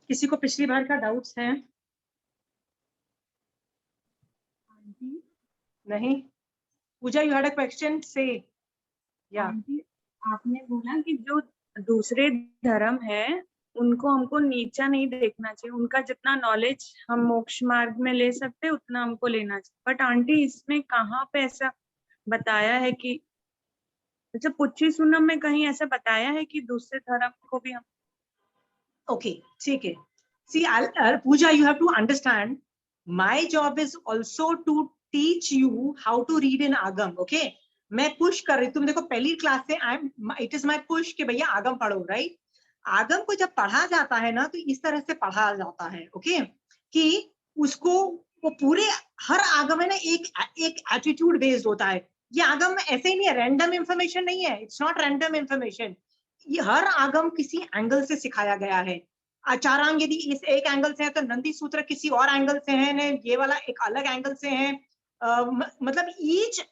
किसी को पिछली बार का डाउट्स है? नहीं? पूजा, यू हैड अ क्वेश्चन से? या आंटी, आपने बोला कि जो दूसरे धर्म है उनको हमको नीचा नहीं देखना चाहिए, उनका जितना नॉलेज हम मोक्ष मार्ग में ले सकते उतना हमको लेना चाहिए। बट आंटी, इसमें कहाँ पे ऐसा बताया है कि, अच्छा, पुच्ची सुनम में कहीं ऐसा बताया है कि दूसरे धर्म को भी हम? ओके, ठीक है। See Pooja, you have to understand, my job is also to teach you how to read in Agam. Okay, मैं पुश कर रही, तुम देखो पहली क्लास से I am, it is my push कि भैया आगम पढ़ो, राइट? आगम को जब पढ़ा जाता है ना तो इस तरह से पढ़ा जाता है, ओके, कि उसको वो पूरे हर आगम है ना एक एक एटीट्यूड बेस्ड होता है। ये आगम ऐसे ही नहीं है, रैंडम इंफॉर्मेशन नहीं है, इट्स नॉट रैंडम इंफॉर्मेशन। ये हर आगम किसी एंगल से सिखाया गया है। आचारांग यदि इस एक एंगल से है तो नंदी सूत्र किसी और एंगल से है, ने ये वाला एक अलग एंगल से है। मतलब ईच,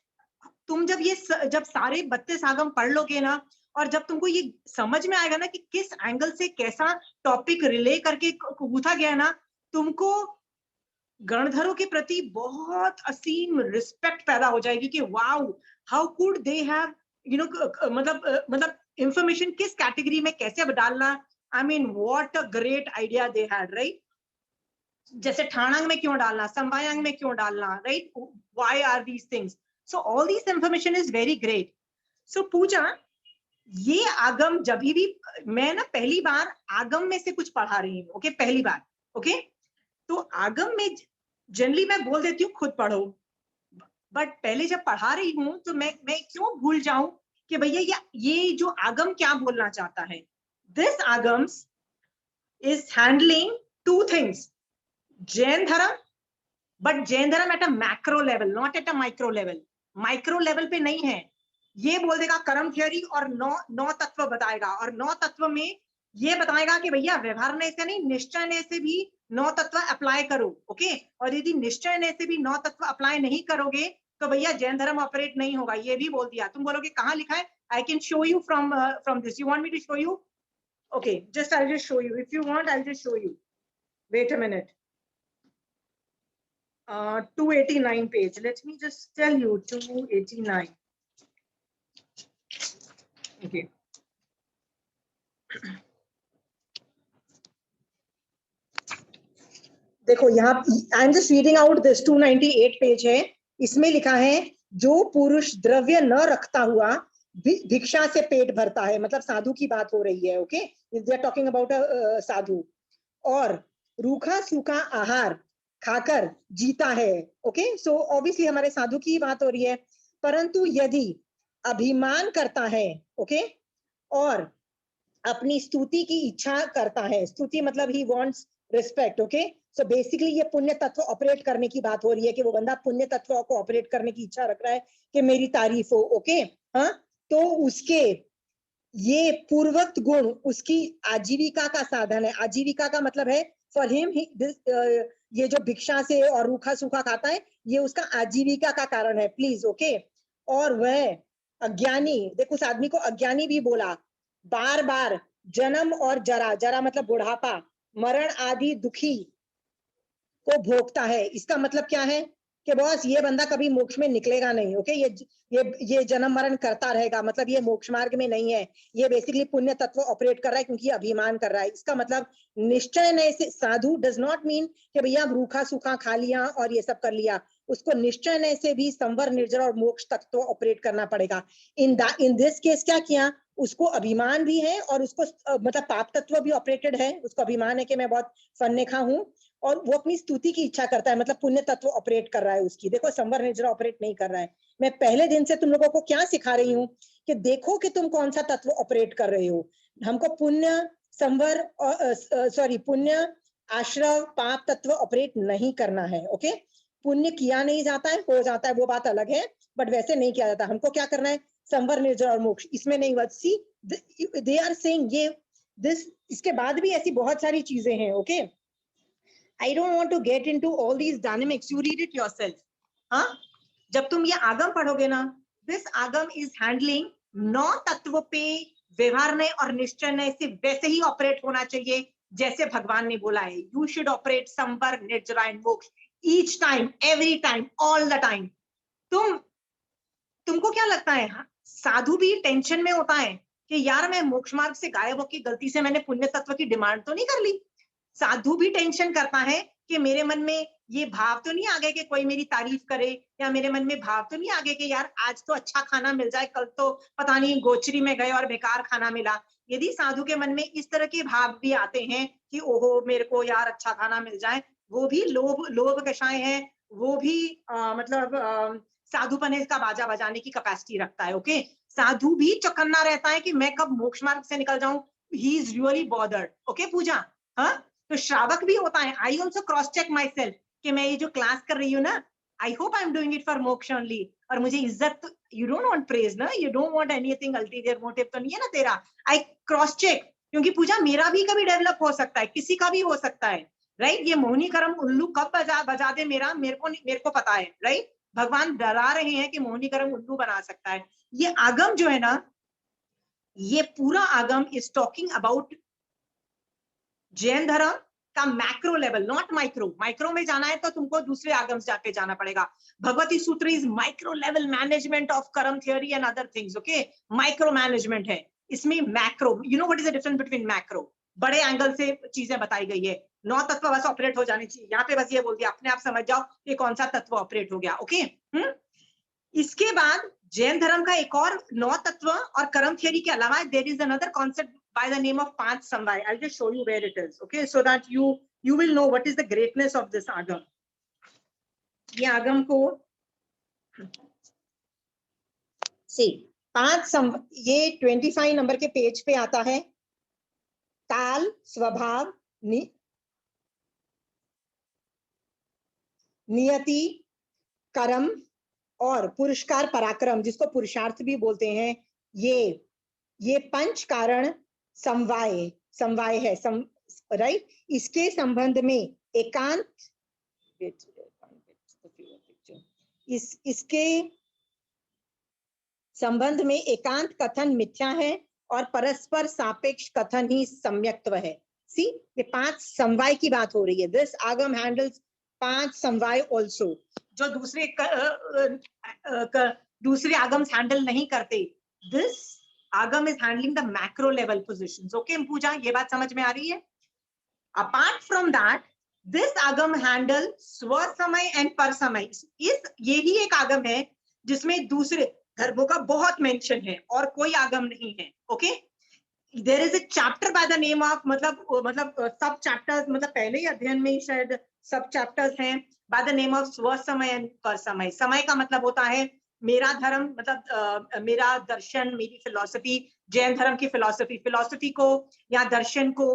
तुम जब ये जब सारे 32 आगम पढ़ लोगे ना, और जब तुमको ये समझ में आएगा ना कि किस एंगल से कैसा टॉपिक रिले करके पूछा गया ना, तुमको गणधरों के प्रति बहुत असीम रिस्पेक्ट पैदा हो जाएगी कि wow, how could they have, you know, मतलब इंफॉर्मेशन किस कैटेगरी में कैसे डालना। I mean what a great idea they had, right? जैसे ठाणांग में क्यों डालना, संबायांग में क्यों डालना, right? Why are these things? So all this information is very great. So Pooja, ये आगम जब भी, मैं ना पहली बार आगम में से कुछ पढ़ा रही हूँ, ओके, पहली बार, ओके। तो आगम में जनरली मैं बोल देती हूँ खुद पढ़ो, बट पहले जब पढ़ा रही हूं तो मैं क्यों भूल जाऊं कि भैया ये जो आगम क्या बोलना चाहता है। This Agams is handling two things, Jain Dharma, but Jain Dharma at a macro level, not at a micro level. Micro level पे नहीं है। ये बोल देगा कर्म थियोरी और नौ तत्व बताएगा, और नौ तत्व में ये बताएगा कि भैया व्यवहार से नहीं, निश्चय से भी नौ तत्व अप्लाई करो, ओके। और यदि निश्चय से भी नौ तत्व अप्लाई नहीं करोगे तो भैया जैन धर्म ऑपरेट नहीं होगा, ये भी बोल दिया। तुम बोलोगे कहाँ लिखा है? I can show you from this, you want me to show you? Okay, just I just show you, if you want I just show you, wait a minute. 289 page, let me just tell you, 289, okay. देखो यहाँ, I am just reading out this 298 page है। इसमें लिखा है, जो पुरुष द्रव्य न रखता हुआ भिक्षा से पेट भरता है, मतलब साधु की बात हो रही है, okay, they are talking about a sadhu, और रूखा सूखा आहार खाकर जीता है, ओके। सो ऑब्वियसली हमारे साधु की बात हो रही है। परंतु यदि अभिमान करता है, ओके, और अपनी स्तुति की इच्छा करता है, स्तुति मतलब he wants respect, okay. So basically ये पुण्य तत्व ऑपरेट करने की बात हो रही है कि वो बंदा पुण्य तत्व को ऑपरेट करने की इच्छा रख रहा है कि मेरी तारीफ हो, ओके। हाँ, तो उसके ये पूर्वक्त गुण उसकी आजीविका का साधन है। आजीविका का मतलब है फॉर हिम, ये जो भिक्षा से और रूखा सूखा खाता है ये उसका आजीविका का कारण है, प्लीज, ओके। और वह अज्ञानी, देखो उस आदमी को अज्ञानी भी बोला, बार बार जन्म और जरा, जरा मतलब बुढ़ापा, मरण आदि दुखी को भोगता है। इसका मतलब क्या है कि बॉस ये बंदा कभी मोक्ष में निकलेगा नहीं, ओके। ये जन्म मरण करता रहेगा, मतलब ये मोक्ष मार्ग में नहीं है। ये बेसिकली पुण्य तत्व ऑपरेट कर रहा है क्योंकि अभिमान कर रहा है। इसका मतलब निश्चय नहीं से साधु डज नॉट मीन कि भैया रूखा सूखा खा लिया और ये सब कर लिया। उसको निश्चय नहीं से भी संवर निर्जर और मोक्ष तक तो ऑपरेट करना पड़ेगा। इन दिस केस क्या किया, उसको अभिमान भी है और उसको मतलब पाप तत्व भी ऑपरेटेड है। उसको अभिमान है कि मैं बहुत फन्नेखा हूँ, और वो अपनी स्तुति की इच्छा करता है, मतलब पुण्य तत्व ऑपरेट कर रहा है उसकी। देखो संवर निर्जरा ऑपरेट नहीं कर रहा है। मैं पहले दिन से तुम लोगों को क्या सिखा रही हूँ कि देखो कि तुम कौन सा तत्व ऑपरेट कर रहे हो। हमको पुण्य संवर, सॉरी, पुण्य आश्रव पाप तत्व ऑपरेट नहीं करना है, ओके। पुण्य किया नहीं जाता है, हो जाता है, वो बात अलग है, बट वैसे नहीं किया जाता। हमको क्या करना है, संवर निर्जर और मोक्ष, इसमें नहीं हुआ। सी, दे आर सेइंग ये दिस, इसके बाद भी ऐसी बहुत सारी चीजें हैं, okay. I don't want to get into all these dynamics. You read it yourself. हाँ, जब तुम ये आगम पढ़ोगे ना, this आगम is handling नौ तत्व पे व्यवहार नहीं और निश्चय नहीं से वैसे ही ऑपरेट होना चाहिए जैसे भगवान ने बोला है, यू शुड ऑपरेट संपर्क निर्जरा एंड मोक्ष each time, every time, all the time. तुमको क्या लगता है, साधु भी टेंशन में होता है कि यार मैं मोक्ष मार्ग से गायब होकर गलती से मैंने पुण्य तत्व की डिमांड तो नहीं कर ली? साधु भी टेंशन करता है कि मेरे मन में ये भाव तो नहीं आ गए कि कोई मेरी तारीफ करे, या मेरे मन में भाव तो नहीं आ गए कि यार आज तो अच्छा खाना मिल जाए, कल तो पता नहीं गोचरी में गए और बेकार खाना मिला। यदि साधु के मन में इस तरह के भाव भी आते हैं कि ओहो मेरे को यार अच्छा खाना मिल जाए, वो भी लोभ कषाय है, वो भी मतलब साधुपने का बाजा बजाने की कैपेसिटी रखता है। ओके, साधु भी चौकन्ना रहता है कि मैं कब मोक्ष मार्ग से निकल जाऊं, he is really bothered. Okay Pooja, हाँ, तो श्रावक भी होता है। I also cross check myself कि मैं ये जो क्लास कर रही हूँ ना, I hope I am doing it for moksha only, और मुझे इज्जत, यू डोंट वांट प्रेज ना, you don't want anything ulterior motive तो नहीं है ना तेरा। आई क्रॉस चेक, क्योंकि पूजा मेरा भी कभी डेवलप हो सकता है, किसी का भी हो सकता है, राइट? ये मोहिनी करम उल्लू कब बजा दे मेरा, मेरे को पता है, राइट? भगवान डरा रहे हैं कि मोहिनी करम उल्लू बना सकता है। ये आगम जो है ना, ये पूरा आगम इज टॉकिंग अबाउट जैन धर्म का macro level, not micro. Micro में जाना है तो तुमको दूसरे आगम जाके जाना पड़ेगा। Bhagavati Sutra is micro level management of karma theory and other things. Okay, micro management है इसमें। Macro, you know what is the difference between macro, बड़े एंगल से चीजें बताई गई है। 9 तत्व बस ऑपरेट हो जानी चाहिए, यहाँ पे बस ये बोल दिया, अपने आप समझ जाओ कि कौन सा तत्व ऑपरेट हो गया। ओके, इसके बाद जैन धर्म का एक और 9 तत्व और कर्म थियरी के अलावा there is another concept by the name of पांच समवाय. I'll just show you where it is, okay, so that you will know what is the greatness of this agam. ये आगम को see ये 25 नंबर के page पे आता है। काल, स्वभाव, नियति, कर्म और पुरुषकार पराक्रम, जिसको पुरुषार्थ भी बोलते हैं, ये पंच कारण समवाय है, राइट? इसके संबंध में इसके संबंध में एकांत कथन मिथ्या है और परस्पर सापेक्ष कथन ही सम्यक्त्व है। सी, ये 5 समवाय की बात हो रही है। दिस आगम हैंडल्स 5 समवाय ऑल्सो, जो दूसरे आगम्स हैंडल नहीं करते। दिस आगम is handling the macro level positions. Okay, पूजा, ये बात समझ में आ रही है? Apart from that, this आगम handle स्व समय and पर समय। यही एक आगम है जिसमें दूसरे धर्मों का बहुत मेंशन है और कोई आगम नहीं है। Okay, there is a chapter by the name of, मतलब सब चैप्टर्स, मतलब पहले ही अध्ययन में ही शायद सब चैप्टर्स हैं बाय द नेम ऑफ स्व समय एंड पर समय। समय का मतलब होता है मेरा धर्म, मतलब मेरा दर्शन, मेरी फिलॉसफी, जैन धर्म की फिलॉसफी को या दर्शन को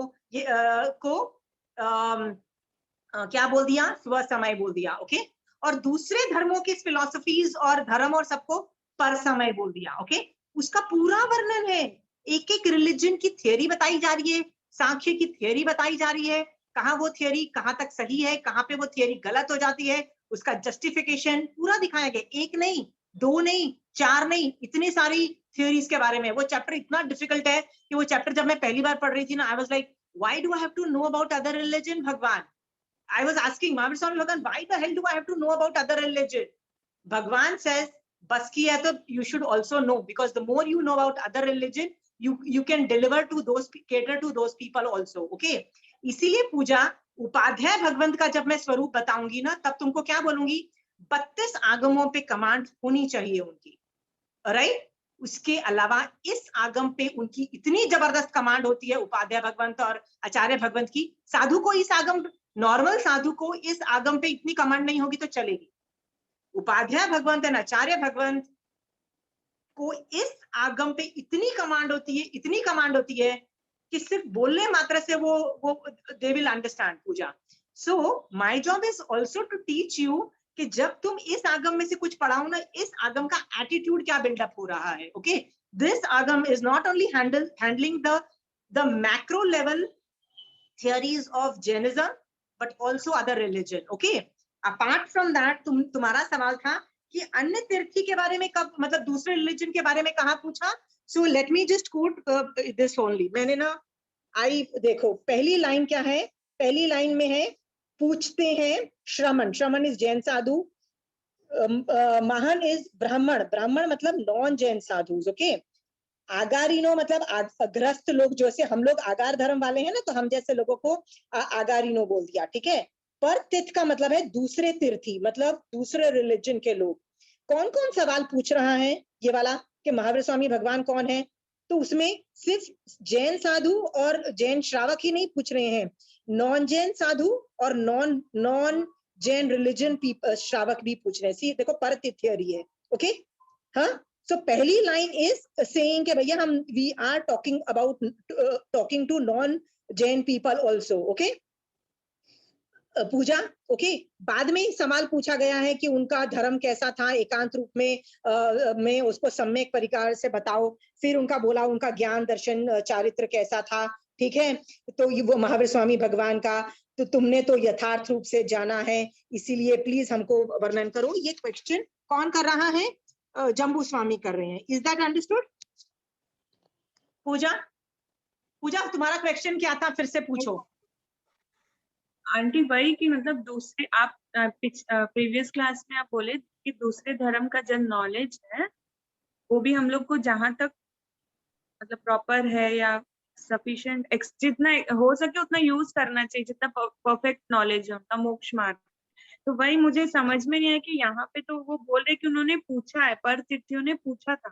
क्या बोल दिया? स्व समय बोल दिया। ओके, और दूसरे धर्मों की फिलॉसफीज और धर्म और सबको पर समय बोल दिया। ओके, उसका पूरा वर्णन है, एक एक रिलीजन की थियरी बताई जा रही है, सांख्य की थियरी बताई जा रही है, कहाँ वो थियरी कहाँ तक सही है, कहाँ पे वो थियरी गलत हो जाती है, उसका जस्टिफिकेशन पूरा दिखाया गया। एक नहीं, 2 नहीं, 4 नहीं, इतनी सारी थियोरीज के बारे में। वो चैप्टर इतना डिफिकल्ट है कि वो चैप्टर जब मैं पहली बार पढ़ रही थी ना, I was like, why do I have to know about other religion भगवान? I was asking Mahavir Swami Bhagavan, why the hell do I have to know about other religion? Bhagwan says, बस की है तो you should also know, because the more you know about other religion, you can deliver to those, cater to those people also. Okay, इसीलिए पूजा, उपाध्याय भगवंत का जब मैं स्वरूप बताऊंगी ना, तब तुमको क्या बोलूंगी? 32 आगमों पे कमांड होनी चाहिए उनकी, राइट? उसके अलावा इस आगम पे उनकी इतनी जबरदस्त कमांड होती है, उपाध्याय भगवंत और आचार्य भगवंत की। साधु को इस आगम, नॉर्मल साधु को इस आगम पे इतनी कमांड नहीं होगी तो चलेगी। उपाध्याय भगवंत और आचार्य भगवंत को इस आगम पे इतनी कमांड होती है कि सिर्फ बोलने मात्र से वो they will understand Pooja. So my job is also to teach you कि जब तुम इस आगम में से कुछ पढ़ाओ ना, इस आगम का एटीट्यूड क्या बिल्डअप हो रहा है। ओके, दिस आगम is not only handling the macro level theories of Jainism but also other religion. Okay, apart from that, तुम्हारा सवाल था कि अन्य तीर्थी के बारे में कब, मतलब दूसरे रिलीजन के बारे में कहाँ पूछा। So let me just quote this only. मैंने ना देखो पहली लाइन क्या है, पहली लाइन में है पूछते हैं श्रमण, श्रमण इज जैन साधु, महन इज ब्राह्मण, ब्राह्मण मतलब नॉन जैन साधु, ओके। आगारिनो मतलब अग्रस्त लोग, जैसे हम लोग आगार धर्म वाले हैं ना, तो हम जैसे लोगों को आगारिनो बोल दिया, ठीक है। पर तीर्थ का मतलब है दूसरे तीर्थी, मतलब दूसरे रिलीजन के लोग। कौन कौन सवाल पूछ रहा है ये वाला कि महावीर स्वामी भगवान कौन है, तो उसमें सिर्फ जैन साधु और जैन श्रावक ही नहीं पूछ रहे हैं, नॉन जैन साधु और नॉन नॉन जैन रिलीजन श्रावक भी पूछ रहे हैं। सी देखो पर थियरी है, ओके। हाँ, सो पहली लाइन इज सेइंग कि भैया हम we are talking about talking to non Jain people also, okay. Pooja, okay. बाद में सवाल पूछा गया है कि उनका धर्म कैसा था एकांत रूप में उसको सम्यक परिकार से बताओ, फिर उनका बोला उनका ज्ञान दर्शन चारित्र कैसा था, ठीक है। तो वो महावीर स्वामी भगवान का तो तुमने तो यथार्थ रूप से जाना है, इसीलिए प्लीज हमको वर्णन करो। ये क्वेश्चन कौन कर रहा है, जम्बू स्वामी कर रहे हैं। Is that understood? Pooja, Pooja तुम्हारा क्वेश्चन क्या था, फिर से पूछो। आंटी वही कि मतलब दूसरे, आप प्रीवियस क्लास में आप बोले कि दूसरे धर्म का जो नॉलेज है वो भी हम लोग को जहां तक मतलब प्रॉपर है या सफिशिएंट, जितना हो सके उतना यूज करना चाहिए, जितना परफेक्ट नॉलेज है उनका मोक्ष मार्ग। तो वही मुझे समझ में नहीं आया कि यहाँ पे तो वो बोल रहे कि उन्होंने पूछा है, पर तिथियों ने पूछा था,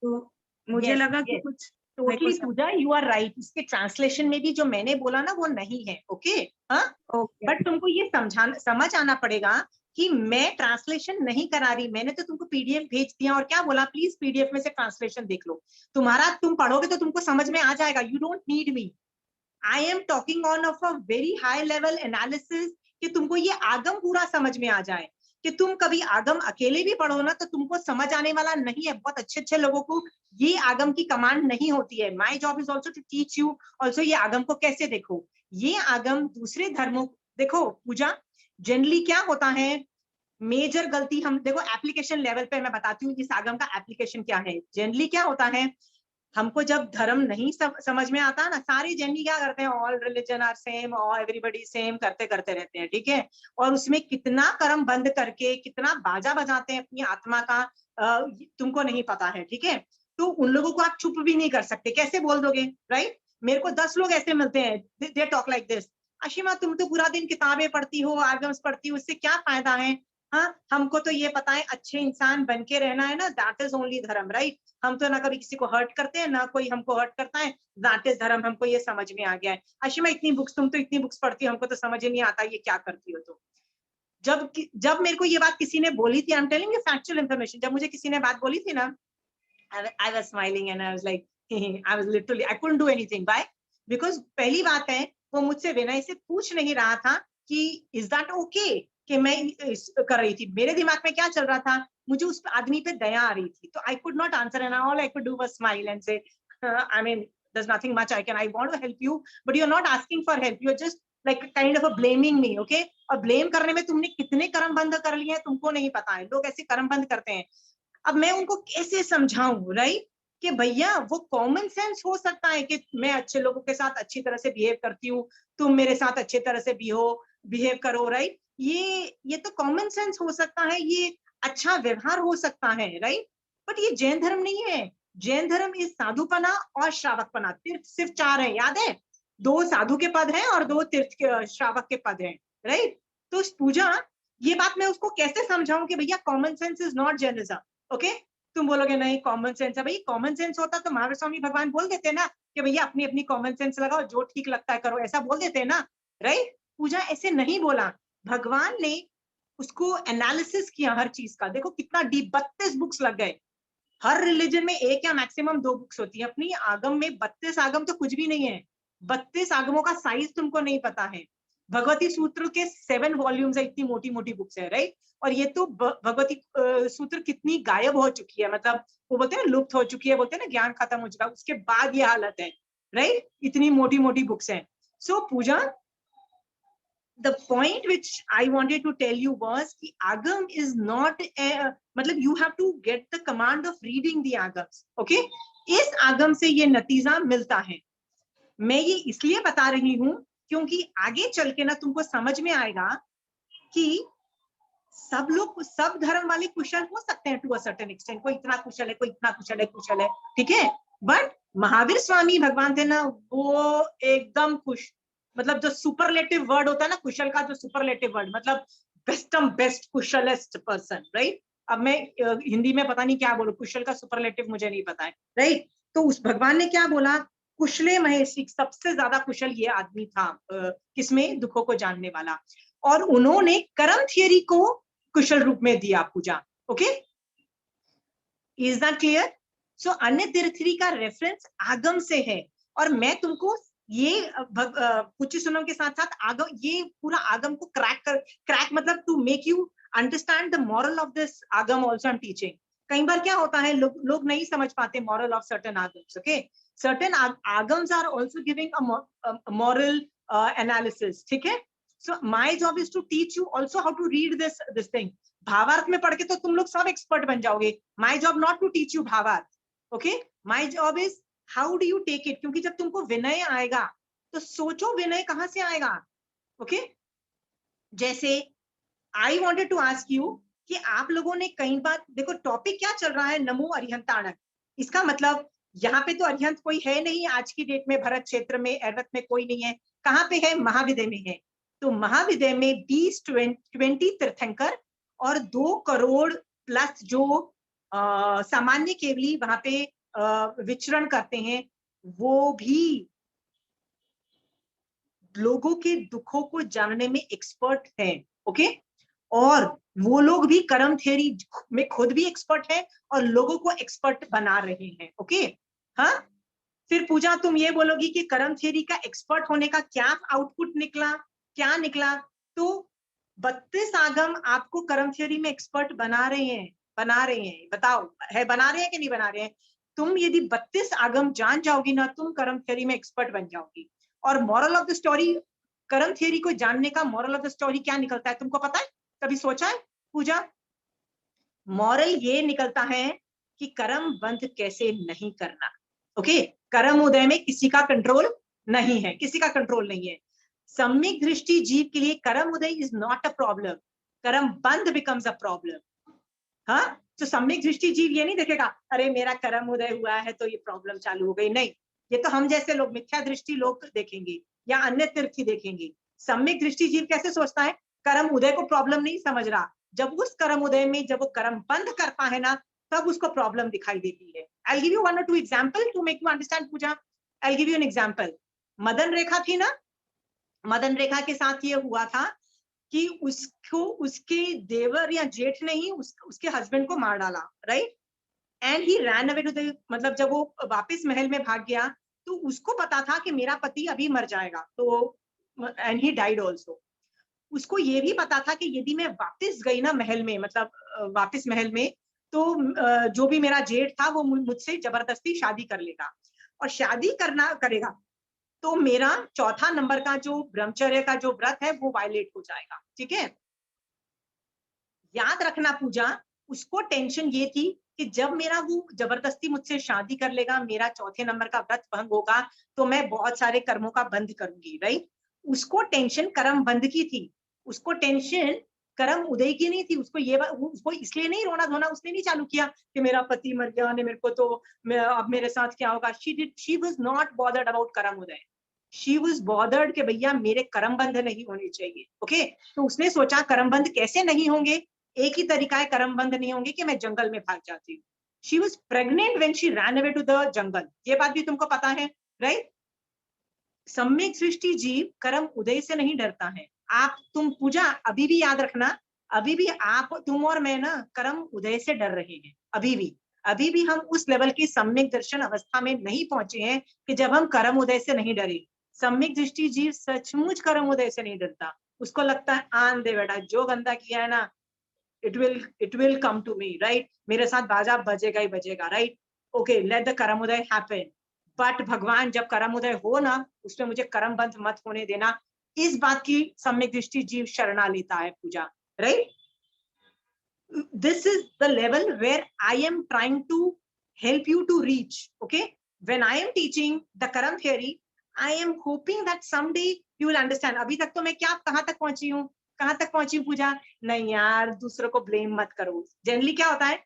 तो मुझे yes, लगा कि yes. कुछ totally Pooja, you are right. इसके ट्रांसलेशन में भी जो मैंने बोला ना वो नहीं है, ओके। हाँ, बट तुमको ये समझ आना पड़ेगा कि मैं ट्रांसलेशन नहीं करा रही, मैंने तो तुमको पीडीएफ भेज दिया और क्या बोला, प्लीज पीडीएफ में से ट्रांसलेशन देख लो, तुम्हारा तुम पढ़ोगे तो तुमको समझ में आ जाएगा, you don't need me. I am talking on of a very high level analysis कि तुमको ये आगम पूरा समझ में आ जाए, कि तुम कभी आगम अकेले भी पढ़ो ना तो तुमको समझ आने वाला नहीं है। बहुत अच्छे अच्छे लोगों को ये आगम की कमांड नहीं होती है। My job is also to teach you also ये आगम को कैसे देखो, ये आगम दूसरे धर्मों। देखो पूजा, जनरली क्या होता है, मेजर गलती हम देखो एप्लीकेशन लेवल पे मैं बताती हूँ इस आगम का एप्लीकेशन क्या है। जनरली क्या होता है, हमको जब धर्म नहीं समझ में आता ना, सारी जनरली क्या करते हैं, ऑल रिलीजन आर सेम और एवरीबडी सेम करते करते रहते हैं, ठीक है। और उसमें कितना कर्म बंद करके कितना बाजा बजाते हैं अपनी आत्मा का, तुमको नहीं पता है, ठीक है। तो उन लोगों को आप चुप भी नहीं कर सकते, कैसे बोल दोगे, राइट। मेरे को 10 लोग ऐसे मिलते हैं, they talk like this, Ashima तुम तो पूरा दिन किताबें पढ़ती हो, आगम्स पढ़ती हो, उससे क्या फायदा है। हाँ, हमको तो ये पता है अच्छे इंसान बन के रहना है ना, दैट इज ओनली धर्म, राइट। हम तो ना कभी किसी को हर्ट करते हैं ना कोई हमको हर्ट करता है, दैट इज धर्म, हमको ये समझ में आ गया है। अशिमा इतनी बुक्स, तुम तो इतनी बुक्स पढ़ती हो, हमको तो समझ ही नहीं आता ये क्या करती हो। तो जब मेरे को ये बात किसी ने बोली थी, I am telling you factual information, जब मुझे किसी ने बात बोली थी ना, I was smiling and I was like, I was literally, I couldn't do anything. Why? Because पहली बात है, वो मुझसे विनय से पूछ नहीं रहा था कि is that okay कि मैं कर रही थी। मेरे दिमाग में क्या चल रहा था, मुझे उस आदमी पे दया आ रही थी, तो I could not answer and all I could do was smile and say, I mean, there's nothing much I can, I want to help you, but you're not asking for help, you're just like kind of a blaming me, okay? और blame करने में तुमने कितने कर्म बंद कर लिए हैं तुमको नहीं पता है, लोग ऐसे कर्म बंद करते हैं। अब मैं उनको कैसे समझाऊं, राइट, कि भैया वो कॉमन सेंस हो सकता है कि मैं अच्छे लोगों के साथ अच्छी तरह से बिहेव करती हूँ, तुम मेरे साथ अच्छे तरह से बिहेव करो, राइट। ये तो कॉमन सेंस हो सकता है, ये अच्छा व्यवहार हो सकता है, राइट। बट ये जैन धर्म नहीं है। जैन धर्म इस साधुपना और श्रावकपना, तीर्थ सिर्फ 4 है, याद है, 2 साधु के पद हैं और 2 तीर्थ के श्रावक के पद हैं, राइट। तो पूजा, ये बात मैं उसको कैसे समझाऊं कि भैया common sense is not Jainism, okay. तुम बोलोगे नहीं कॉमन सेंस है, भाई कॉमन सेंस होता तो महावीर स्वामी भगवान बोल देते ना कि भैया अपनी अपनी कॉमन सेंस लगाओ, जो ठीक लगता है करो, ऐसा बोल देते ना, राइट। पूजा ऐसे नहीं बोला, भगवान ने उसको एनालिसिस किया हर चीज का। देखो कितना डीप, 32 बुक्स लग गए। हर रिलीजन में 1 या मैक्सिमम 2 बुक्स होती है, अपनी आगम में 32 आगम तो कुछ भी नहीं है। 32 आगमों का साइज तुमको नहीं पता है। भगवती सूत्र के 7 वॉल्यूम्स है, इतनी मोटी मोटी बुक्स है, राइट। और ये तो भगवती सूत्र कितनी गायब हो चुकी है, मतलब वो बोलते हैं ना लुप्त हो चुकी है, बोलते हैं ना ज्ञान खत्म हो चुका है, उसके बाद ये हालत है, राइट। इतनी मोटी मोटी बुक्स हैं। सो पूजा, the point which I wanted to tell you was कि agam is not a, मतलब you have to get the command of reading the agams, okay। इस आगम से ये नतीजा मिलता है। मैं ये इसलिए बता रही हूं क्योंकि आगे चल के ना तुमको समझ में आएगा कि सब लोग, सब धर्म वाले कुशल हो सकते हैं टू अ सर्टेन एक्सटेंट। कोई इतना कुशल है, कोई इतना कुशल है, कुशल है, ठीक है। बट महावीर स्वामी भगवान थे ना, वो एकदम कुश, मतलब जो सुपरलेटिव वर्ड होता है ना कुशल का, जो सुपरलेटिव वर्ड मतलब बेस्टम बेस्ट कुशलेस्ट पर्सन, राइट। अब मैं हिंदी में पता नहीं क्या बोलूं, कुशल का सुपरलेटिव मुझे नहीं पता है, राइट। तो उस भगवान ने क्या बोला, कुशले महेशी, सबसे ज्यादा कुशल ये आदमी था किसमें, दुखों को जानने वाला। और उन्होंने कर्म थियरी को कुशल रूप में दिया Pooja. Okay, is that clear? So अन्य तीर्थरी का रेफरेंस आगम से है, और मैं तुमको ये कुछ सुनों के साथ साथ आगम, ये पूरा आगम को क्रैक मतलब to make you understand the moral of this Agam also I am teaching. कई बार क्या होता है, लोग नहीं समझ पाते moral of certain Agams. Okay, certain Agams are also giving a moral analysis, ठीक है। So my job is to teach you also how to read this thing. भावार्थ में पढ़ के तो तुम लोग सब एक्सपर्ट बन जाओगे। My job not to teach you भावार्थ, okay? My job is how do you take it? क्योंकि जब तुमको विनय आएगा तो सोचो विनय कहाँ से आएगा, okay? जैसे I wanted to ask you कि आप लोगों ने कई बार देखो टॉपिक क्या चल रहा है, नमो अरिहंताणक। इसका मतलब यहाँ पे तो अरिहंत कोई है नहीं आज की डेट में, भरत क्षेत्र में, ऐरवत में कोई नहीं है। कहाँ पे है? महाविद्य में है। तो महाविद्य में 20 तीर्थंकर और 2 करोड़ प्लस जो सामान्य केवली वहां पे विचरण करते हैं, वो भी लोगों के दुखों को जानने में एक्सपर्ट हैं। ओके, और वो लोग भी कर्म थियरी में खुद भी एक्सपर्ट है और लोगों को एक्सपर्ट बना रहे हैं। ओके, हाँ। फिर पूजा तुम ये बोलोगी कि कर्म थियरी का एक्सपर्ट होने का क्या आउटपुट निकला, क्या निकला? तो 32 आगम आपको कर्म थियरी में एक्सपर्ट बना रहे हैं, बताओ है बना रहे हैं कि नहीं बना रहे हैं? तुम यदि 32 आगम जान जाओगी ना, तुम कर्म थियरी में एक्सपर्ट बन जाओगी। और मॉरल ऑफ द स्टोरी, कर्म थियरी को जानने का मॉरल ऑफ द स्टोरी क्या निकलता है, तुमको पता है? कभी सोचा है पूजा? मॉरल ये निकलता है कि कर्म बंध कैसे नहीं करना। ओके, कर्म उदय में किसी का कंट्रोल नहीं है, किसी का कंट्रोल नहीं है। सम्यक दृष्टि जीव के लिए कर्म उदय इज नॉट अ प्रॉब्लम, कर्म बंध बिकम्स अ प्रॉब्लम। हाँ, तो सम्यक दृष्टि जीव ये नहीं देखेगा अरे मेरा कर्म उदय हुआ है तो ये प्रॉब्लम चालू हो गई, नहीं। ये तो हम जैसे लोग, मिथ्या दृष्टि लोग देखेंगे या अन्य तीर्थी देखेंगे। सम्यक दृष्टि जीव कैसे सोचता है? कर्म उदय को प्रॉब्लम नहीं समझ रहा, जब उस कर्म उदय में जब वो कर्म बंद करता है ना, तब उसको प्रॉब्लम दिखाई देती है। I'll give you 1 or 2 example to make you understand Puja. I'll give you an example। Madan रेखा थी ना, मदन रेखा के साथ ये हुआ था कि उसको उसके देवर या जेठ ने ही उसके हस्बैंड को मार डाला, right. And he ran away to the, मतलब जब वो वापस महल में भाग गया तो उसको पता था कि मेरा पति अभी मर जाएगा, तो एंड ही डाइड ऑल्सो। उसको ये भी पता था कि यदि मैं वापस गई ना महल में, मतलब वापस महल में, तो जो भी मेरा जेठ था वो मुझसे जबरदस्ती शादी कर लेगा, और शादी करेगा तो मेरा चौथा नंबर का जो ब्रह्मचर्य का जो व्रत है वो वायलेट हो जाएगा, ठीक है। याद रखना पूजा, उसको टेंशन ये थी कि जब मेरा वो जबरदस्ती मुझसे शादी कर लेगा, मेरा चौथे नंबर का व्रत भंग होगा, तो मैं बहुत सारे कर्मों का बंध करूंगी, राइट। उसको टेंशन कर्म बंध की थी, उसको टेंशन कर्म उदय की नहीं थी। उसको इसलिए नहीं रोना धोना, उसने नहीं चालू किया कि मेरा पति मर गया ने मेरे को, तो अब मेरे साथ क्या होगा। She was not bothered about कर्म उदय, शी वाज बॉदर्ड कि भैया मेरे कर्म बंध नहीं होने चाहिए। ओके, तो उसने सोचा कर्म बंध कैसे नहीं होंगे, एक ही तरीका है कर्म बंध नहीं होंगे कि मैं जंगल में भाग जाती हूँ। She was pregnant when she ran away to the jungle, ये बात भी तुमको पता है, राइट। सम्यक सृष्टि जीव कर्म उदय से नहीं डरता है। तुम पूजा अभी भी याद रखना, अभी भी तुम और मैं ना कर्म उदय से डर रहे हैं, अभी भी हम उस लेवल की सम्यक दर्शन अवस्था में नहीं पहुंचे हैं कि जब हम कर्म उदय से नहीं डरे। सम्यक दृष्टि जीव सचमुच कर्म उदय से नहीं डरता, उसको लगता है आन दे बेटा, जो गंदा किया है ना, it will come to me, right। मेरे साथ बाजा बजेगा ही बजेगा, right। okay, let the कर्म उदय happen। बट भगवान जब कर्म उदय हो ना, उसमें मुझे कर्म बंध मत होने देना, इस बात की सम्यक दृष्टि जीव शरणा लेता है पूजा, right. This is the level where I am trying to help you to reach, okay। When I am teaching the Karam theory, I am hoping that someday you will understand. अभी तक तो मैं क्या कहाँ तक पहुंची हूँ, कहाँ तक पहुंची हूँ पूजा? नहीं यार, दूसरों को ब्लेम मत करो। जनरली क्या होता है,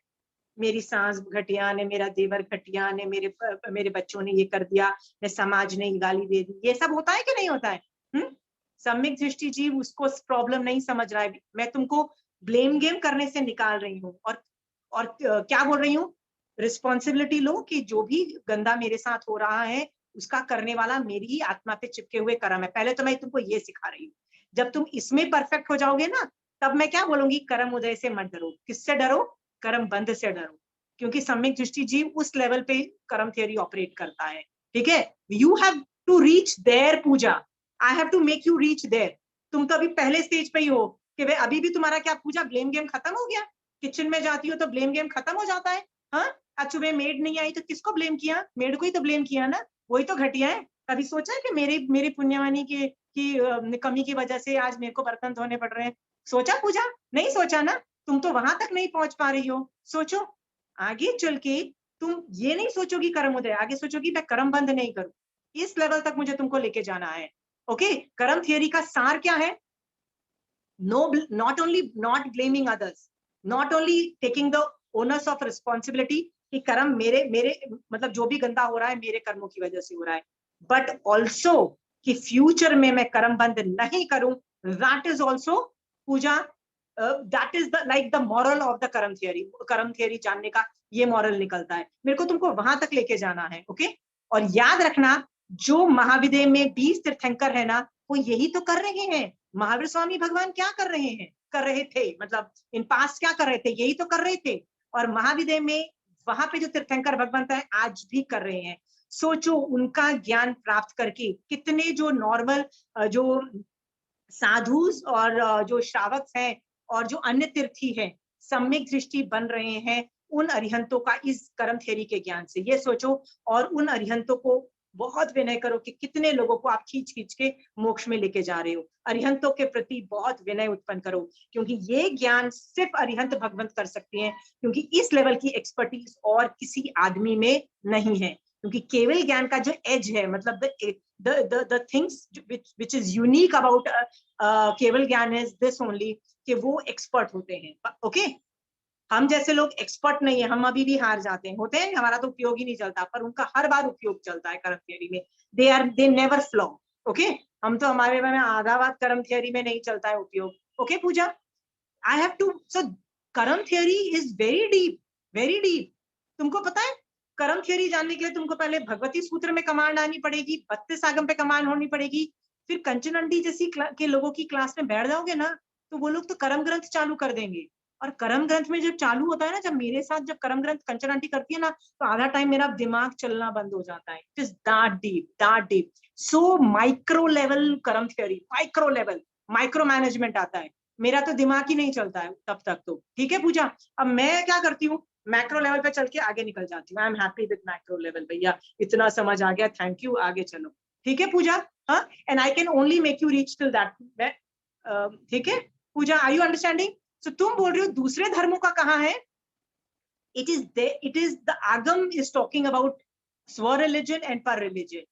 मेरी सास घटिया ने, मेरा देवर घटिया ने, मेरे बच्चों ने ये कर दिया, मैं समाज ने गाली दे दी, ये सब होता है कि नहीं होता है? सम्यक दृष्टि जीव उसको प्रॉब्लम नहीं समझ रहा है। मैं तुमको ब्लेम गेम करने से निकाल रही हूँ, और क्या बोल रही हूँ, रिस्पॉन्सिबिलिटी लो कि जो भी गंदा मेरे साथ हो रहा है उसका करने वाला मेरी ही आत्मा पे चिपके हुए कर्म है। पहले तो मैं तुमको ये सिखा रही हूँ। जब तुम इसमें परफेक्ट हो जाओगे ना, तब मैं क्या बोलूंगी, कर्म उदय से मत डरो। किससे डरो? कर्म बंध से डरो, क्योंकि सम्यक दृष्टि जीव उस लेवल पे कर्म थियरी ऑपरेट करता है। ठीक है, you have to reach there Pooja, I have to make you reach there. तुम तो अभी पहले स्टेज पे ही हो कि वे अभी भी तुम्हारा क्या पूजा, ब्लेम गेम खत्म हो गया? किचन में जाती हो तो ब्लेम गेम खत्म हो जाता है। हाँ, आज सुबह मेड नहीं आई तो किसको ब्लेम किया? मेड को ही तो ब्लेम किया ना, वही तो घटिया है। कभी सोचा है कि मेरी पुण्यवानी की कमी की वजह से आज मेरे को बर्तन धोने पड़ रहे हैं? सोचा पूजा? नहीं सोचा ना। तुम तो वहां तक नहीं पहुंच पा रही हो। सोचो आगे चल के, तुम ये नहीं सोचोगी कर्म उदय, आगे सोचोगी मैं कर्म बंद नहीं करूं। इस लेवल तक मुझे तुमको लेके जाना है। ओके, कर्म थियरी का सार क्या है? No, not only not blaming others, not only taking the onus of responsibility कि कर्म मेरे मेरे मतलब जो भी गंदा हो रहा है मेरे कर्मों की वजह से हो रहा है, बट ऑल्सो कि फ्यूचर में मैं कर्म बंद नहीं करूं। That is also Pooja, that is the like the moral of the karma theory. कर्म थियरी जानने का ये मॉरल निकलता है। मेरे को तुमको वहां तक लेके जाना है। ओके, और याद रखना, जो महाविद्य में 20 तीर्थंकर है ना, वो यही तो कर रहे हैं। महावीर स्वामी भगवान क्या कर रहे हैं, कर रहे थे, मतलब इन पास्ट क्या कर रहे थे, यही तो कर रहे थे। और महाविद्य में वहां पे जो तीर्थंकर भगवंत है आज भी कर रहे हैं। सोचो उनका ज्ञान प्राप्त करके कितने जो नॉर्मल जो साधु और जो श्रावक हैं और जो अन्य तीर्थी हैं, सम्यक दृष्टि बन रहे हैं उन अरिहंतों का इस कर्म थ्योरी के ज्ञान से। ये सोचो, और उन अरिहंतों को बहुत विनय करो कि कितने लोगों को आप खींच खींच के मोक्ष में लेके जा रहे हो। अरिहंतों के प्रति बहुत विनय उत्पन्न करो, क्योंकि ये ज्ञान सिर्फ अरिहंत भगवंत कर सकते हैं, क्योंकि इस लेवल की एक्सपर्टीज और किसी आदमी में नहीं है। क्योंकि केवल ज्ञान का जो एज है, मतलब the things which is unique about केवल ज्ञान इज दिस ओनली, कि वो एक्सपर्ट होते हैं। ओके, हम जैसे लोग एक्सपर्ट नहीं है, हम अभी भी हार जाते हैं, होते हैं, हमारा तो उपयोग ही नहीं चलता, पर उनका हर बार उपयोग चलता है कर्म थियरी में। They never flaw. ओके, हम तो हमारे में आधा बात कर्म थियरी में नहीं चलता है उपयोग। Okay Pooja, I have to, so karma theory is very deep, very deep. तुमको पता है, कर्म थियरी जानने के लिए तुमको पहले भगवती सूत्र में कमांड आनी पड़ेगी, 32 आगम पे कमांड होनी पड़ेगी। फिर कंचन आंटी जैसी के लोगों की क्लास में बैठ जाओगे ना, तो वो लोग तो कर्म ग्रंथ चालू कर देंगे। और कर्म ग्रंथ में जब चालू होता है ना, जब मेरे साथ जब कर्म ग्रंथ कंचन आंटी करती है ना, तो आधा टाइम मेरा दिमाग चलना बंद हो जाता है। It is that deep, that deep. So micro level karma theory, micro level, micro management आता है। मेरा तो दिमाग ही नहीं चलता है तब तक तो। ठीक है पूजा, अब मैं क्या करती हूँ, मैक्रो लेवल पे चल के आगे निकल जाती हूँ। I am happy with macro level, भैया इतना समझ आ गया, थैंक यू, आगे चलो। ठीक है पूजा, हाँ, and I can only make you reach till that. ठीक है पूजा, आर यू अंडरस्टैंडिंग? सो तुम बोल रही हो दूसरे धर्मों का कहाँ है? it is the agam is talking about स्व रिलीजन एंड पर रिलीजन।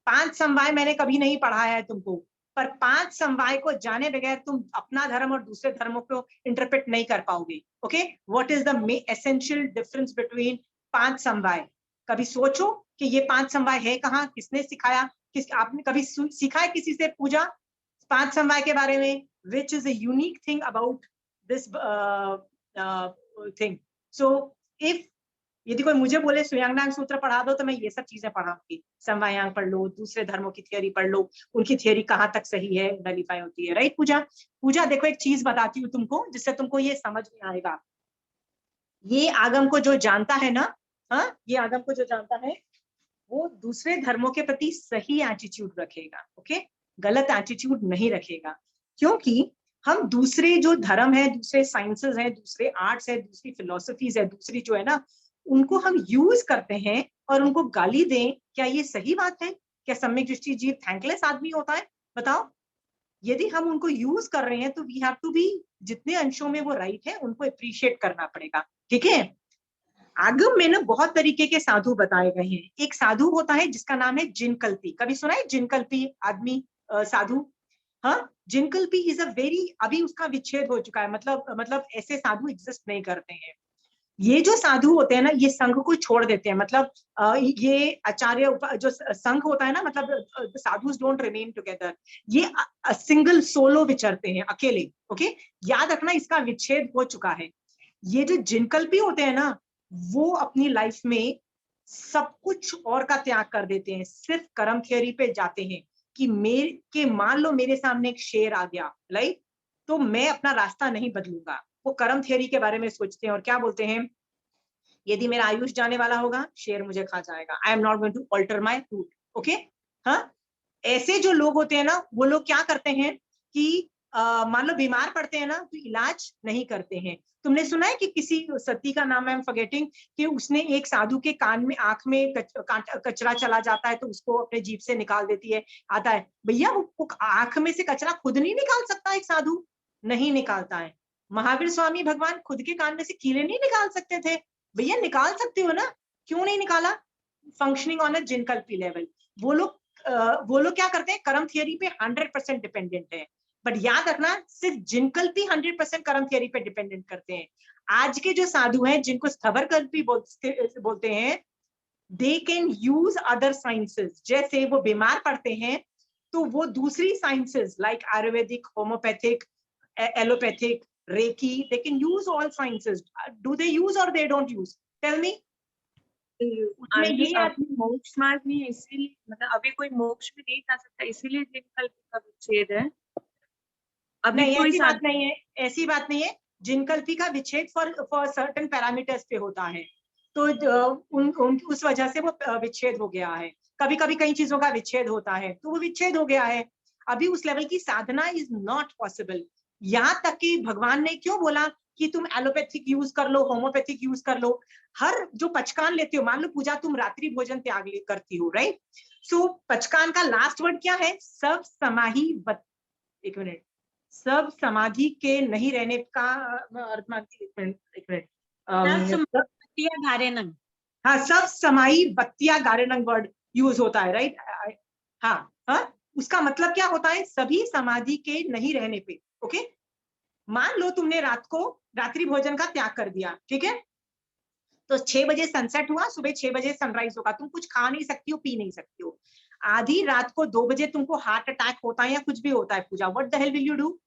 5 समवाय मैंने कभी नहीं पढ़ाया है तुमको, पर 5 समवाय को जाने बगैर तुम अपना धर्म और दूसरे धर्मों को इंटरप्रेट नहीं कर पाओगे। Okay, what is the essential difference between 5 समवाय? कभी सोचो कि ये 5 समवाय है कहाँ, किसने सिखाया, आपने कभी सीखा है किसी से पूजा 5 समवाय के बारे में? Which is a unique thing about this thing. So if यदि कोई मुझे बोले सुयांगनांग सूत्र पढ़ा दो, तो मैं ये सब चीजें पढ़ाऊंगी। समवायांग पढ़ लो, दूसरे धर्मों की थियरी पढ़ लो, उनकी थियरी कहाँ तक सही है, वेरीफाई होती है। राइट पूजा? पूजा देखो एक चीज बताती हूँ तुमको, जिससे तुमको ये समझ में आएगा। ये आगम को जो जानता है ना, हाँ, ये आगम को जो जानता है, वो दूसरे धर्मों के प्रति सही एटीट्यूड रखेगा। ओके, गलत एटीट्यूड नहीं रखेगा, क्योंकि हम दूसरे जो धर्म है, दूसरे साइंसेस हैं, दूसरे आर्ट्स है, दूसरी फिलोसफीज है, दूसरी जो है ना, उनको हम यूज करते हैं और उनको गाली दें। क्या ये सही बात है? क्या सम्यक दृष्टि जीव थैंकलेस आदमी होता है? बताओ। यदि हम उनको यूज कर रहे हैं तो वी हैव टू बी, जितने अंशों में वो राइट है उनको अप्रिशिएट करना पड़ेगा। ठीक है, आगम में ना बहुत तरीके के साधु बताए गए हैं। एक साधु होता है जिसका नाम है जिनकल्पी। कभी सुना है जिनकल्पी आदमी साधु? हाँ, जिनकल्पी इज अ वेरी, अभी उसका विच्छेद हो चुका है, मतलब ऐसे साधु एग्जिस्ट नहीं करते हैं। ये जो साधु होते हैं ना, ये संघ को छोड़ देते हैं, मतलब ये आचार्य जो संघ होता है ना, मतलब साधु डोंट रिमेन टुगेदर, ये सिंगल सोलो विचरते हैं, अकेले। ओके, याद रखना इसका विच्छेद हो चुका है। ये जो जिनकल्पी होते हैं ना, वो अपनी लाइफ में सब कुछ और का त्याग कर देते हैं, सिर्फ कर्म थियरी पे जाते हैं कि मान लो मेरे सामने एक शेर आ गया, राइट, तो मैं अपना रास्ता नहीं बदलूंगा। वो कर्म थियरी के बारे में सोचते हैं और क्या बोलते हैं, यदि मेरा आयुष जाने वाला होगा, शेर मुझे खा जाएगा, I am not going to alter my route. Okay, हाँ, ऐसे जो लोग होते हैं ना, वो लोग क्या करते हैं कि मान लो बीमार पड़ते हैं ना, तो इलाज नहीं करते हैं। तुमने सुना है कि किसी सती का नाम आई एम फॉरगेटिंग, कि उसने एक साधु के कान में, आंख में कचरा चला जाता है तो उसको अपने जीभ से निकाल देती है, आता है। भैया वो आंख में से कचरा खुद नहीं निकाल सकता एक साधु, नहीं निकालता है। महावीर स्वामी भगवान खुद के कान में से कीड़े नहीं निकाल सकते थे, भैया निकाल सकते हो ना, क्यों नहीं निकाला? Functioning on a Jinkalpi level. वो लोग क्या करते हैं, कर्म थियरी पे 100% डिपेंडेंट है। बट याद रखना, सिर्फ जिनकल्पी 100% कर्म थियरी पे डिपेंडेंट करते हैं। आज के जो साधु हैं, जिनको स्थवर कल्पी बोलते हैं, they can use other sciences. जैसे वो बीमार पड़ते हैं तो वो दूसरी sciences like Ayurvedic, homeopathic, allopathic, reiki, they can use all sciences. Do they use और they don't use? Tell me. उसमें आंटी ये अभी मोक्ष मार्ग में है, इसीलिए मतलब अभी कोई मोक्ष में नहीं जा सकता, इसीलिए जिनकल्प का विच्छेद है। अभी नहीं, कोई ऐसी बात साधु नहीं है, ऐसी बात नहीं है। जिनकल्पी का विच्छेद फॉर सर्टेन पैरामीटर्स पे होता है, तो उस वजह से वो विच्छेद हो गया है। कभी कभी कई चीजों का विच्छेद होता है, तो वो विच्छेद हो गया है। अभी उस लेवल की साधना इज नॉट पॉसिबल। यहाँ तक कि भगवान ने क्यों बोला कि तुम एलोपैथिक यूज कर लो, होम्योपैथिक यूज कर लो। हर जो पचकान लेते हो, मान लो पूजा तुम रात्रि भोजन त्याग करती हो, राइट, सो पचकान का लास्ट वर्ड क्या है? सब समाही। एक मिनट, सब समाधि के नहीं रहने का अर्थ। एक मिनट, हाँ, सब समाई बत्तिया गारेनंग वर्ड यूज होता है, राइट। हाँ, हाँ, उसका मतलब क्या होता है? सभी समाधि के नहीं रहने पे। ओके, मान लो तुमने रात को रात्रि भोजन का त्याग कर दिया, ठीक है, तो 6 बजे सनसेट हुआ, सुबह 6 बजे सनराइज होगा, तुम कुछ खा नहीं सकती हो, पी नहीं सकती हो। आधी रात को 2 बजे तुमको हार्ट अटैक होता है या कुछ भी होता है, Pooja, what the hell will you do?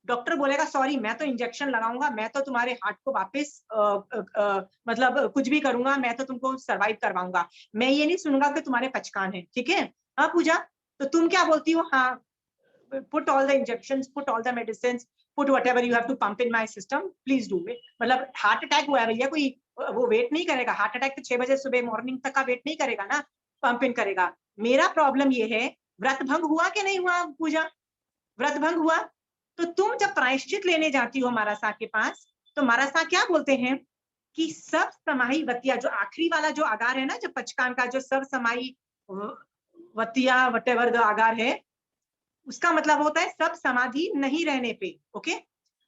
Doctor बोलेगा सॉरी, मैं तो इंजेक्शन लगाऊंगा, मैं तो तुम्हारे हार्ट को वापस मतलब कुछ भी करूंगा, मैं तो तुमको सरवाइव करवाऊंगा, मैं ये नहीं सुनूंगा कि तुम्हारे पचकान है, ठीक है। हाँ पूजा, तो तुम क्या बोलती हो? हाँ, put all the injections, put all the medicine, put whatever you have to pump in my system, please do it. मतलब हार्ट अटैक हुआ है भैया, कोई वो वेट नहीं करेगा। हार्ट अटैक तो 6 बजे सुबह मॉर्निंग तक का वेट नहीं करेगा ना, पंप इन करेगा। मेरा प्रॉब्लम ये है, व्रत भंग हुआ कि नहीं हुआ पूजा? व्रत भंग हुआ। तो तुम जब प्रायश्चित लेने जाती हो मारासा के पास, तो मारासा क्या बोलते हैं कि सब समाही वतिया, जो आखिरी वाला जो आगार है ना, जो पचकान का जो सब समाही वतिया वटेवर जो आगार है, उसका मतलब होता है सब समाधि नहीं रहने पे। ओके,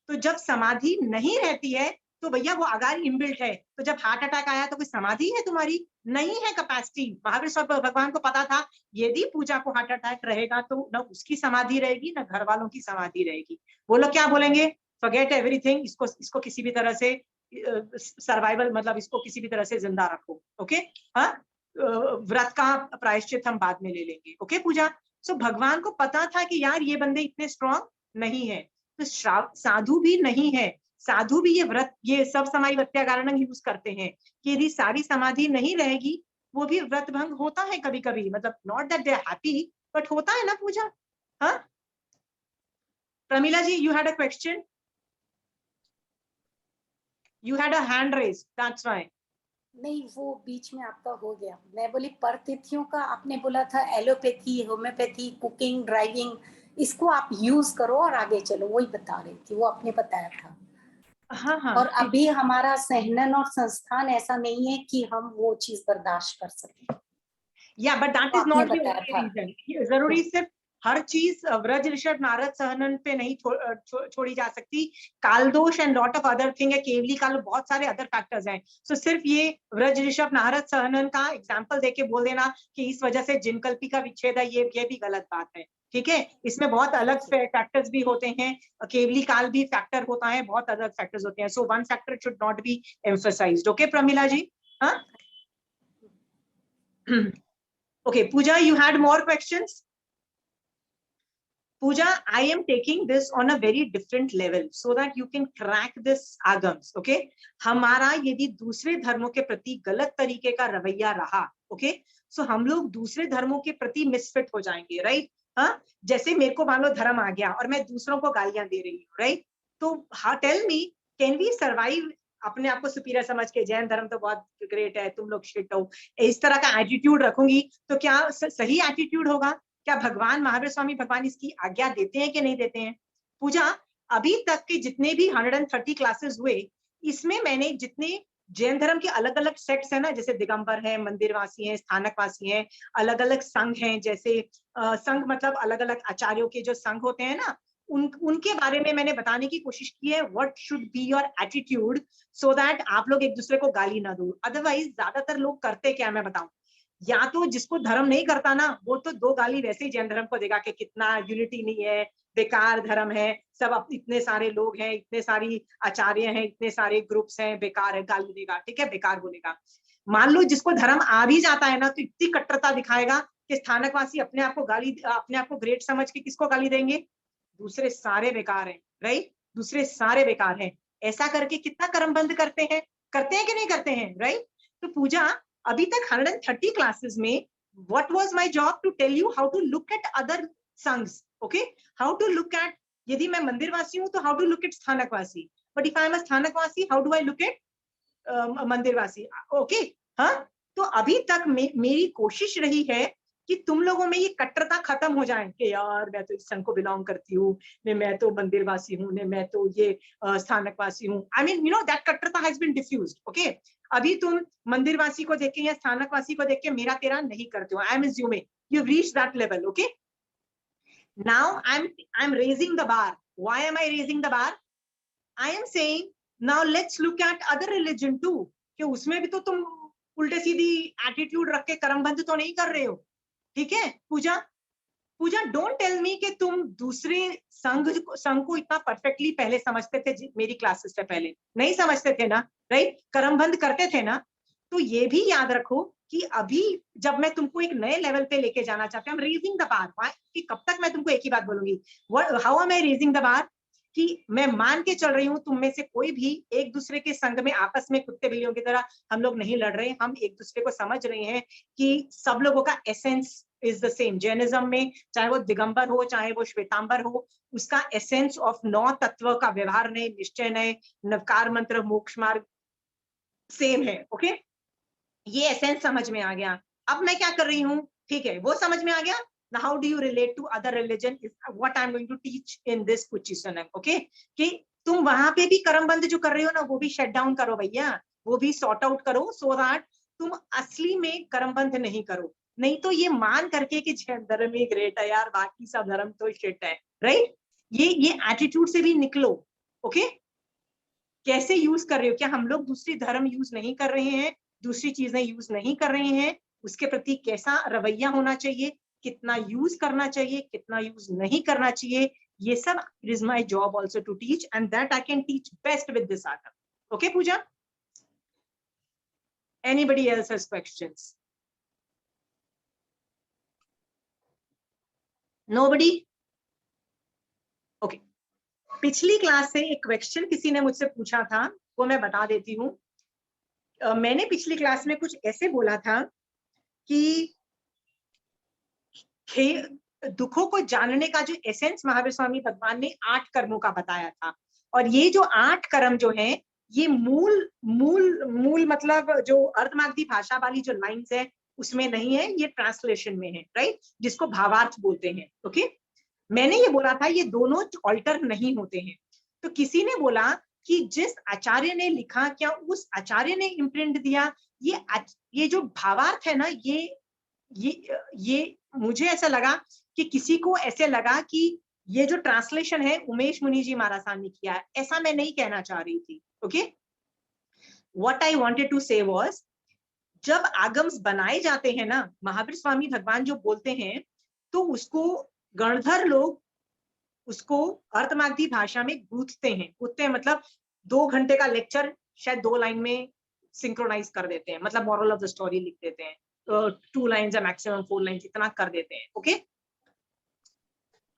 तो जब समाधि नहीं रहती है तो भैया वो आगार इनबिल्ट है। तो जब हार्ट अटैक आया तो कोई समाधि है तुम्हारी? नहीं है कैपेसिटी। महावीर स्वामी भगवान को पता था यदि पूजा को हार्ट अटैक रहेगा तो न उसकी समाधि रहेगी न घर वालों की समाधि रहेगी। वो लोग क्या बोलेंगे? फॉरगेट एवरीथिंग, इसको किसी भी तरह से सर्वाइवल, मतलब इसको किसी भी तरह से जिंदा रखो। ओके, हाँ, व्रत का प्रायश्चित हम बाद में ले लेंगे। ओके पूजा, सो भगवान को पता था कि यार ये बंदे इतने स्ट्रांग नहीं है, तो साधु भी नहीं है। साधु भी ये व्रत, ये सब समाई वत्यागारणं यूज करते हैं कि यदि सारी समाधि नहीं रहेगी, वो भी व्रत भंग होता है कभी कभी, मतलब not that they are happy, but होता है ना पूजा। हाँ Pramila ji, you had a question, you had a hand raise, that's why. नहीं, वो बीच में आपका हो गया। मैं बोली पर तिथियों का आपने बोला था, एलोपैथी, होम्योपैथी, कुकिंग, ड्राइविंग, इसको आप यूज करो और आगे चलो, वही बता रही थी, वो आपने बताया था। हाँ हाँ, और अभी हमारा सहनन और संस्थान ऐसा नहीं है कि हम वो चीज बर्दाश्त कर सकें। या बट दैट इज आपने नॉट द बताया ओनली था। रीजन। जरूरी सिर्फ हर चीज व्रज ऋषभ नारद सहनन पे नहीं छोड़ी जा सकती। कालदोष and lot of other thing है, केवली काल, बहुत सारे अदर फैक्टर्स हैं। सो सिर्फ ये व्रज ऋषभ नारद सहनन का एग्जाम्पल देके बोल देना कि इस वजह से जिनकल्पी का विच्छेद है, ये भी गलत बात है। ठीक है, इसमें बहुत अलग फैक्टर्स भी होते हैं, केवली काल भी फैक्टर होता है, बहुत अलग फैक्टर्स होते हैं। So one factor should not be emphasised. Okay Pramila ji? हाँ, okay Pooja, you had more questions? Pooja, I am taking this on a very different level so that you can crack this agams, okay? हमारा यदि दूसरे धर्मों के प्रति गलत तरीके का रवैया रहा, okay? So हम लोग दूसरे धर्मों के प्रति मिसफिट हो जाएंगे, right? हाँ, जैसे मेरे को मान लो धर्म आ गया और मैं दूसरों को गालियां दे रही हूँ, right? तो हाँ, tell me, can we survive अपने आप को सुपीरियर समझ के, जैन धर्म तो बहुत ग्रेट है, तुम लोग शिट हो, इस तरह का एटीट्यूड रखूंगी तो क्या सही एटीट्यूड होगा? क्या भगवान महावीर स्वामी भगवान इसकी आज्ञा देते हैं कि नहीं देते हैं? पूजा, अभी तक के जितने भी 130 क्लासेस हुए, इसमें मैंने जितने जैन धर्म के अलग अलग सेक्ट्स है ना, जैसे दिगंबर है, मंदिरवासी हैं, स्थानकवासी हैं, अलग अलग संघ हैं, जैसे संघ मतलब अलग अलग आचार्यों के जो संघ होते हैं ना, उनके बारे में मैंने बताने की कोशिश की है, what should be your attitude, so that आप लोग एक दूसरे को गाली ना दो। अदरवाइज ज्यादातर लोग करते क्या, मैं बताऊं, या तो जिसको धर्म नहीं करता ना, वो तो 2 गाली वैसे ही जैन धर्म को देगा कि कितना यूनिटी नहीं है, बेकार धर्म है, सब इतने सारे लोग हैं, इतने सारी आचार्य हैं, इतने सारे ग्रुप्स हैं, बेकार है, गाली देगा, ठीक है, बेकार बोलेगा। मान लो जिसको धर्म आ भी जाता है ना, तो इतनी कट्टरता दिखाएगा कि स्थानकवासी अपने आप को ग्रेट समझ के किसको गाली देंगे? दूसरे सारे बेकार हैं, राइट? दूसरे सारे बेकार हैं। ऐसा करके कितना कर्मबंध करते हैं कि नहीं करते हैं, राइट? तो पूजा, अभी तक 130 क्लासेस में what was my job to tell you how to look at other संघs, okay? How to look at, यदि मैं मंदिरवासी हूं तो how to look at Sthanakvasi, but if I am a Sthanakvasi, how do I look at मंदिरवासी? okay? हाँ, तो अभी तक मेरी कोशिश रही है कि तुम लोगों में ये कट्टरता खत्म हो जाए कि यार मैं तो इस संघ को बिलोंग करती हूँ, मैं तो मंदिरवासी हूँ, मैं तो ये स्थानकवासी हूँ। I mean, you know, that कट्टरता has been diffused, okay? अभी तुम मंदिरवासी को देख के या स्थानकवासी को देख के मेरा तेरा नहीं करते हो। I am assuming you have reached that level, okay? Now I am raising the bar. Why am I raising the bar? I am saying now let's look at other religion too, कि उसमें भी तो तुम उल्टे सीधी attitude रख के कर्मबंध तो नहीं कर रहे हो, ठीक है? पूजा डोंट टेल मी कि तुम दूसरे संघ को इतना परफेक्टली पहले समझते थे, मेरी क्लासेस से पहले नहीं समझते थे ना, राइट? कर्मबंध करते थे ना। तो ये भी याद रखो कि अभी जब मैं तुमको एक नए लेवल पे लेके जाना चाहती हूँ, रेजिंग द बार, कि कब तक मैं तुमको एक ही बात बोलूंगी, how am I raising the बार, कि मैं मान के चल रही हूँ तुम में से कोई भी एक दूसरे के संग में आपस में कुत्ते बिल्लियों की तरह हम लोग नहीं लड़ रहे, हम एक दूसरे को समझ रहे हैं कि सब लोगों का essence is the same. Jainism में चाहे वो दिगंबर हो, चाहे वो श्वेतांबर हो, उसका एसेंस ऑफ 9 तत्व का व्यवहार नए, निश्चय नए, नवकार मंत्र, मोक्ष मार्ग सेम है, ओके? ये एसेंस समझ में आ गया। अब मैं क्या कर रही हूँ, ठीक है, वो समझ में आ गया। Now how do you relate to other religion is what I'm going to teach in this Kuchisanam, okay? कि तुम वहां पे भी कर्मबंध जो कर रहे हो ना, वो भी शट डाउन करो भैया, वो भी सॉर्ट आउट करो, सो दैट तुम असली में कर्मबंध नहीं करो। नहीं तो ये मान करके कि जैन धर्म ही ग्रेट है यार, बाकी सब धर्म तो शिट है, राइट? ये एटीट्यूड से भी निकलो, ओके? कैसे यूज कर रहे हो? क्या हम लोग दूसरी धर्म यूज नहीं कर रहे हैं, दूसरी चीजें यूज नहीं कर रहे हैं? उसके प्रति कैसा रवैया होना चाहिए, कितना यूज करना चाहिए, कितना यूज नहीं करना चाहिए, ये सब it is my job also to teach, and that I can teach best with this art. Okay Pooja? Anybody else has questions? Nobody? Okay, पिछली क्लास से एक क्वेश्चन किसी ने मुझसे पूछा था, वो मैं बता देती हूँ। मैंने पिछली क्लास में कुछ ऐसे बोला था कि दुखों को जानने का जो एसेंस महावीर स्वामी भगवान ने 8 कर्मों का बताया था, और ये जो 8 कर्म जो हैं, ये मूल मतलब जो अर्धमागधी भाषा वाली जो लाइंस है उसमें नहीं है, ये ट्रांसलेशन में है, राइट? जिसको भावार्थ बोलते हैं, ओके? मैंने ये बोला था ये दोनों ऑल्टर नहीं होते हैं। तो किसी ने बोला कि जिस आचार्य ने लिखा, क्या उस आचार्य ने इम्प्रिंट दिया? ये जो भावार्थ है ना, ये ये मुझे ऐसा लगा कि किसी को ऐसे लगा कि ये जो ट्रांसलेशन है उमेश मुनि जी महाराज ने किया है, ऐसा मैं नहीं कहना चाह रही थी। Okay, what I wanted to say was, जब आगम्स बनाए जाते हैं ना, महावीर स्वामी भगवान जो बोलते हैं, तो उसको गणधर लोग उसको अर्धमागधी भाषा में गूंथते हैं। गूंथते हैं मतलब 2 घंटे का लेक्चर शायद 2 लाइन में सिंक्रोनाइज कर देते हैं, मतलब मॉरल ऑफ द स्टोरी लिख देते हैं, 2 लाइन्स या मैक्सिमम 4 लाइन्स इतना कर देते हैं। ओके,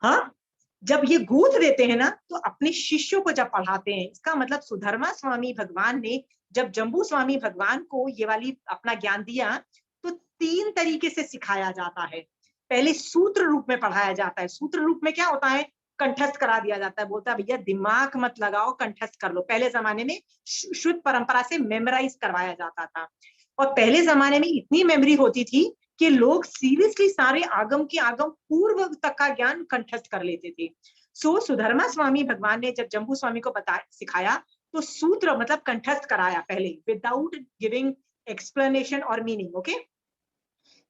हाँ, जब ये गूंथ देते हैं ना, तो अपने शिष्यों को जब पढ़ाते हैं, इसका मतलब सुधर्मा स्वामी भगवान ने जब जम्बू स्वामी भगवान को ये वाली अपना ज्ञान दिया, तो 3 तरीके से सिखाया जाता है। पहले सूत्र रूप में पढ़ाया जाता है। सूत्र रूप में क्या होता है, कंठस्थ करा दिया जाता है, बोलता है भैया दिमाग मत लगाओ, कंठस्थ कर लो। पहले जमाने में शुद्ध परंपरा से मेमोराइज करवाया जाता था, और पहले जमाने में इतनी मेमोरी होती थी कि लोग सीरियसली सारे आगम के आगम पूर्व तक का ज्ञान कंठस्थ कर लेते थे। सो सुधर्मा स्वामी भगवान ने जब जम्बू स्वामी को सिखाया, तो सूत्र मतलब कंठस्थ कराया पहले, विदाउट गिविंग एक्सप्लेनेशन और मीनिंग। ओके,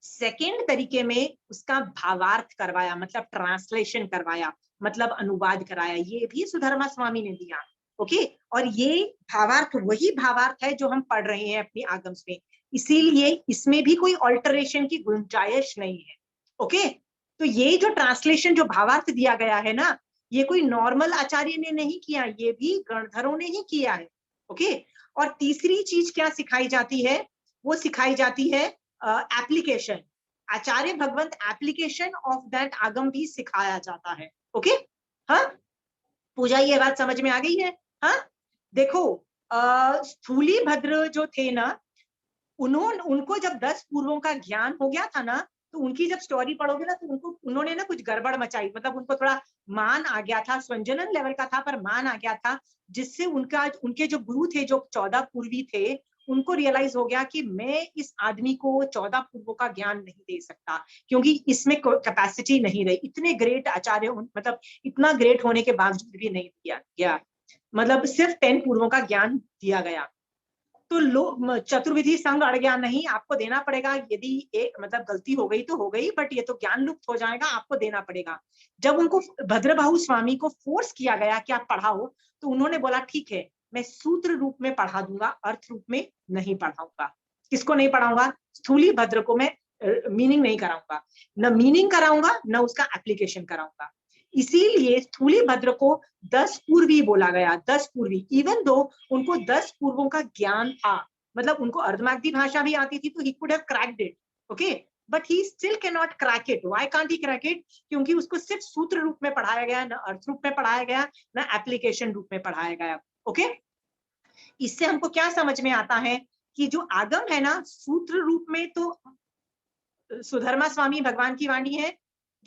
सेकेंड तरीके में उसका भावार्थ करवाया, मतलब ट्रांसलेशन करवाया, मतलब अनुवाद कराया, ये भी सुधर्मा स्वामी ने दिया। ओके, और ये भावार्थ वही भावार्थ है जो हम पढ़ रहे हैं अपनी आगम्स में, इसीलिए इसमें भी कोई ऑल्टरेशन की गुंजाइश नहीं है। ओके, तो ये जो ट्रांसलेशन, जो भावार्थ दिया गया है ना, ये कोई नॉर्मल आचार्य ने नहीं किया, ये भी गणधरों ने ही किया है। ओके, और तीसरी चीज क्या सिखाई जाती है, वो सिखाई जाती है application. Acharya Bhagwant application of that आगम भी सिखाया जाता है। ओके, हाँ पूजा, ये बात समझ में आ गई है? हाँ, देखो स्थूली भद्र जो थे ना, उनको जब 10 पूर्वों का ज्ञान हो गया था ना, तो उनकी जब स्टोरी पढ़ोगे ना, तो उन्होंने ना कुछ गड़बड़ मचाई, मतलब उनको थोड़ा मान आ गया था, स्वंजनन लेवल का था पर मान आ गया था, जिससे उनके जो गुरु थे, जो 14 पूर्वी थे, उनको रियलाइज हो गया कि मैं इस आदमी को 14 पूर्वों का ज्ञान नहीं दे सकता, क्योंकि इसमें कैपेसिटी नहीं रही। इतने ग्रेट आचार्य, मतलब इतना ग्रेट होने के बावजूद भी नहीं दिया गया, मतलब सिर्फ 10 पूर्वों का ज्ञान दिया गया। तो चतुर्विधि संग अड़ गया, नहीं आपको देना पड़ेगा, यदि एक मतलब गलती हो गई तो हो गई, बट ये तो ज्ञान लुप्त हो जाएगा, आपको देना पड़ेगा। जब उनको भद्रबाहु स्वामी को फोर्स किया गया कि आप पढ़ाओ, तो उन्होंने बोला ठीक है, मैं सूत्र रूप में पढ़ा दूंगा, अर्थ रूप में नहीं पढ़ाऊंगा। किसको नहीं पढ़ाऊंगा? स्थूली भद्र को मैं मीनिंग नहीं कराऊंगा, न मीनिंग कराऊंगा, न उसका एप्लीकेशन कराऊंगा। इसीलिए स्थूली भद्र को 10 पूर्वी बोला गया, 10 पूर्वी, इवन दो उनको 10 पूर्वों का ज्ञान था, मतलब उनको अर्धमागधी भाषा भी आती थी, तो he could have cracked it. Okay, but he still can not crack it. Why can't he crack it? क्योंकि उसको सिर्फ सूत्र रूप में पढ़ाया गया, ना अर्थ रूप में पढ़ाया गया, ना एप्लीकेशन रूप में पढ़ाया गया। ओके, इससे हमको क्या समझ में आता है कि जो आगम है ना, सूत्र रूप में तो सुधर्मा स्वामी भगवान की वाणी है,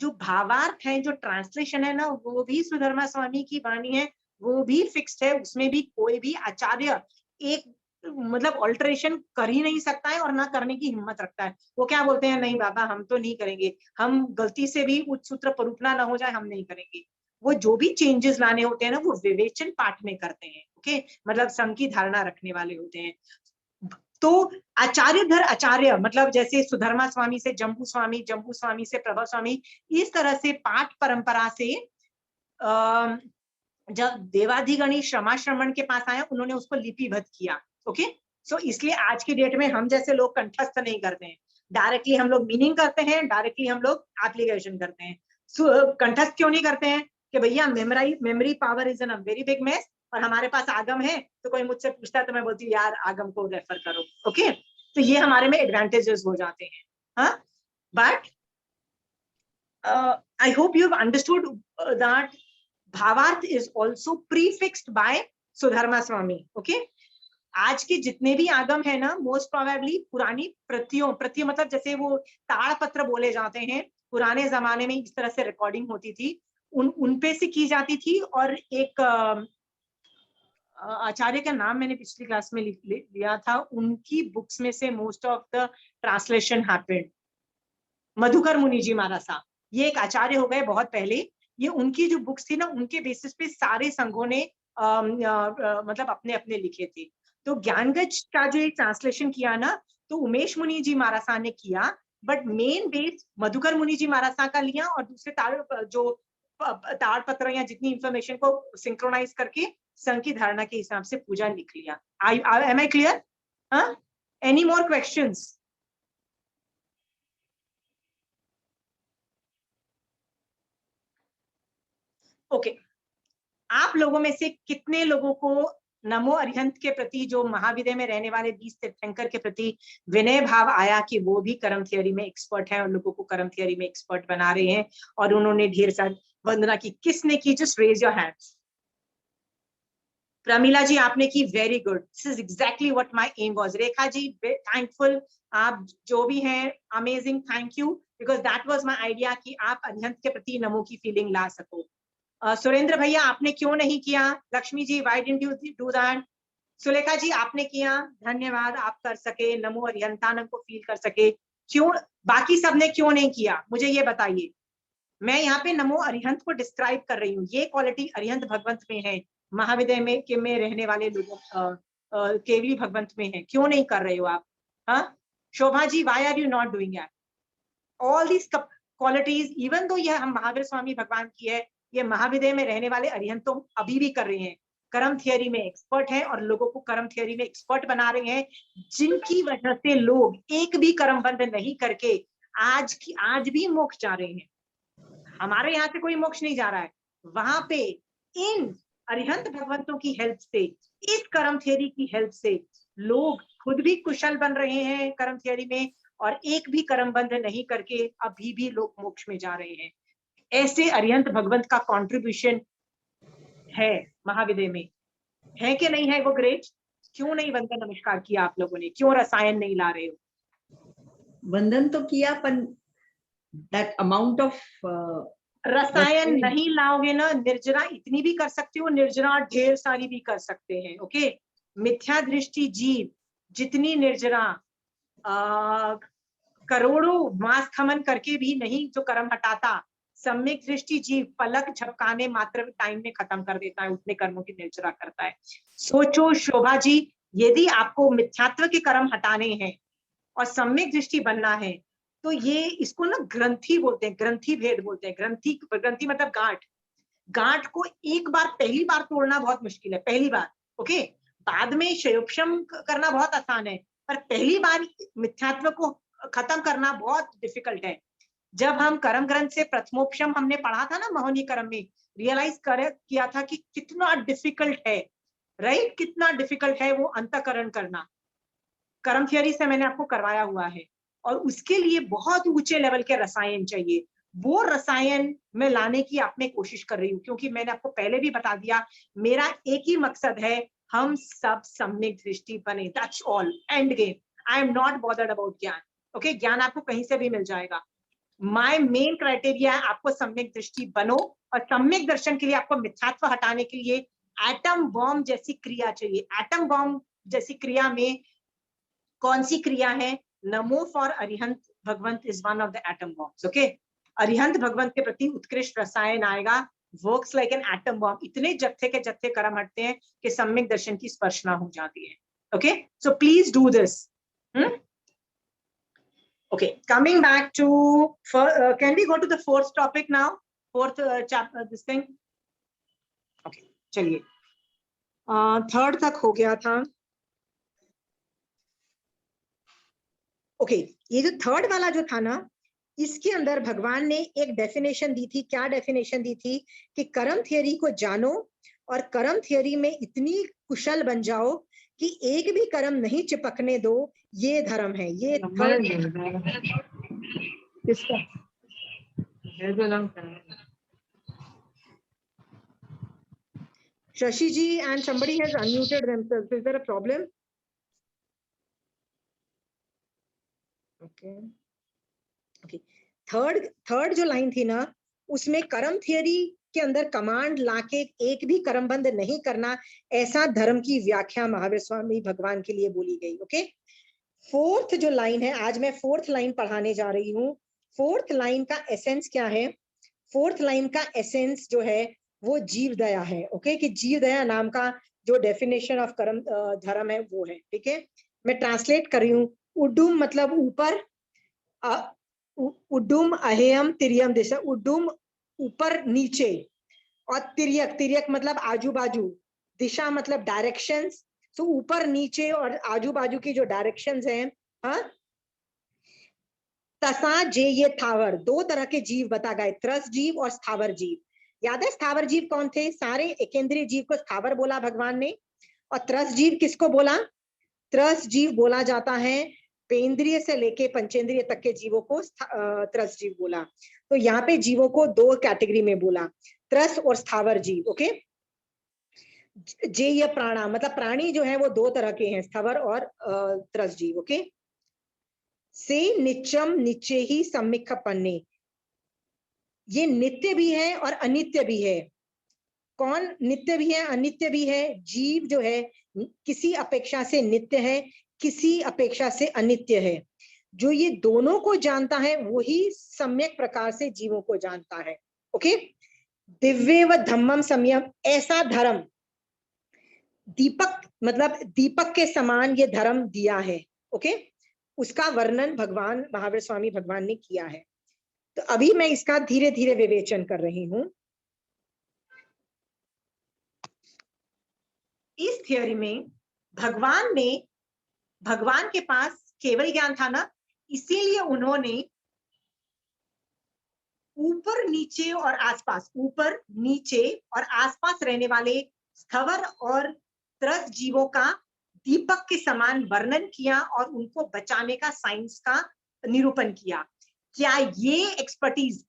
जो भावार्थ है, जो ट्रांसलेशन है ना, वो भी सुधर्मा स्वामी की वाणी है, वो भी फिक्स्ड है, उसमें भी कोई भी आचार्य एक मतलब ऑल्टरेशन कर ही नहीं सकता है, और ना करने की हिम्मत रखता है। वो क्या बोलते हैं, नहीं बाबा हम तो नहीं करेंगे, हम गलती से भी उच्च सूत्र परूपना ना हो जाए, हम नहीं करेंगे। वो जो भी चेंजेस लाने होते हैं ना, वो विवेचन पाठ में करते हैं। ओके, मतलब संघ की धारणा रखने वाले होते हैं। तो आचार्य धर आचार्य, मतलब जैसे सुधर्मा स्वामी से जम्बू स्वामी, जम्बू स्वामी से प्रभा स्वामी, इस तरह से पाठ परंपरा से जब देवाधिगणी श्रमाश्रमण के पास आया, उन्होंने उसको लिपिबद्ध किया। ओके, सो इसलिए आज की डेट में हम जैसे लोग कंठस्थ नहीं करते हैं, डायरेक्टली हम लोग मीनिंग करते हैं, डायरेक्टली हम लोग एप्लीकेशन करते हैं। कंठस्थ क्यों नहीं करते हैं? कि भैया memory power is an a very big mess, और हमारे पास आगम है, तो कोई मुझसे पूछता है तो मैं बोलती हूँ यार आगम को रेफर करो। ओके, तो ये हमारे में एडवांटेजेस हो जाते हैं। हाँ, but I hope you have understood that Bhavarth is also prefixed by Sudharma Swami. Okay, आज के जितने भी आगम है ना, मोस्ट प्रोबेबली पुरानी प्रतियों मतलब जैसे वो ताड़पत्र बोले जाते हैं, पुराने जमाने में इस तरह से रिकॉर्डिंग होती थी, उन पे से की जाती थी। और एक आचार्य का नाम मैंने पिछली क्लास में लिया था, उनकी बुक्स में से most of the translation happened. Madhukar मुनि जी महाराज साहब, ये एक आचार्य हो गए बहुत पहले, ये उनकी जो बुक्स थी ना, उनके बेसिस पे सारे संघों ने मतलब अपने अपने लिखे थे। तो ज्ञानगज का जो ट्रांसलेशन किया ना, तो उमेश मुनि जी महाराज साहब ने किया, बट मेन बेस मधुकर मुनि जी महाराज का लिया और दूसरे ताड़पत्र या जितनी इंफॉर्मेशन को सिंक्रोनाइज करके संघ की धारणा के हिसाब से पूजा लिख लिया। Am I clear? Any more questions? Okay, आप लोगों में से कितने लोगों को नमो अरिहंत के प्रति, जो महाविद्य में रहने वाले 20 तीर्थंकर के प्रति विनय भाव आया कि वो भी कर्म थियरी में एक्सपर्ट है और लोगों को कर्म थियरी में एक्सपर्ट बना रहे हैं और उन्होंने ढेर सारी वंदना की? किसने की? Just raise your hands. Pramila ji आपने की, very good, this is exactly what my aim was. Rekha ji thankful, आप जो भी हैं amazing, thank you, because that was my idea कि आप अरिहंत के प्रति नमो की फीलिंग ला सको। सुरेंद्र भैया आपने क्यों नहीं किया? Lakshmi ji why didn't you do that? Sulekha ji आपने किया, धन्यवाद, आप कर सके, नमो अरिहंतानंद को फील कर सके। क्यों बाकी सबने क्यों नहीं किया, मुझे ये बताइए। मैं यहाँ पे नमो अरिहंत को डिस्क्राइब कर रही हूँ, ये क्वालिटी अरिहंत भगवंत में है, महाविद्य में रहने वाले लोगों केवली भगवंत में है। क्यों नहीं कर रहे हो आप? हाँ Shobha ji, why are you not doing that? All these qualities, even though यह हम महावीर स्वामी भगवान की है, ये महाविद्य में रहने वाले अरिहंत तो अभी भी कर रहे हैं, कर्म थियरी में एक्सपर्ट हैं और लोगों को कर्म थियरी में एक्सपर्ट बना रहे हैं, जिनकी वजह से लोग एक भी कर्म बंध नहीं करके आज भी मोक्ष जा रहे हैं। हमारे यहाँ से कोई मोक्ष नहीं जा रहा है, वहां पे इन अरिहंत भगवंतों की हेल्प से, इस कर्म थियरी की हेल्प से लोग खुद भी कुशल बन रहे हैं कर्म थियरी में और एक भी कर्म बंध नहीं करके अभी भी लोग मोक्ष में जा रहे हैं। ऐसे अरिहंत भगवंत का कंट्रीब्यूशन है महाविद्य में, है कि नहीं है? वो ग्रेट। क्यों नहीं वंदन नमस्कार किया आप लोगों ने? क्यों रसायन नहीं ला रहे हो? वंदन तो किया, पर दैट अमाउंट ऑफ रसायन नहीं लाओगे ना, निर्जरा इतनी भी कर सकते हो, निर्जरा ढेर सारी भी कर सकते हैं। ओके, मिथ्या दृष्टि जीव जितनी निर्जरा करोड़ों मास खमन करके भी नहीं जो कर्म हटाता, सम्यक दृष्टि जीव पलक झपकाने मात्र टाइम में खत्म कर देता है, उतने कर्मों की निर्जरा करता है। सोचो शोभा जी, यदि आपको मिथ्यात्व के कर्म हटाने हैं और सम्यक दृष्टि बनना है, तो ये इसको ना ग्रंथि बोलते हैं, ग्रंथि भेद बोलते हैं। ग्रंथि मतलब गांठ को एक बार पहली बार तोड़ना बहुत मुश्किल है, पहली बार। ओके, बाद में क्षयोपशम करना बहुत आसान है, पर पहली बार मिथ्यात्व को खत्म करना बहुत डिफिकल्ट है। जब हम कर्म ग्रंथ से प्रथमोपशम हमने पढ़ा था ना महोनी कर्म में, रियलाइज किया था कि कितना डिफिकल्ट है, राइट? कितना डिफिकल्ट है वो अंतःकरण करना। कर्म थियरी से मैंने आपको करवाया हुआ है, और उसके लिए बहुत ऊंचे लेवल के रसायन चाहिए। वो रसायन में लाने की आप में कोशिश कर रही हूँ, क्योंकि मैंने आपको पहले भी बता दिया, मेरा एक ही मकसद है, हम सब सम्यक दृष्टि बने, that's all, end game. I am not bothered about ज्ञान। ओके, ज्ञान आपको कहीं से भी मिल जाएगा। माय मेन क्राइटेरिया है आपको सम्यक दृष्टि बनो, और सम्यक दर्शन के लिए आपको मिथ्यात्व हटाने के लिए एटम बॉम्ब जैसी क्रिया चाहिए। एटम बॉम्ब जैसी क्रिया में कौन सी क्रिया है? Namo for Arihant Bhagavant is one of the atom bombs. Okay, Arihant Bhagavant के प्रति उत्कृष्ट रसायन आएगा, works like an atom bomb. इतने जत्थे के जत्थे कर्म हटते हैं कि सम्यक दर्शन की स्पर्शना हो जाती है। Okay, so please do this. Okay, coming back to can we go to the fourth topic now? Fourth chapter, this thing. Okay, चलिए, थर्ड तक हो गया था। ओके, ये जो थर्ड वाला जो था ना, इसके अंदर भगवान ने एक डेफिनेशन दी थी। क्या डेफिनेशन दी थी? कि कर्म थियरी को जानो और कर्म थियरी में इतनी कुशल बन जाओ कि एक भी कर्म नहीं चिपकने दो, ये धर्म है। ये थर्ड। किसका? Shashi ji and somebody has unmuted themselves. Is there a problem? Okay. Okay. Third जो लाइन थी ना, उसमें कर्म थियरी के अंदर कमांड लाके एक भी कर्म बंद नहीं करना, ऐसा धर्म की व्याख्या महावीर स्वामी भगवान के लिए बोली गई। ओके, फोर्थ जो लाइन है, आज मैं फोर्थ लाइन पढ़ाने जा रही हूँ। फोर्थ लाइन का एसेंस क्या है? फोर्थ लाइन का एसेंस जो है वो जीव दया है। ओके, कि जीव दया नाम का जो डेफिनेशन ऑफ कर्म धर्म है वो है। ठीक है, मैं ट्रांसलेट कर रही हूँ। उडुम मतलब ऊपर, उड्डुम अहेयम तिर्यम दिशा, उड्डुम ऊपर नीचे, और तिर्यक, तिर्यक मतलब आजू बाजू, दिशा मतलब डायरेक्शंस, तो ऊपर नीचे और आजू बाजू की जो डायरेक्शंस हैं, हाँ। तसा जे ये थावर, दो तरह के जीव बता गए, त्रस जीव और स्थावर जीव। याद है स्थावर जीव कौन थे? सारे एकेंद्रीय जीव को स्थावर बोला भगवान ने, और त्रस जीव किसको बोला? त्रस जीव बोला जाता है पेंद्रिय से लेके पंचेंद्रिय तक के जीवों को त्रस जीव बोला। तो यहाँ पे जीवों को दो कैटेगरी में बोला, त्रस और स्थावर जीव। ओके, जे ये प्राणा मतलब प्राणी जो है वो दो तरह के हैं, स्थावर और त्रस जीव। ओके, से नित्यम नित्य ही सम्मिख पन्ने, ये नित्य भी है और अनित्य भी है। कौन नित्य भी है अनित्य भी है? जीव जो है किसी अपेक्षा से नित्य है, किसी अपेक्षा से अनित्य है। जो ये दोनों को जानता है वही सम्यक प्रकार से जीवों को जानता है। ओके, दिव्य व धम्मम संयम, ऐसा धर्म, दीपक मतलब दीपक के समान ये धर्म दिया है। ओके, उसका वर्णन भगवान महावीर स्वामी भगवान ने किया है। तो अभी मैं इसका धीरे धीरे विवेचन कर रही हूं। इस थियोरी में भगवान के पास केवल ज्ञान था ना, इसीलिए उन्होंने ऊपर नीचे और आसपास, ऊपर नीचे और आसपास रहने वाले स्थवर और त्रस जीवों का दीपक के समान वर्णन किया और उनको बचाने का साइंस का निरूपण किया। क्या ये एक्सपर्टीज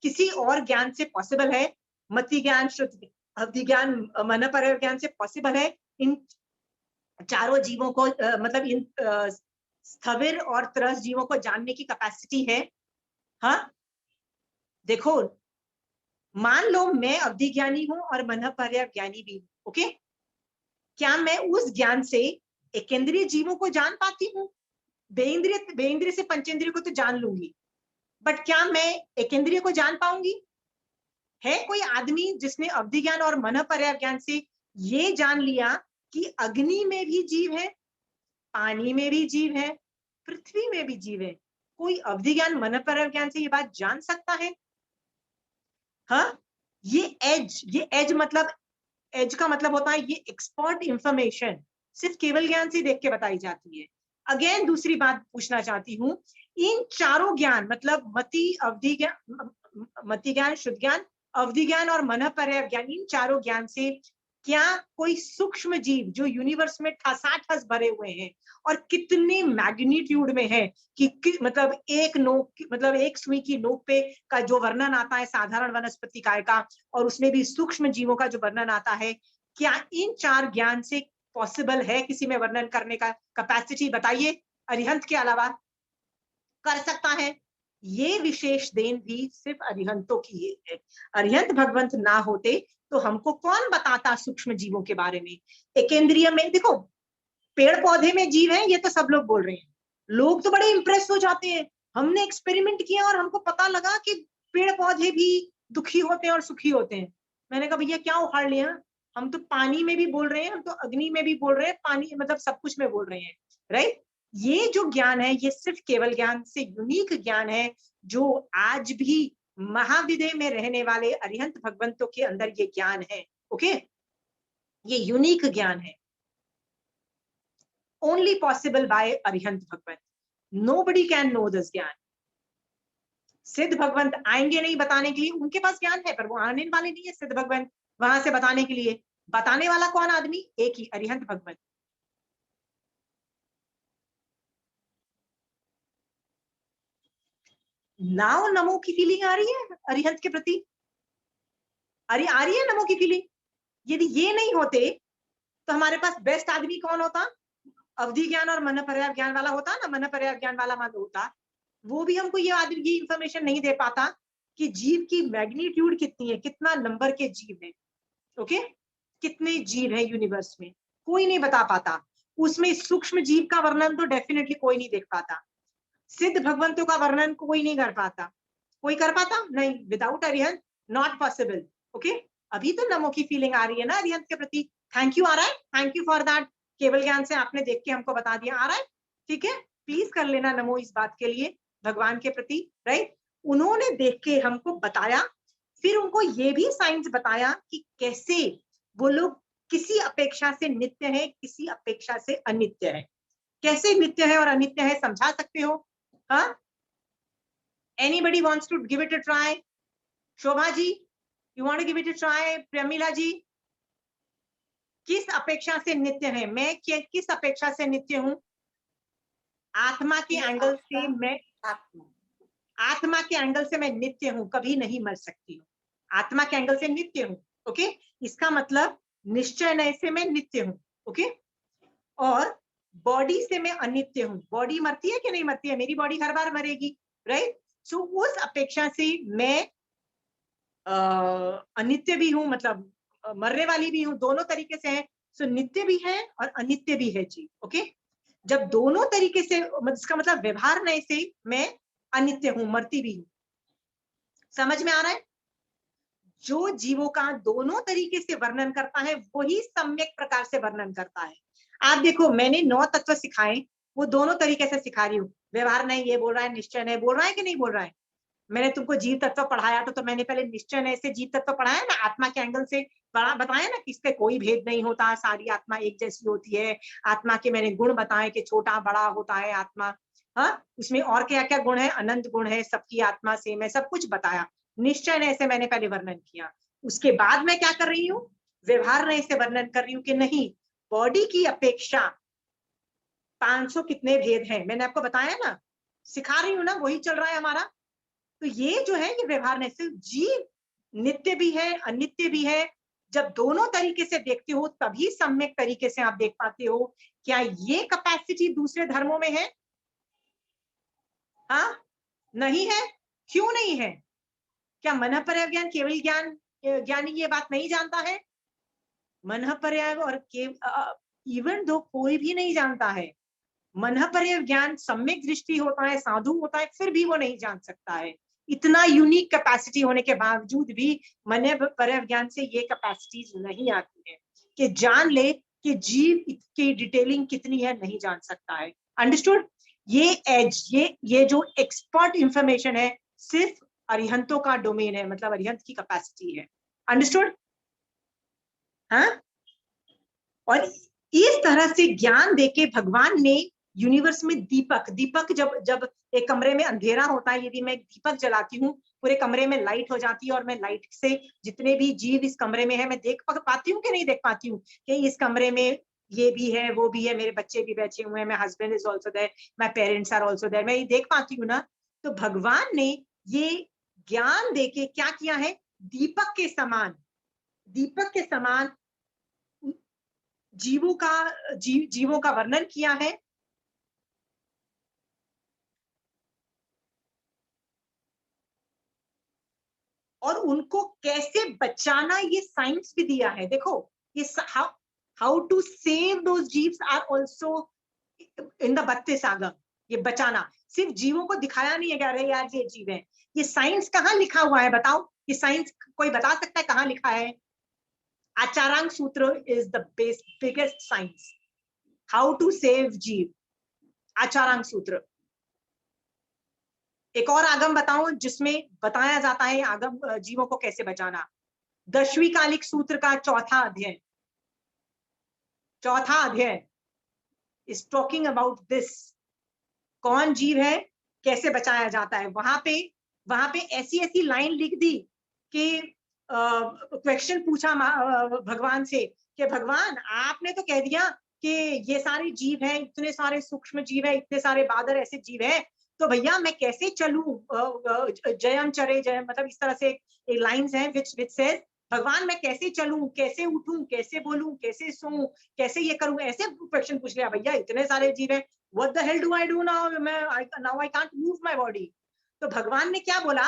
किसी और ज्ञान से पॉसिबल है? मति ज्ञान, श्रुति अवधि ज्ञान, मन पर ज्ञान से पॉसिबल है इन चारों जीवों को मतलब इन स्थविर और त्रस जीवों को जानने की कैपेसिटी है? हाँ, देखो, मान लो मैं अवधि ज्ञानी हूं और मन पर ज्ञानी भी हूं। ओके, क्या मैं उस ज्ञान से एकेंद्रीय जीवों को जान पाती हूँ? बेइंद्रिय से पंचेंद्रिय को तो जान लूंगी, बट क्या मैं एकेंद्रिय को जान पाऊंगी? है कोई आदमी जिसने अवधि ज्ञान और मन पर्याय ज्ञान से ये जान लिया कि अग्नि में भी जीव है, पानी में भी जीव है, पृथ्वी में भी जीव है? कोई अवधि ज्ञान मन पर्याय ज्ञान से ये बात जान सकता है? हाँ, ये एज मतलब, एज का मतलब होता है ये एक्सपर्ट इंफॉर्मेशन सिर्फ केवल ज्ञान से देख के बताई जाती है। अगेन दूसरी बात पूछना चाहती हूँ, इन चारों ज्ञान मतलब मति ज्ञान, शुद्ध ज्ञान, अवधि ज्ञान और मन पर्याय ज्ञान, इन चारों ज्ञान से क्या कोई सूक्ष्म जीव जो यूनिवर्स में ठसाठस भरे हुए हैं और कितने मैग्नीट्यूड में है कि मतलब एक नोक, मतलब एक सुई की नोक पे का जो वर्णन आता है साधारण वनस्पति काय का, और उसमें भी सूक्ष्म जीवों का जो वर्णन आता है, क्या इन चार ज्ञान से पॉसिबल है किसी में वर्णन करने का कैपेसिटी? बताइए, अरिहंत के अलावा कर सकता है? ये विशेष देन भी सिर्फ अरिहंतों की है। अरिहंत भगवंत ना होते तो हमको कौन बताता सूक्ष्म जीवों के बारे में? एकेंद्रिय में देखो, पेड़ पौधे में जीव है ये तो सब लोग बोल रहे हैं, लोग तो बड़े इंप्रेस हो जाते हैं। हमने एक्सपेरिमेंट किया और हमको पता लगा कि पेड़ पौधे भी दुखी होते हैं और सुखी होते हैं। मैंने कहा भैया क्या उखाड़ लिया, हम तो पानी में भी बोल रहे हैं, हम तो अग्नि में भी बोल रहे हैं, पानी मतलब सब कुछ में बोल रहे हैं, राइट? ये जो ज्ञान है ये सिर्फ केवल ज्ञान से यूनिक ज्ञान है जो आज भी महाविदय में रहने वाले अरिहंत भगवंतों के अंदर ये ज्ञान है। ओके, ये यूनिक ज्ञान है, ओनली पॉसिबल बाय अरिहंत भगवंत। नोबडी कैन नो दिस ज्ञान। सिद्ध भगवंत आएंगे नहीं बताने के लिए, उनके पास ज्ञान है पर वो आने वाले नहीं है सिद्ध भगवंत वहां से बताने के लिए। बताने वाला कौन आदमी? एक ही, अरिहंत भगवंत। नाउ नमो की फीलिंग आ रही है अरिहंत के प्रति? अरे आ रही है नमो की फीलिंग? यदि ये नहीं होते तो हमारे पास बेस्ट आदमी कौन होता? अवधि ज्ञान और मन पर्याय ज्ञान वाला होता ना, मन पर्याय ज्ञान वाला मान होता, वो भी हमको ये आदमी ये इंफॉर्मेशन नहीं दे पाता कि जीव की मैग्नीट्यूड कितनी है, कितना नंबर के जीव है। ओके, कितने जीव है यूनिवर्स में, कोई नहीं बता पाता। उसमें सूक्ष्म जीव का वर्णन तो डेफिनेटली कोई नहीं देख पाता, सिद्ध भगवंतों का वर्णन कोई नहीं कर पाता। कोई कर पाता? नहीं, without Arihant not possible. Okay, अभी तो नमो की फीलिंग आ रही है ना अरिहंत के प्रति? थैंक यू आ रहा है, थैंक यू फॉर दैट। केवल ज्ञान से आपने देख के हमको बता दिया, आ रहा है, ठीक है, प्लीज कर लेना नमो इस बात के लिए। भगवान के प्रति, राइट। उन्होंने देख के हमको बताया, फिर उनको ये भी साइंस बताया कि कैसे वो लोग किसी अपेक्षा से नित्य है, किसी अपेक्षा से अनित्य है। कैसे नित्य है और अनित्य है समझा सकते हो? हाँ, anybody wants to give it a try? Shobha ji, you want to give it a try? Premila ji, किस अपेक्षा से नित्य है? मैं किस अपेक्षा से नित्य हूं? आत्मा के एंगल से मैं, आत्मा के एंगल से मैं नित्य हूं, कभी नहीं मर सकती हूँ। आत्मा के एंगल से नित्य हूं, ओके। इसका मतलब निश्चय नय से मैं नित्य हूं, ओके। और बॉडी से मैं अनित्य हूं। बॉडी मरती है कि नहीं मरती है? मेरी बॉडी हर बार मरेगी, राइट। सो उस अपेक्षा से मैं अनित्य भी हूं, मतलब मरने वाली भी हूं, दोनों तरीके से है। सो नित्य भी है और अनित्य भी है जी, ओके। जब दोनों तरीके से, इसका मतलब व्यवहार नय से मैं अनित्य हूं, मरती भी हूं। समझ में आ रहा है? जो जीवों का दोनों तरीके से वर्णन करता है वही सम्यक प्रकार से वर्णन करता है। आप देखो, मैंने 9 तत्व सिखाए, वो दोनों तरीके से सिखा रही हूँ। व्यवहार नहीं ये बोल रहा है, निश्चय नहीं बोल रहा है कि नहीं बोल रहा है। मैंने तुमको जीव तत्व पढ़ाया तो मैंने पहले निश्चय नहीं से जीव तत्व पढ़ाया ना, आत्मा के एंगल से बताया ना कि इसके कोई भेद नहीं होता, सारी आत्मा एक जैसी होती है। आत्मा के मैंने गुण बताए कि छोटा बड़ा होता है आत्मा, हाँ, उसमें और क्या क्या गुण है, अनंत गुण है, सबकी आत्मा सेम है, सब कुछ बताया। निश्चय नहीं से मैंने पहले वर्णन किया। उसके बाद मैं क्या कर रही हूँ? व्यवहार नहीं से वर्णन कर रही हूँ कि नहीं, बॉडी की अपेक्षा 500 कितने भेद हैं, मैंने आपको बताया ना, सिखा रही हूँ ना, वही चल रहा है हमारा। तो ये जो है, ये व्यवहार नहीं से, जीव नित्य भी है अनित्य भी है। जब दोनों तरीके से देखते हो तभी सम्यक तरीके से आप देख पाते हो। क्या ये कैपेसिटी दूसरे धर्मों में है? हाँ, नहीं है। क्यों नहीं है? क्या मन पर्याय ज्ञान केवल ज्ञानी ये बात नहीं जानता है? मन पर्याय और इवन दो कोई भी नहीं जानता है, मन पर्याय ज्ञान सम्यक दृष्टि होता है, साधु होता है, फिर भी वो नहीं जान सकता है। इतना यूनिक कैपेसिटी होने के बावजूद भी मन पर्याय ज्ञान से ये कैपेसिटीज नहीं आती है कि जान ले कि जीव की डिटेलिंग कितनी है, नहीं जान सकता है। अंडरस्टूड? ये एज, ये जो एक्सपर्ट इंफॉर्मेशन है, सिर्फ अरिहंतों का डोमेन है, मतलब अरिहंत की कैपेसिटी है। अंडरस्टूड? हाँ, और इस तरह से ज्ञान देके भगवान ने यूनिवर्स में दीपक जब एक कमरे में अंधेरा होता है, यदि मैं एक दीपक जलाती हूँ, पूरे कमरे में लाइट हो जाती है, और मैं लाइट से जितने भी जीव इस कमरे में है मैं देख पाती हूँ कि नहीं देख पाती हूँ कि इस कमरे में ये भी है, वो भी है, मेरे बच्चे भी बैठे हुए हैं, my husband is also there, my parents are also there, मैं ये देख पाती हूँ ना। तो भगवान ने ये ज्ञान देके क्या किया है? दीपक के समान जीवों का वर्णन किया है। और उनको कैसे बचाना, ये साइंस भी दिया है। देखो, ये हाउ टू सेव दोज जीव्स आर आल्सो इन द 32 आगम। ये बचाना सिर्फ जीवों को दिखाया नहीं है कि अरे यार ये जीव है, ये साइंस कहाँ लिखा हुआ है? बताओ, ये साइंस कोई बता सकता है कहाँ लिखा है? Acharanga Sutra is the biggest science, how to save जीव, आचारांग सूत्र। एक और आगम बताऊं जिसमें बताया जाता है आगम जीवों को कैसे बचाना। 10वीं कालिक सूत्र का चौथा अध्ययन इज टॉकिंग अबाउट दिस। कौन जीव है, कैसे बचाया जाता है। वहां पे ऐसी लाइन लिख दी कि क्वेश्चन पूछा भगवान से कि भगवान आपने तो कह दिया कि ये सारे जीव हैं, इतने सारे सूक्ष्म जीव है, इतने सारे बादर ऐसे जीव है, तो भैया मैं कैसे चलूं? जयम चरे जयम, मतलब इस तरह से एक लाइन्स हैं विच सेज भगवान मैं कैसे चलूं, कैसे उठूं, कैसे बोलूं, कैसे सोऊं, कैसे ये करूं, ऐसे क्वेश्चन पूछ लिया। भैया इतने सारे जीव है, what the hell do I do now? now I can't move my body। तो भगवान ने क्या बोला?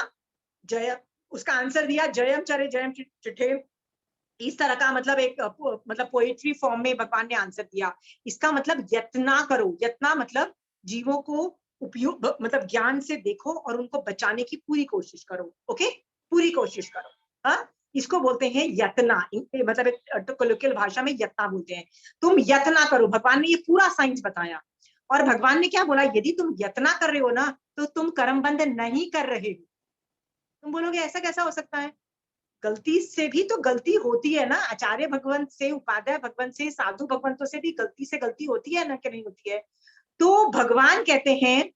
जय, उसका आंसर दिया जयम चरे जयम चिठे। इस तरह का मतलब एक मतलब पोएट्री फॉर्म में भगवान ने आंसर दिया। इसका मतलब यत्ना करो, यत्ना मतलब जीवों को उपयोग, मतलब ज्ञान से देखो और उनको बचाने की पूरी कोशिश करो। ओके, पूरी कोशिश करो। हाँ, इसको बोलते हैं यत्ना, मतलब एक कोलोकियल भाषा में यत्ना बोलते हैं। तुम यत्ना करो। भगवान ने ये पूरा साइंस बताया। और भगवान ने क्या बोला, यदि तुम यत्न कर रहे हो ना तो तुम कर्म बंध नहीं कर रहे हो। तुम बोलोगे ऐसा कैसा हो सकता है, गलती से भी तो गलती होती है ना, आचार्य भगवंत से, उपाध्याय भगवंत से, साधु भगवंतों से भी गलती से गलती होती है ना, कि नहीं होती है। तो भगवान कहते हैं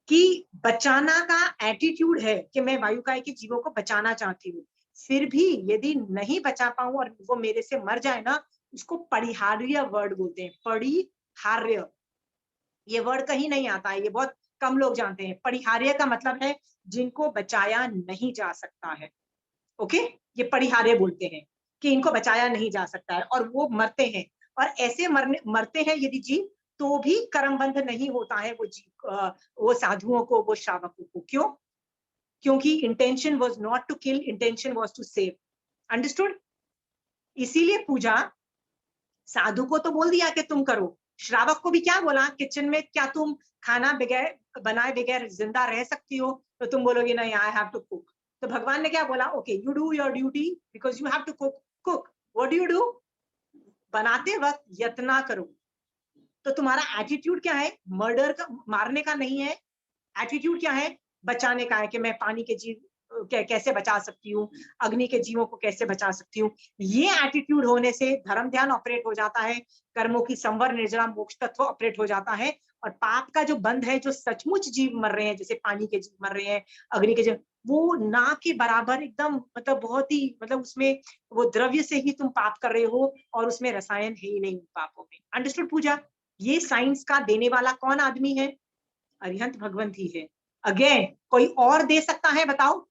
कि बचाना का एटीट्यूड है कि मैं वायुकाय के जीवों को बचाना चाहती हूँ, फिर भी यदि नहीं बचा पाऊं और वो मेरे से मर जाए ना, उसको परिहार्य वर्ड बोलते हैं। परिहार्य, ये वर्ड कहीं नहीं आता है, ये बहुत कम लोग जानते हैं। परिहार्य का मतलब है जिनको बचाया नहीं जा सकता है। ओके, ये परिहार्य बोलते हैं कि इनको बचाया नहीं जा सकता है और वो मरते हैं। और ऐसे मरते हैं यदि जीव, तो भी कर्मबंध नहीं होता है वो जीव, वो साधुओं को, वो श्रावकों को। क्यों? क्योंकि intention was not to kill, intention was to save. Understood? इसीलिए पूजा साधु को तो बोल दिया कि तुम करो, श्रावक को भी क्या बोला, किचन में क्या तुम खाना बगैर बनाए बगैर जिंदा रह सकती हो? तो तुम बोलोगे नहीं, आई हैव टू कुक। तो भगवान ने क्या बोला, okay you do your duty because you have to cook. Cook, what do you do? बनाते वक्त यत्न करो। तो तुम्हारा एटीट्यूड क्या है? मर्डर का, मारने का नहीं है। एटीट्यूड क्या है? बचाने का है कि मैं पानी के जीव कैसे बचा सकती हूँ, अग्नि के जीवों को कैसे बचा सकती हूँ। ये एटीट्यूड होने से धर्म ध्यान ऑपरेट हो जाता है, कर्मों की संवर निर्जरा मोक्ष तत्व ऑपरेट हो जाता है, और पाप का जो बंध है, जो सचमुच जीव मर रहे हैं, जैसे पानी के जीव मर रहे हैं, अग्नि के जीव, वो ना के बराबर एकदम, मतलब बहुत ही, मतलब उसमें वो द्रव्य से ही तुम पाप कर रहे हो और उसमें रसायन है ही नहीं पापों में। अंडरस्टूड पूजा? ये साइंस का देने वाला कौन आदमी है? अरिहंत भगवंत ही है। अगेन, कोई और दे सकता है? बताओ।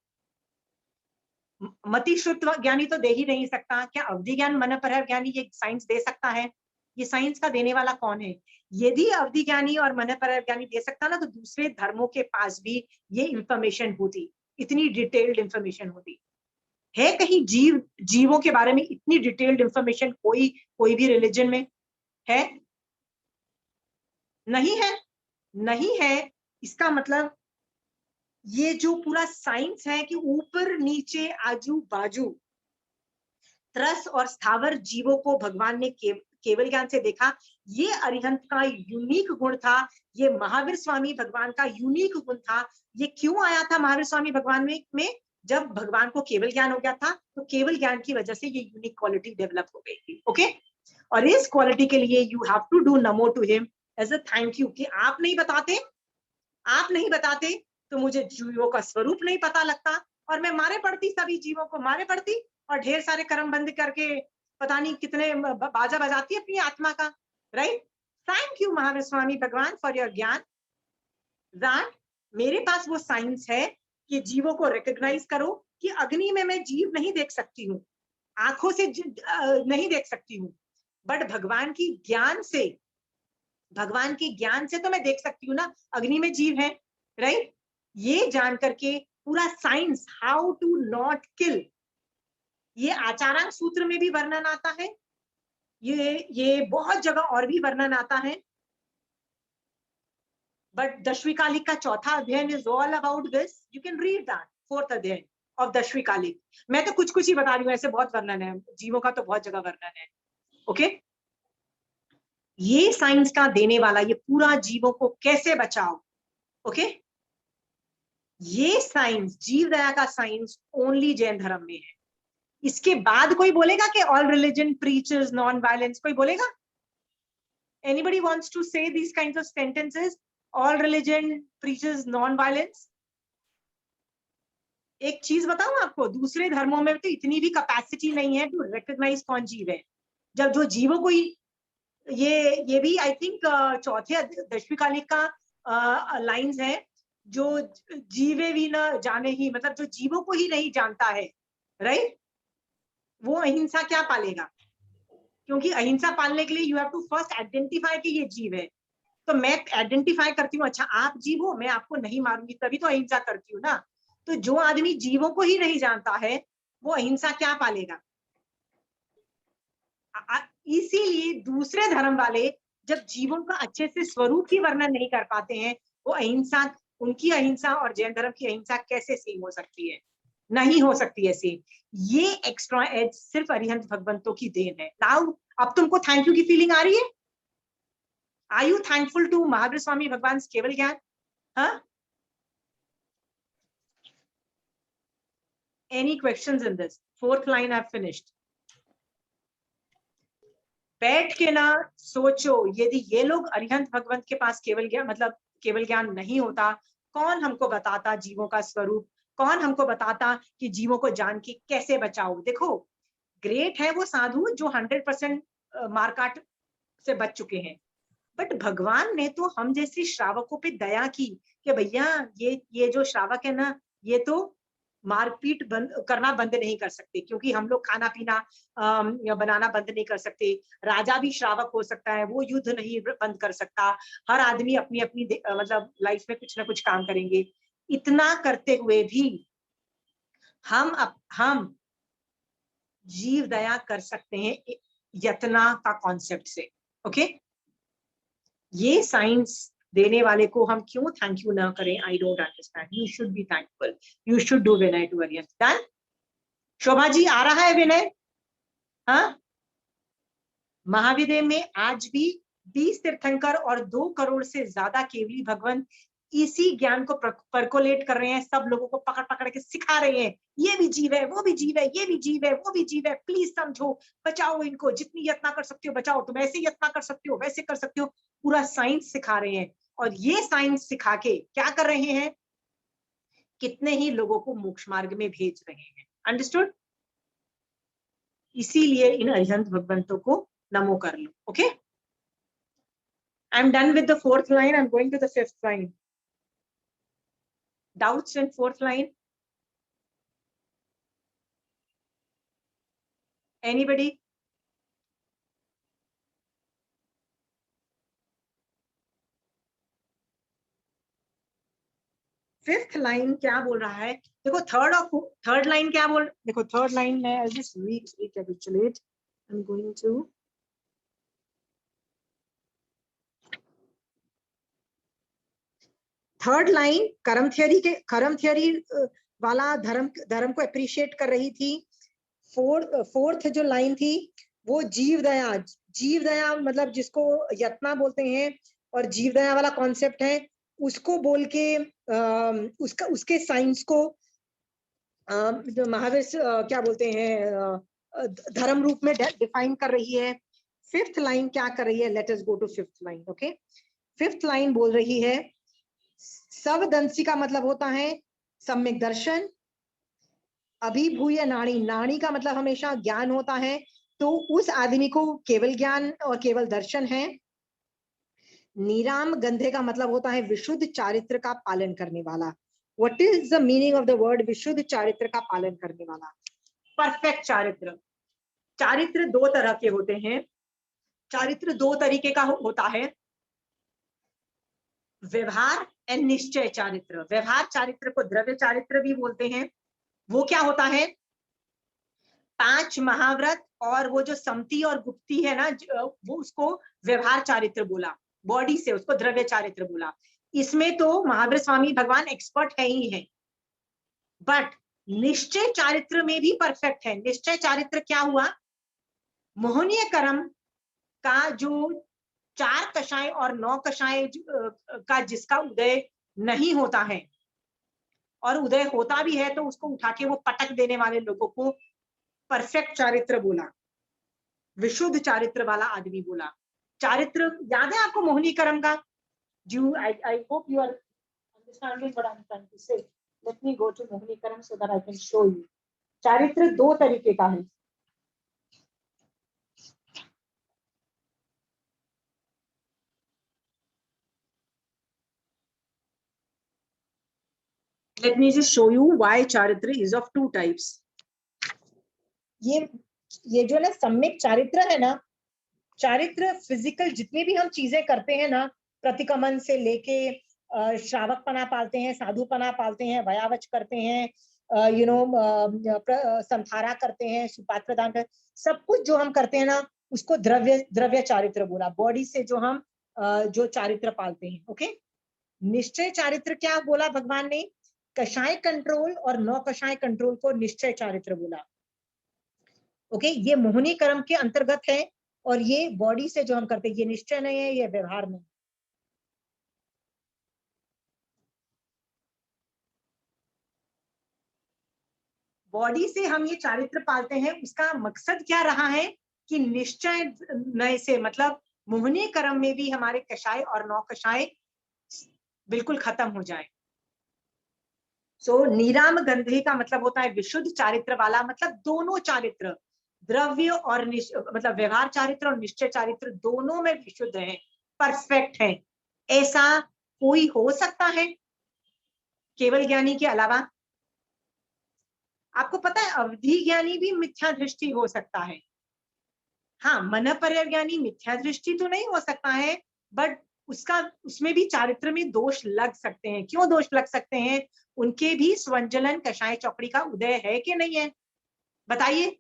मति शुद्ध ज्ञानी तो दे ही नहीं सकता। क्या अवधि ज्ञान मन पर ज्ञानी ये साइंस दे सकता है? ये साइंस का देने वाला कौन है? यदि अवधि ज्ञानी और मन पर ज्ञानी दे सकता ना, तो दूसरे धर्मों के पास भी ये इंफॉर्मेशन होती, इतनी डिटेल्ड इंफॉर्मेशन होती है। कहीं जीवों के बारे में इतनी डिटेल्ड इंफॉर्मेशन कोई भी रिलीजन में है? नहीं है। नहीं है, इसका मतलब ये जो पूरा साइंस है कि ऊपर नीचे आजू बाजू त्रस और स्थावर जीवों को भगवान ने केवल ज्ञान से देखा, ये अरिहंत का यूनिक गुण था। ये महावीर स्वामी भगवान का यूनिक गुण था। ये क्यों आया था महावीर स्वामी भगवान में? जब भगवान को केवल ज्ञान हो गया था, तो केवल ज्ञान की वजह से ये यूनिक क्वालिटी डेवलप हो गई थी। ओके, और इस क्वालिटी के लिए यू हैव टू डू नमो to him as a thank you, कि आप नहीं बताते तो मुझे जीवों का स्वरूप नहीं पता लगता, और मैं मारे पड़ती, सभी जीवों को मारे पड़ती, और ढेर सारे कर्म बंद करके पता नहीं कितने बाजा बजाती अपनी आत्मा का। Right? Thank you Mahavir Swami भगवान फॉर योर ज्ञान, दैट मेरे पास वो साइंस है कि जीवों को रिकॉग्नाइज करो कि अग्नि में मैं जीव नहीं देख सकती हूँ, आंखों से नहीं देख सकती हूँ, बट भगवान के ज्ञान से तो मैं देख सकती हूँ ना, अग्नि में जीव है। राइट? ये जान करके पूरा science, how to not kill, ये आचारांग सूत्र में भी वर्णन आता है, ये बहुत जगह और भी वर्णन आता है। बट दशविकालिक का चौथा अध्ययन is all about this, you can read that, fourth अध्ययन ऑफ दशविकालिक। मैं तो कुछ ही बता रही हूँ, ऐसे बहुत वर्णन है जीवों का, तो बहुत जगह वर्णन है। ओके, ये साइंस का देने वाला, ये पूरा जीवों को कैसे बचाओ। ओके, ये साइंस, जीव दया का साइंस ओनली जैन धर्म में है। इसके बाद कोई बोलेगा कि all religion preaches non violence? कोई बोलेगा? Anybody wants to say these kinds of sentences, all religion preaches non violence? एक चीज बताऊं आपको, दूसरे धर्मों में तो इतनी भी कैपेसिटी नहीं है टू रिकॉग्नाइज कौन जीव है। जब जो जीवों को ही, ये भी आई थिंक चौथे दशविकालिक का लाइंस है, जो जीवे भी न जाने ही, मतलब जो जीवों को ही नहीं जानता है, राइट, वो अहिंसा क्या पालेगा? क्योंकि अहिंसा पालने के लिए you have to first identify कि ये जीव है। तो मैं आइडेंटिफाई करती हूँ, अच्छा आप जीव हो, मैं आपको नहीं मारूंगी, तभी तो अहिंसा करती हूँ ना। तो जो आदमी जीवों को ही नहीं जानता है, वो अहिंसा क्या पालेगा? इसीलिए दूसरे धर्म वाले जब जीवों का अच्छे से स्वरूप ही वर्णन नहीं कर पाते हैं, वो अहिंसा, उनकी अहिंसा और जैन धर्म की अहिंसा कैसे सेम हो सकती है? नहीं हो सकती है सेम। ये एक्स्ट्रा एज सिर्फ अरिहंत भगवंतों की देन है। नाउ अब तुमको थैंक यू की फीलिंग आ रही है? Are you thankful to Mahavir Swami Bhagwan's केवल ज्ञान? Huh? Any questions in this? Fourth line I've finished. बैठ के ना सोचो, यदि ये लोग अरिहंत भगवंत के पास केवल ज्ञान मतलब केवल ज्ञान नहीं होता, कौन हमको बताता जीवों का स्वरूप, कौन हमको बताता कि जीवों को जान के कैसे बचाओ। देखो ग्रेट है वो साधु जो 100% मारकाट से बच चुके हैं, बट भगवान ने तो हम जैसे श्रावकों पे दया की कि भैया ये जो श्रावक है ना, ये तो मारपीट करना बंद नहीं कर सकते, क्योंकि हम लोग खाना पीना बनाना बंद नहीं कर सकते। राजा भी श्रावक हो सकता है, वो युद्ध नहीं बंद कर सकता। हर आदमी अपनी अपनी मतलब लाइफ में कुछ ना कुछ काम करेंगे। इतना करते हुए भी हम जीव दया कर सकते हैं यतना का कॉन्सेप्ट से। ओके, ये साइंस देने वाले को हम क्यों थैंक यू ना करें? I don't understand. You should be thankful, you should do vinay to Arihant. Done? Shobha ji आ रहा है विनय? हाँ, महाविद्य में आज भी 20 तीर्थंकर और 2 करोड़ से ज्यादा केवली भगवान इसी ज्ञान को परकोलेट कर रहे हैं। सब लोगों को पकड़ पकड़ के सिखा रहे हैं, ये भी जीव है, वो भी जीव है, ये भी जीव है, वो भी जीव है, प्लीज समझो, बचाओ इनको, जितनी यत्न कर सकते हो बचाओ, तुम ऐसे यत्न कर सकते हो, वैसे कर सकते हो। पूरा साइंस सिखा रहे हैं, और ये साइंस सिखा के क्या कर रहे हैं? कितने ही लोगों को मोक्ष मार्ग में भेज रहे हैं। अंडरस्टूड? इसीलिए इन अरिहंत भगवंतों को नमो कर लो। Okay, I am done with the 4th line, I am going to the 5th line. Doubts in 4th line? Anybody? Fifth line क्या बोल रहा है? देखो थर्ड लाइन क्या बोल, देखो थर्ड लाइन में I'll just recapitulate. I'm going to third line कर्म थियरी वाला धर्म को अप्रिशिएट कर रही थी। फोर्थ जो लाइन थी वो जीव दया मतलब जिसको यत्ना बोलते हैं और जीव दया वाला कॉन्सेप्ट है, उसको बोल के उसके साइंस को महावीर क्या बोलते हैं धर्म रूप में डिफाइन कर रही है। फिफ्थ लाइन क्या कर रही है? Let us go to fifth line. Okay, fifth line बोल रही है सवदंसी का मतलब होता है सम्यक दर्शन। अभिभूय नाड़ी का मतलब हमेशा ज्ञान होता है, तो उस आदमी को केवल ज्ञान और केवल दर्शन है। निराम गंधे का मतलब होता है विशुद्ध चारित्र का पालन करने वाला। What is the meaning of the word विशुद्ध चारित्र का पालन करने वाला? परफेक्ट चारित्र। चारित्र 2 तरह के होते हैं, चारित्र 2 तरीके का होता है, व्यवहार एंड निश्चय चारित्र। व्यवहार चारित्र को द्रव्य चारित्र भी बोलते हैं। वो क्या होता है? 5 महाव्रत और वो जो समति और गुप्ती है ना, वो उसको व्यवहार चारित्र बोला, बॉडी से उसको द्रव्य चारित्र बोला। इसमें तो महावीर स्वामी भगवान एक्सपर्ट है ही है, बट निश्चय चारित्र में भी परफेक्ट है। निश्चय चारित्र क्या हुआ? मोहनीय कर्म का जो 4 कषाय और 9 कषाय का जिसका उदय नहीं होता है, और उदय होता भी है तो उसको उठा के वो पटक देने वाले लोगों को परफेक्ट चारित्र बोला, विशुद्ध चारित्र वाला आदमी बोला। चारित्र याद है आपको मोहनी कर्म का? I hope you are understanding what I'm trying to say. Let me go to मोहनी कर्म so that I can show you. चारित्र 2 तरीके का है। Let me just show you why charitra is of 2 types. ये जो ना सम्यक चारित्र है ना, चारित्र फिजिकल जितनी भी हम चीजें करते हैं ना, प्रतिक्रमण से लेके श्रावकपना पालते हैं, साधुपना पालते हैं, वयावच करते हैं, संथारा करते हैं, सुपात्र दान करते, सब कुछ जो हम करते हैं ना उसको द्रव्य चारित्र बोला। बॉडी से जो हम जो चारित्र पालते हैं। ओके, निश्चय चारित्र क्या बोला भगवान ने? कषाय कंट्रोल और 9 कषाय कंट्रोल को निश्चय चारित्र बोला। ओके, ये मोहनी कर्म के अंतर्गत है। और ये बॉडी से जो हम करते हैं, ये निश्चय नहीं है, ये व्यवहार में। बॉडी से हम ये चारित्र पालते हैं, उसका मकसद क्या रहा है कि निश्चय नय से, मतलब मोहनी कर्म में भी हमारे कषाय और नौ कषाय बिल्कुल खत्म हो जाए। सो नीराम गंधे का मतलब होता है विशुद्ध चारित्र वाला, मतलब दोनों चारित्र, द्रव्य और मतलब व्यवहार चारित्र और निश्चय चारित्र दोनों में विशुद्ध है, परफेक्ट है। ऐसा कोई हो सकता है केवल ज्ञानी के अलावा? आपको पता है अवधि ज्ञानी भी मिथ्या दृष्टि हो सकता है। हाँ, मन पर्यज्ञानी मिथ्या दृष्टि तो नहीं हो सकता है, बट उसमें भी चारित्र में दोष लग सकते हैं। क्यों दोष लग सकते हैं? उनके भी स्वंजलन कषाय चौकड़ी का उदय है कि नहीं है? बताइए।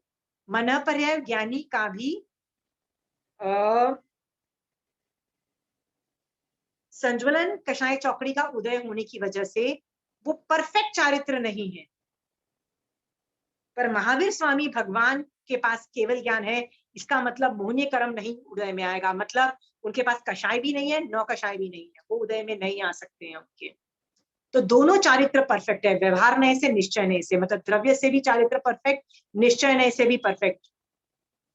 मन पर्यज्ञानी का भी संज्वलन कषाय चौकड़ी का उदय होने की वजह से वो परफेक्ट चारित्र नहीं है। पर महावीर स्वामी भगवान के पास केवल ज्ञान है, इसका मतलब मोहनीय कर्म नहीं उदय में आएगा, मतलब उनके पास कषाय भी नहीं है, नौ कषाय भी नहीं है, वो उदय में नहीं आ सकते हैं उनके। तो दोनों चारित्र परफेक्ट है, व्यवहार नय से निश्चय नय से, मतलब द्रव्य से भी चारित्र परफेक्ट, निश्चय नय से भी परफेक्ट।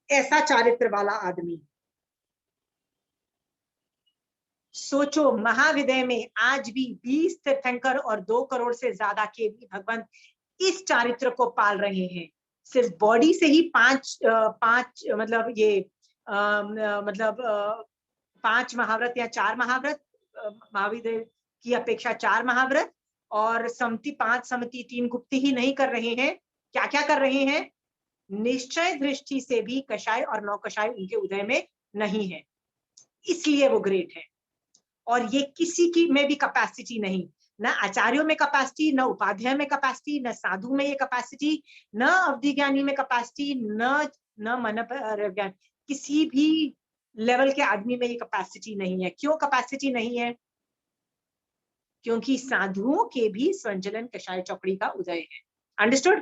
ऐसा चारित्र वाला आदमी, सोचो महाविदय में आज भी 20 तीर्थंकर और 2 करोड़ से ज्यादा के भी भगवान इस चारित्र को पाल रहे हैं। सिर्फ बॉडी से ही पांच मतलब ये मतलब 5 महाव्रत या 4 महाव्रत, महाविदय की अपेक्षा 4 महाव्रत, और समति 5 समति 3 गुप्ति ही नहीं कर रहे हैं। क्या क्या कर रहे हैं? निश्चय दृष्टि से भी कषाय और नौ कषाय उनके उदय में नहीं है, इसलिए वो ग्रेट है। और ये किसी की में भी कैपेसिटी नहीं, न आचार्यों में कैपेसिटी, न उपाध्याय में कैपेसिटी, न साधु में ये कैपेसिटी, न अवधि ज्ञानी में कैपेसिटी, न मन ज्ञान, किसी भी लेवल के आदमी में ये कैपेसिटी नहीं है। क्यों कैपेसिटी नहीं है? क्योंकि साधुओं के भी संजलन कषाय चौकड़ी का उदय है। अंडरस्टूड?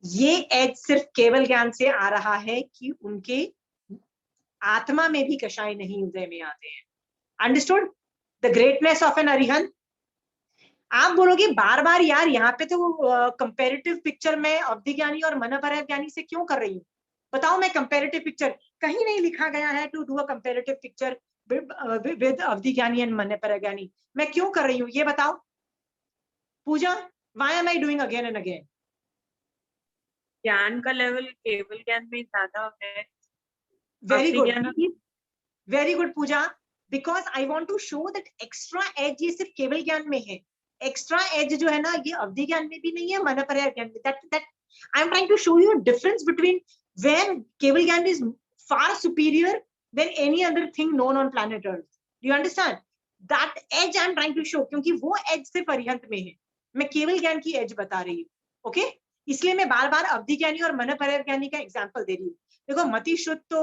ये एज सिर्फ केवल ज्ञान से आ रहा है कि उनके आत्मा में भी कषाय नहीं उदय में आते हैं। Understood the greatness of an अरिहंत? आप बोलोगे बार बार यार यहाँ पे तो कंपैरेटिव पिक्चर में अवधि ज्ञानी और मन ज्ञानी से क्यों कर रही हूँ? बताओ, मैं कंपैरेटिव पिक्चर कहीं नहीं लिखा गया है to do a comparative picture with अवधि ज्ञानी एंड मन ज्ञानी। मैं क्यों कर रही हूँ ये बताओ Pooja, why am I doing again and again? ज्ञान का लेवल केवल ज्ञान में ज्यादा है। वेरी गुड, ज्ञान very good Pooja, because I want to show that extra edge ये सिर्फ केवल ज्ञान में है। एक्स्ट्रा एज जो है ना, ये अवधि ज्ञान में भी नहीं है, मन पर्याय ज्ञान में। That I am trying to show you difference between where केवल ज्ञान is far superior than any other thing known on planet earth. Do you understand? That as I am trying to show, क्योंकि वो as सिर्फ अरिहंत में है, मैं केवल ज्ञान की एज बता रही हूँ। ओके, इसलिए मैं बार बार अवधि ज्ञानी और मन पर्याय ज्ञानी का एग्जाम्पल दे रही हूँ। देखो, मति शुद्ध तो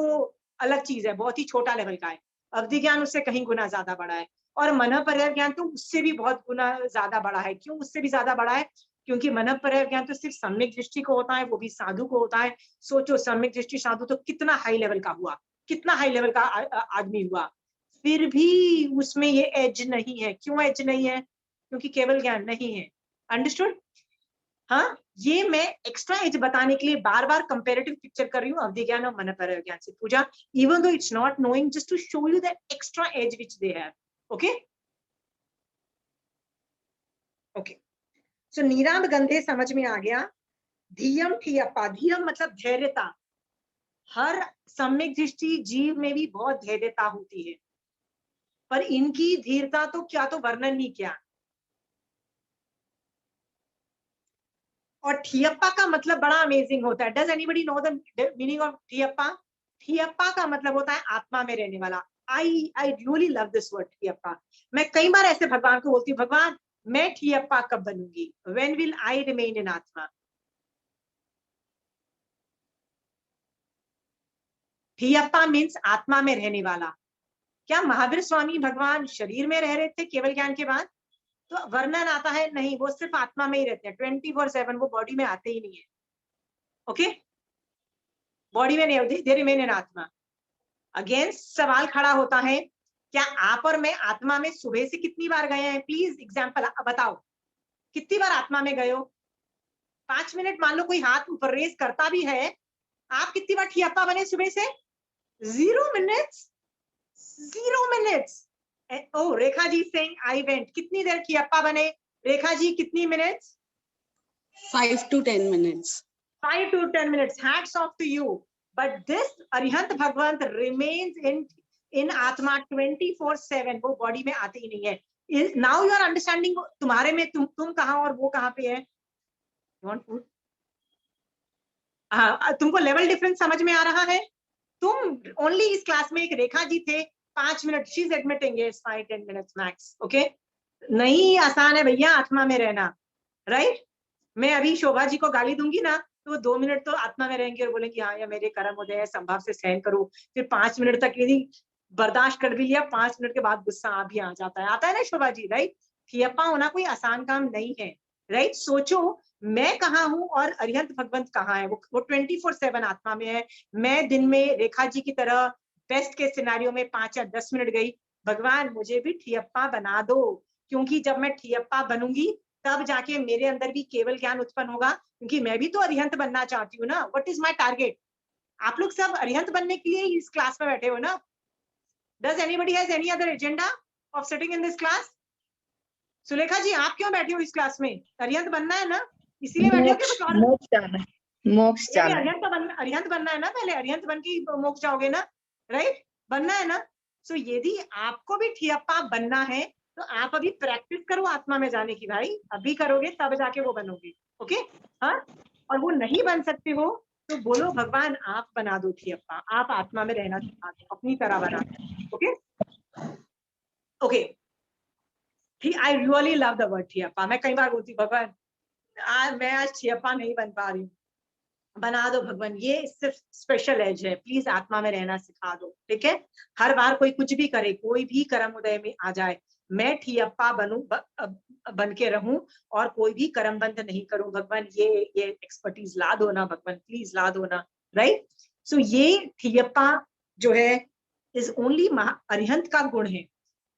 अलग चीज है, बहुत ही छोटा लेवल का है, अवधि ज्ञान उससे कहीं गुना ज्यादा बड़ा है, और मन पर्याय ज्ञान तो उससे भी बहुत गुना ज्यादा बड़ा है। क्यों उससे भी ज्यादा बड़ा है? क्योंकि मन पर्याय ज्ञान तो सिर्फ सम्यक दृष्टि को होता है, वो भी साधु को होता है। सोचो, सम्यक दृष्टि साधु तो कितना हाई लेवल का हुआ, कितना हाई लेवल का आदमी हुआ, फिर भी उसमें ये एज नहीं है। क्यों एज नहीं है? क्योंकि केवल ज्ञान नहीं है। अंडरस्टूड? हाँ, ये मैं एक्स्ट्रा एज बताने के लिए बार बार कंपैरेटिव पिक्चर कर रही हूँ अवधि ज्ञान और मन पर्याय ज्ञान से Pooja, even though it's not knowing, just to show you that extra edge which they have. Okay okay, so नीराम गंधे समझ में आ गया। धीयम ठियप्पा, धीयम मतलब धैर्यता। हर सम्यक दृष्टि जीव में भी बहुत धैर्यता होती है, पर इनकी धीरता तो क्या तो वर्णन नहीं किया। और ठियप्पा का मतलब बड़ा अमेजिंग होता है। Does anybody know the meaning of Thiyappa? ठियप्पा का मतलब होता है आत्मा में रहने वाला। I really love this word Thiyappa. मैं कई बार ऐसे भगवान को बोलती हूँ, भगवान मैं ठियप्पा कब बनूंगी? When will I remain in atma? Thiyappa means आत्मा में रहने वाला। क्या महावीर स्वामी भगवान शरीर में रह रहे थे केवल ज्ञान के बाद? तो वर्णन आता है नहीं, वो सिर्फ आत्मा में ही रहते हैं 24/7, वो बॉडी में आते ही नहीं है। ओके, बॉडी में नहीं, दे रिमेन इन आत्मा। अगेन सवाल खड़ा होता है, क्या आप और मैं आत्मा में सुबह से कितनी बार गए हैं? प्लीज एग्जाम्पल बताओ, कितनी बार आत्मा में गए हो? 5 मिनट मान लो कोई हाथ ऊपर रेस करता भी है, आप कितनी बार ठियप्पा बने सुबह से? 0 मिनट्स, 0 मिनट्स। ओ Rekha ji saying I went, कितनी देर ठियप्पा बने? रेखा जी कितनी minutes? 5 to 10 minutes. 5 to 10 minutes. Hats off to you. But this Arihant Bhagwant remains in Atma 24/7. वो बॉडी में आते ही नहीं है। Now you are understanding, तुम्हारे में तुम कहाँ और वो कहाँ पे है? You want food? तुमको लेवल डिफरेंस समझ में आ रहा है? तुम ओनली इस क्लास में एक रेखा जी थे 5 minute, she is admitting it's 5-10 minutes max. Okay, नहीं आसान है भैया आत्मा में रहना, राइट? मैं अभी शोभा जी को गाली दूंगी ना तो वो 2 मिनट तो आत्मा में रहेंगे और बोलेंगे हाँ या मेरे कर्म उदय है, संभव से सहन करो। फिर 5 मिनट तक यदि बर्दाश्त कर भी लिया, 5 मिनट के बाद गुस्सा आ भी आ जाता है, आता है ना शोभा जी, राइट? ठियप्पा होना कोई आसान काम नहीं है, राइट? सोचो मैं कहाँ हूँ और अरिहंत भगवंत कहाँ है। वो 24/7 आत्मा में है। मैं दिन में रेखा जी की तरह बेस्ट के सिनेरियो में 5 या 10 मिनट गई, भगवान मुझे भी ठियप्पा बना दो, क्योंकि जब मैं ठियप्पा बनूंगी तब जाके मेरे अंदर भी केवल ज्ञान उत्पन्न होगा, क्योंकि मैं भी तो अरिहंत बनना चाहती हूँ ना। What is my target? आप लोग सब अरिहंत बनने के लिए इस क्लास में बैठे हो ना? Does anybody has any other agenda of sitting in this class? Sulekha ji आप क्यों बैठे हो इस क्लास में? अरिहंत बनना है ना, इसीलिए बैठे हो कि कुछ और? मोक्ष जाना है, मोक्ष जाना है। अरिहंत बनना है ना, पहले अरिहंत बन के मोक्ष जाओगे ना, राइट? बनना है ना। सो यदि आपको भी ठियप्पा बनना है तो आप अभी प्रैक्टिस करो आत्मा में जाने की भाई, अभी करोगे तब जाके वो बनोगे। ओके हाँ, और वो नहीं बन सकते हो तो बोलो भगवान आप बना दो ठियप्पा, आप आत्मा में रहना सिखा दो, अपनी तरह बना दो। Okay okay, I really love the word Thiyappa. मैं कई बार बोलती भगवान मैं आज ठियप्पा नहीं बन पा रही हूँ, बना दो भगवान, ये सिर्फ स्पेशल एज है, प्लीज आत्मा में रहना सिखा दो। ठीक है, हर बार कोई कुछ भी करे, कोई भी कर्म उदय में आ जाए, मैं ठियप्पा बनूं, बन के रहूं और कोई भी कर्म बंध नहीं करूं, भगवान ये एक्सपर्टीज ला दो ना भगवान, प्लीज ला दो ना, राइट? सो ये ठियप्पा जो है इज ओनली अरिहंत का गुण है।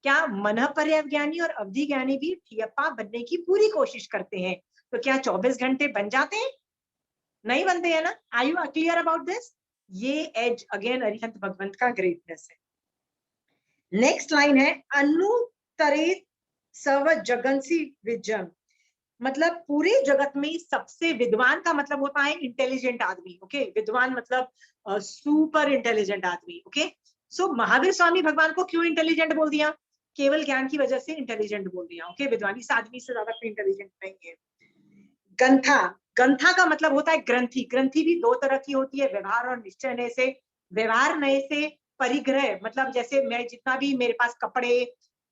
क्या मन पर्याय ज्ञानी और अवधि ज्ञानी भी ठियप्पा बनने की पूरी कोशिश करते हैं? तो क्या 24 घंटे बन जाते हैं? नहीं बनते हैं ना। Are you clear about this? ये एज अगेन अरिहंत भगवंत का ग्रेटनेस है। नेक्स्ट लाइन है अनुतरेत सर्व जगन्सी विजम, मतलब पूरे जगत में सबसे विद्वान का मतलब होता है इंटेलिजेंट आदमी। ओके, विद्वान मतलब सुपर इंटेलिजेंट आदमी। ओके, सो महावीर स्वामी भगवान को क्यों इंटेलिजेंट बोल दिया? केवल ज्ञान की वजह से इंटेलिजेंट बोल दिया। ओके, विद्वान इस आदमी से ज्यादा कोई इंटेलिजेंट नहीं है। गंथा, गंथा का मतलब होता है ग्रंथि। ग्रंथि भी 2 तरह की होती है, व्यवहार और निश्चय नय से। व्यवहार नय से परिग्रह, मतलब जैसे मैं जितना भी मेरे पास कपड़े,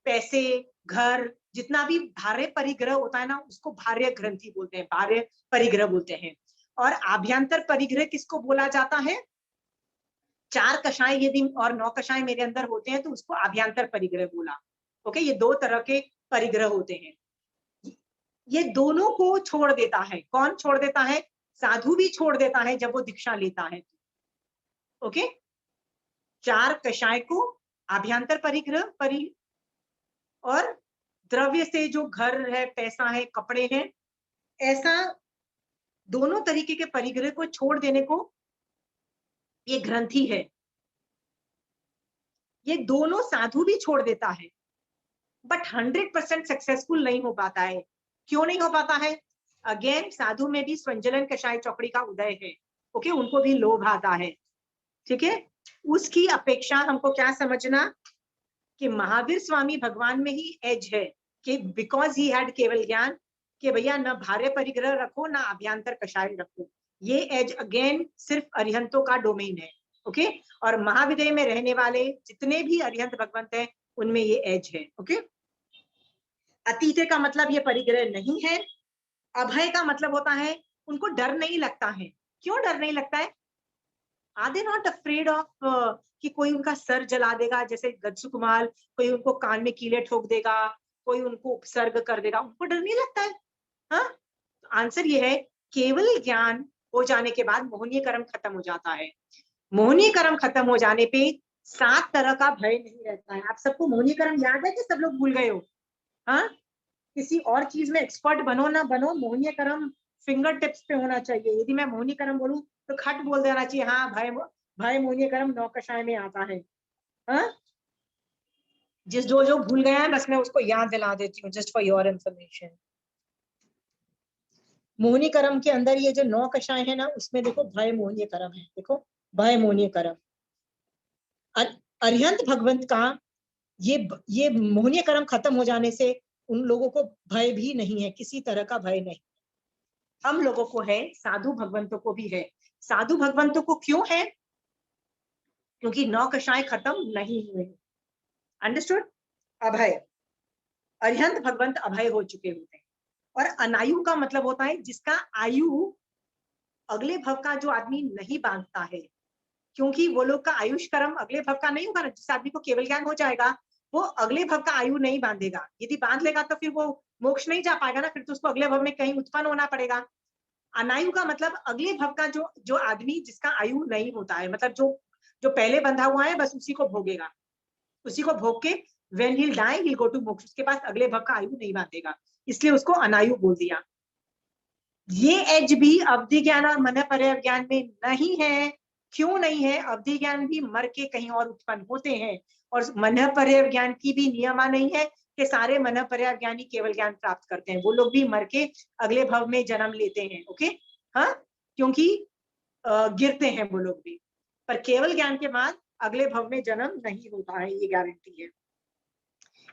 पैसे, घर, जितना भी भार्य परिग्रह होता है ना, उसको भार्य ग्रंथि बोलते हैं, भार्य परिग्रह बोलते हैं। और आभ्यंतर परिग्रह किसको बोला जाता है? 4 कषाय यदि और 9 कषाय मेरे अंदर होते हैं तो उसको आभ्यंतर परिग्रह बोला। ओके, ये 2 तरह के परिग्रह होते हैं। ये दोनों को छोड़ देता है। कौन छोड़ देता है? साधु भी छोड़ देता है जब वो दीक्षा लेता है। ओके, 4 कषाय को आभ्यंतर परिग्रह और द्रव्य से जो घर है, पैसा है, कपड़े हैं, ऐसा दोनों तरीके के परिग्रह को छोड़ देने को ये ग्रंथि है। ये दोनों साधु भी छोड़ देता है, बट 100% सक्सेसफुल नहीं हो पाता है। क्यों नहीं हो पाता है? अगेन साधु में भी स्वंजलन कषाय चौकड़ी का उदय है। ओके, उनको भी लोभ आता है। ठीक है, उसकी अपेक्षा हमको क्या समझना कि महावीर स्वामी भगवान में ही एज है कि बिकॉज ही हैड केवल ज्ञान, कि भैया ना भार्य परिग्रह रखो ना आभ्यंतर कषाय रखो। ये एज अगेन सिर्फ अरिहंतों का डोमेन है। ओके, और महाविद्य में रहने वाले जितने भी अरिहंत भगवंत हैं उनमें ये एज है। ओके, अतीते का मतलब ये परिग्रह नहीं है। अभय का मतलब होता है उनको डर नहीं लगता है। क्यों डर नहीं लगता है? Are they not afraid of कि कोई उनका सर जला देगा, जैसे गजसुकुमार, कोई उनको कान में कीले ठोक देगा, कोई उनको उपसर्ग कर देगा, उनको डर नहीं लगता है। हाँ, आंसर ये है केवल ज्ञान हो जाने के बाद मोहनीय कर्म खत्म हो जाता है। मोहनीय कर्म खत्म हो जाने पे 7 तरह का भय नहीं रहता है। आप सबको मोहनीय कर्म याद है कि सब लोग भूल गए हो? हाँ, किसी और चीज में एक्सपर्ट बनो ना बनो, मोहनीय कर्म फिंगर टिप्स पे होना चाहिए। यदि मैं मोहनीय कर्म बोलूं तो खट बोल देना चाहिए, हाँ भय भय मोहनीय कर्म 9 कषाय में आता है। हाँ, जो भूल गया है बस मैं उसको याद दिला देती हूँ, जस्ट फॉर योर इंफॉर्मेशन। मोहनीय कर्म के अंदर ये जो 9 कषाय है ना, उसमें देखो भय मोहनीय कर्म है। देखो भय मोहनीय कर्म, अरिहंत भगवंत का ये मोहनीय कर्म खत्म हो जाने से उन लोगों को भय भी नहीं है, किसी तरह का भय नहीं। हम लोगों को है, साधु भगवंतों को भी है। साधु भगवंतों को क्यों है? क्योंकि 9 कषाय खत्म नहीं हुए। अंडरस्टूड? अभय, अरिहंत भगवंत अभय हो चुके होते हैं। और अनायु का मतलब होता है जिसका आयु अगले भव का जो आदमी नहीं बांधता है, क्योंकि वो लोग का आयुष कर्म अगले भव का नहीं होगा ना। जिस आदमी को केवल ज्ञान हो जाएगा वो अगले भव का आयु नहीं बांधेगा। यदि बांध लेगा तो फिर वो मोक्ष नहीं जा पाएगा ना, फिर तो उसको अगले भव में कहीं उत्पन्न होना पड़ेगा। अनायु का मतलब अगले भव का जो आदमी जिसका आयु नहीं होता है, मतलब जो पहले बंधा हुआ है बस उसी को भोगेगा, उसी को भोग के when he'll die he'll go to मोक्ष, उसके पास अगले भव का आयु नहीं बांधेगा, इसलिए उसको अनायु बोल दिया। ये एज भी अवधि ज्ञान और मन पर्याय ज्ञान में नहीं है। क्यों नहीं है? अवधि ज्ञान भी मर के कहीं और उत्पन्न होते हैं, और मन पर्याय ज्ञान की भी नियमा नहीं है कि सारे मन पर्याय ज्ञानी केवल ज्ञान प्राप्त करते हैं। वो लोग भी मर के अगले भव में जन्म लेते हैं। ओके, हाँ, क्योंकि गिरते हैं वो लोग भी, पर केवल ज्ञान के बाद अगले भव में जन्म नहीं होता है, ये गारंटी है।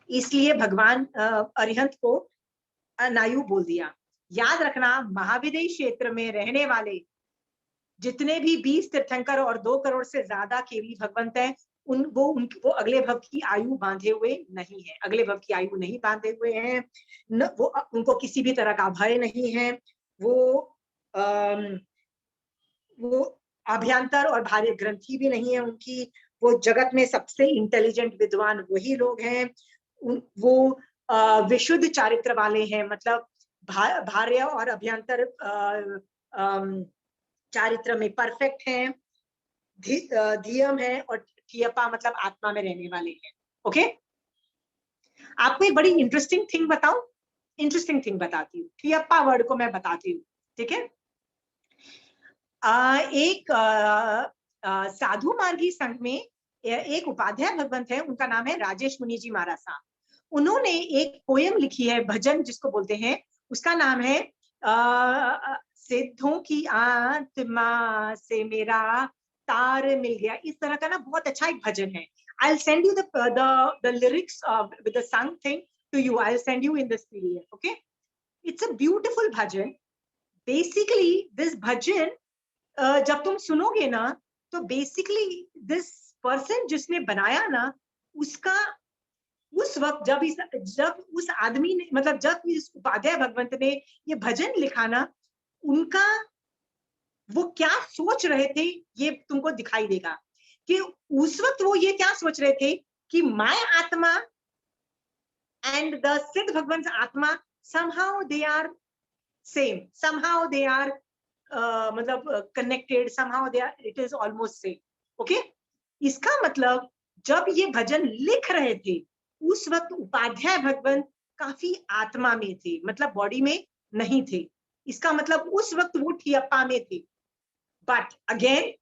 इसलिए भगवान अरिहंत को अनायु बोल दिया। याद रखना, महाविदेय क्षेत्र में रहने वाले जितने भी 20 तीर्थंकर और 2 करोड़ से ज्यादा केवली भगवंत है, वो अगले भव की आयु बांधे हुए नहीं है, अगले भव की आयु नहीं बांधे हुए हैं। वो उनको किसी भी तरह का भय नहीं है। वो अभ्यंतर और भार्य ग्रंथि भी नहीं है उनकी। वो जगत में सबसे इंटेलिजेंट विद्वान वही लोग हैं। वो विशुद्ध चारित्र वाले हैं, मतलब भार्य और अभ्यंतर चारित्र में परफेक्ट हैं। धियम है, और ठियप्पा मतलब आत्मा में रहने वाले हैं। ओके, आपको एक बड़ी इंटरेस्टिंग थिंग बताऊं, इंटरेस्टिंग थिंग बताती हूँ। ठियप्पा वर्ड को मैं बताती हूँ, ठीक है। एक साधु मार्गी संघ में एक उपाध्याय भगवंत है, उनका नाम है राजेश मुनि जी महाराज साहब। उन्होंने एक पोयम लिखी है, भजन जिसको बोलते हैं, उसका नाम है सिद्धों की आत्मा से मेरा तार मिल गया। इस तरह का ना बहुत अच्छा एक भजन है। I'll send you the lyrics with the sung thing to you. I'll send you in this PDF. Okay, it's a beautiful bhajan. Basically this bhajan जब तुम सुनोगे ना, तो बेसिकली दिस पर्सन जिसने बनाया ना, उसका उस वक्त जब उस आदमी ने, मतलब जब इस उपाध्याय भगवंत ने ये भजन लिखा ना, उनका वो क्या सोच रहे थे ये तुमको दिखाई देगा। कि उस वक्त वो ये क्या सोच रहे थे कि माय आत्मा एंड द सिद्ध भगवंत आत्मा somehow they are same, somehow they are मतलब connected, somehow they are, it is almost same. Okay, इसका मतलब जब ये भजन लिख रहे थे उस वक्त उपाध्याय भगवंत काफी आत्मा में थे, मतलब बॉडी में नहीं थे। इसका मतलब उस वक्त वो ठियप्पा में थे। बट अगेन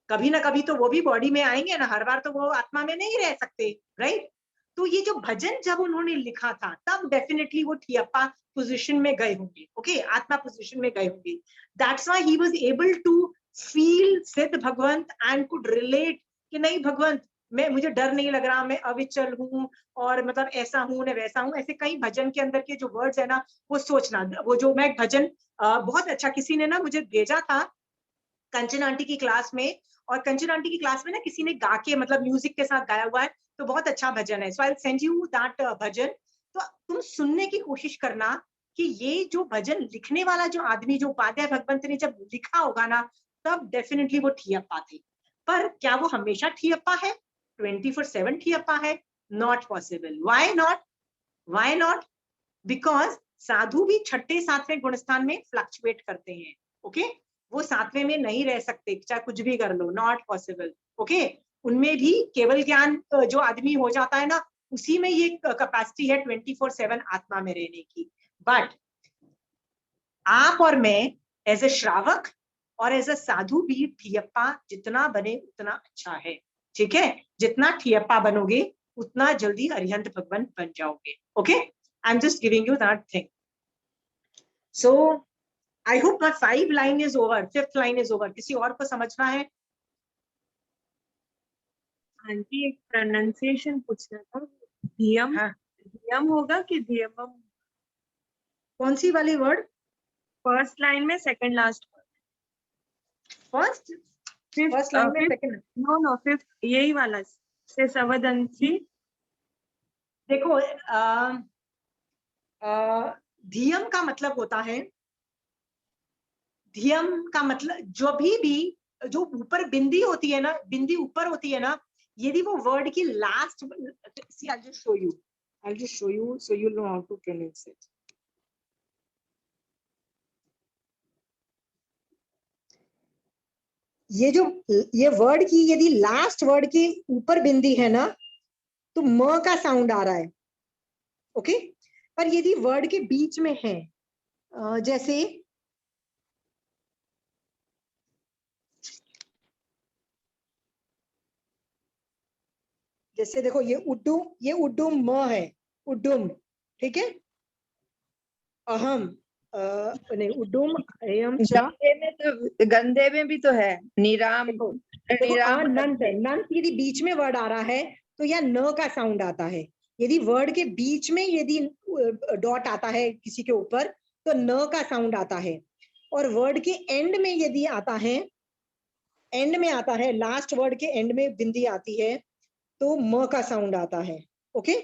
कभी ना कभी तो वो भी बॉडी में आएंगे ना, हर बार तो वो आत्मा में नहीं रह सकते, राइट। तो ये जो भजन जब उन्होंने लिखा था तब डेफिनेटली वो ठियप्पा पोजीशन में गए होंगे। ओके, आत्मा पोजीशन में गए होंगे। That's why he was able to feel सिद्ध भगवंत एंड कुड रिलेट कि नहीं भगवंत, मुझे डर नहीं लग रहा, मैं अविचल हूँ, और मतलब ऐसा हूँ न वैसा हूँ। ऐसे कई भजन के अंदर के जो वर्ड्स है ना, वो सोचना। वो जो मैं भजन बहुत अच्छा किसी ने ना मुझे भेजा था कंचन आंटी की क्लास में, और कंचन आंटी की क्लास में ना किसी ने गा के, मतलब म्यूजिक के साथ गाया हुआ है, तो बहुत अच्छा भजन है। So I will send you that bhajan. तो तुम सुनने की कोशिश करना कि ये जो भजन लिखने वाला जो आदमी, जो उपाध्याय भगवंत ने जब लिखा होगा ना, तब डेफिनेटली वो ठियप्पा थे। पर क्या वो हमेशा ठियप्पा है, 24/7 ठियप्पा है? Not possible. Why not? Why not? Because साधु भी 6ठे 7वें गुणस्थान में फ्लक्चुएट करते हैं। ओके, वो सातवें में नहीं रह सकते, चाहे कुछ भी कर लो, नॉट पॉसिबल। ओके, उनमें भी केवल ज्ञान जो आदमी हो जाता है ना, उसी में ये कैपेसिटी है 24/7 आत्मा में रहने की। बट आप और मैं एज ए श्रावक और एज ए साधु भी ठियप्पा जितना बने उतना अच्छा है, ठीक है? जितना ठियप्पा बनोगे उतना जल्दी अरिहंत भगवान बन जाओगे। Okay, I am just giving you that thing. So I hope my 5 line is over, 5th line is over. किसी और को समझना है? आंटी एक प्रोनाउंसिएशन पूछना था। धियम, हाँ, धियम होगा कि धियमम? कौन सी वाली वर्ड? फर्स्ट लाइन में second last first fifth line में सेकंड। नो फिफ्थ यही वाला से सवदंसी। देखो धियम का मतलब होता है, धियम का मतलब जो भी जो ऊपर बिंदी होती है ना, बिंदी ऊपर होती है ना, यदि वो वर्ड की last, see I just show you so you know how to pronounce it. ये वर्ड की यदि लास्ट वर्ड की ऊपर बिंदी है ना, तो म का साउंड आ रहा है। ओके, पर यदि वर्ड के बीच में है, जैसे देखो ये उड्डुम म है, उड्डुम, ठीक है? अहम नहीं, उड्डुम अयम च। गंदे में भी तो है निराम। देखो निराम नंत यदि बीच में वर्ड आ रहा है तो यह न का साउंड आता है। यदि वर्ड के बीच में यदि डॉट आता है किसी के ऊपर तो न का साउंड आता है, और वर्ड के एंड में यदि आता है, एंड में आता है, लास्ट वर्ड के एंड में बिंदी आती है तो म का साउंड आता है। ओके,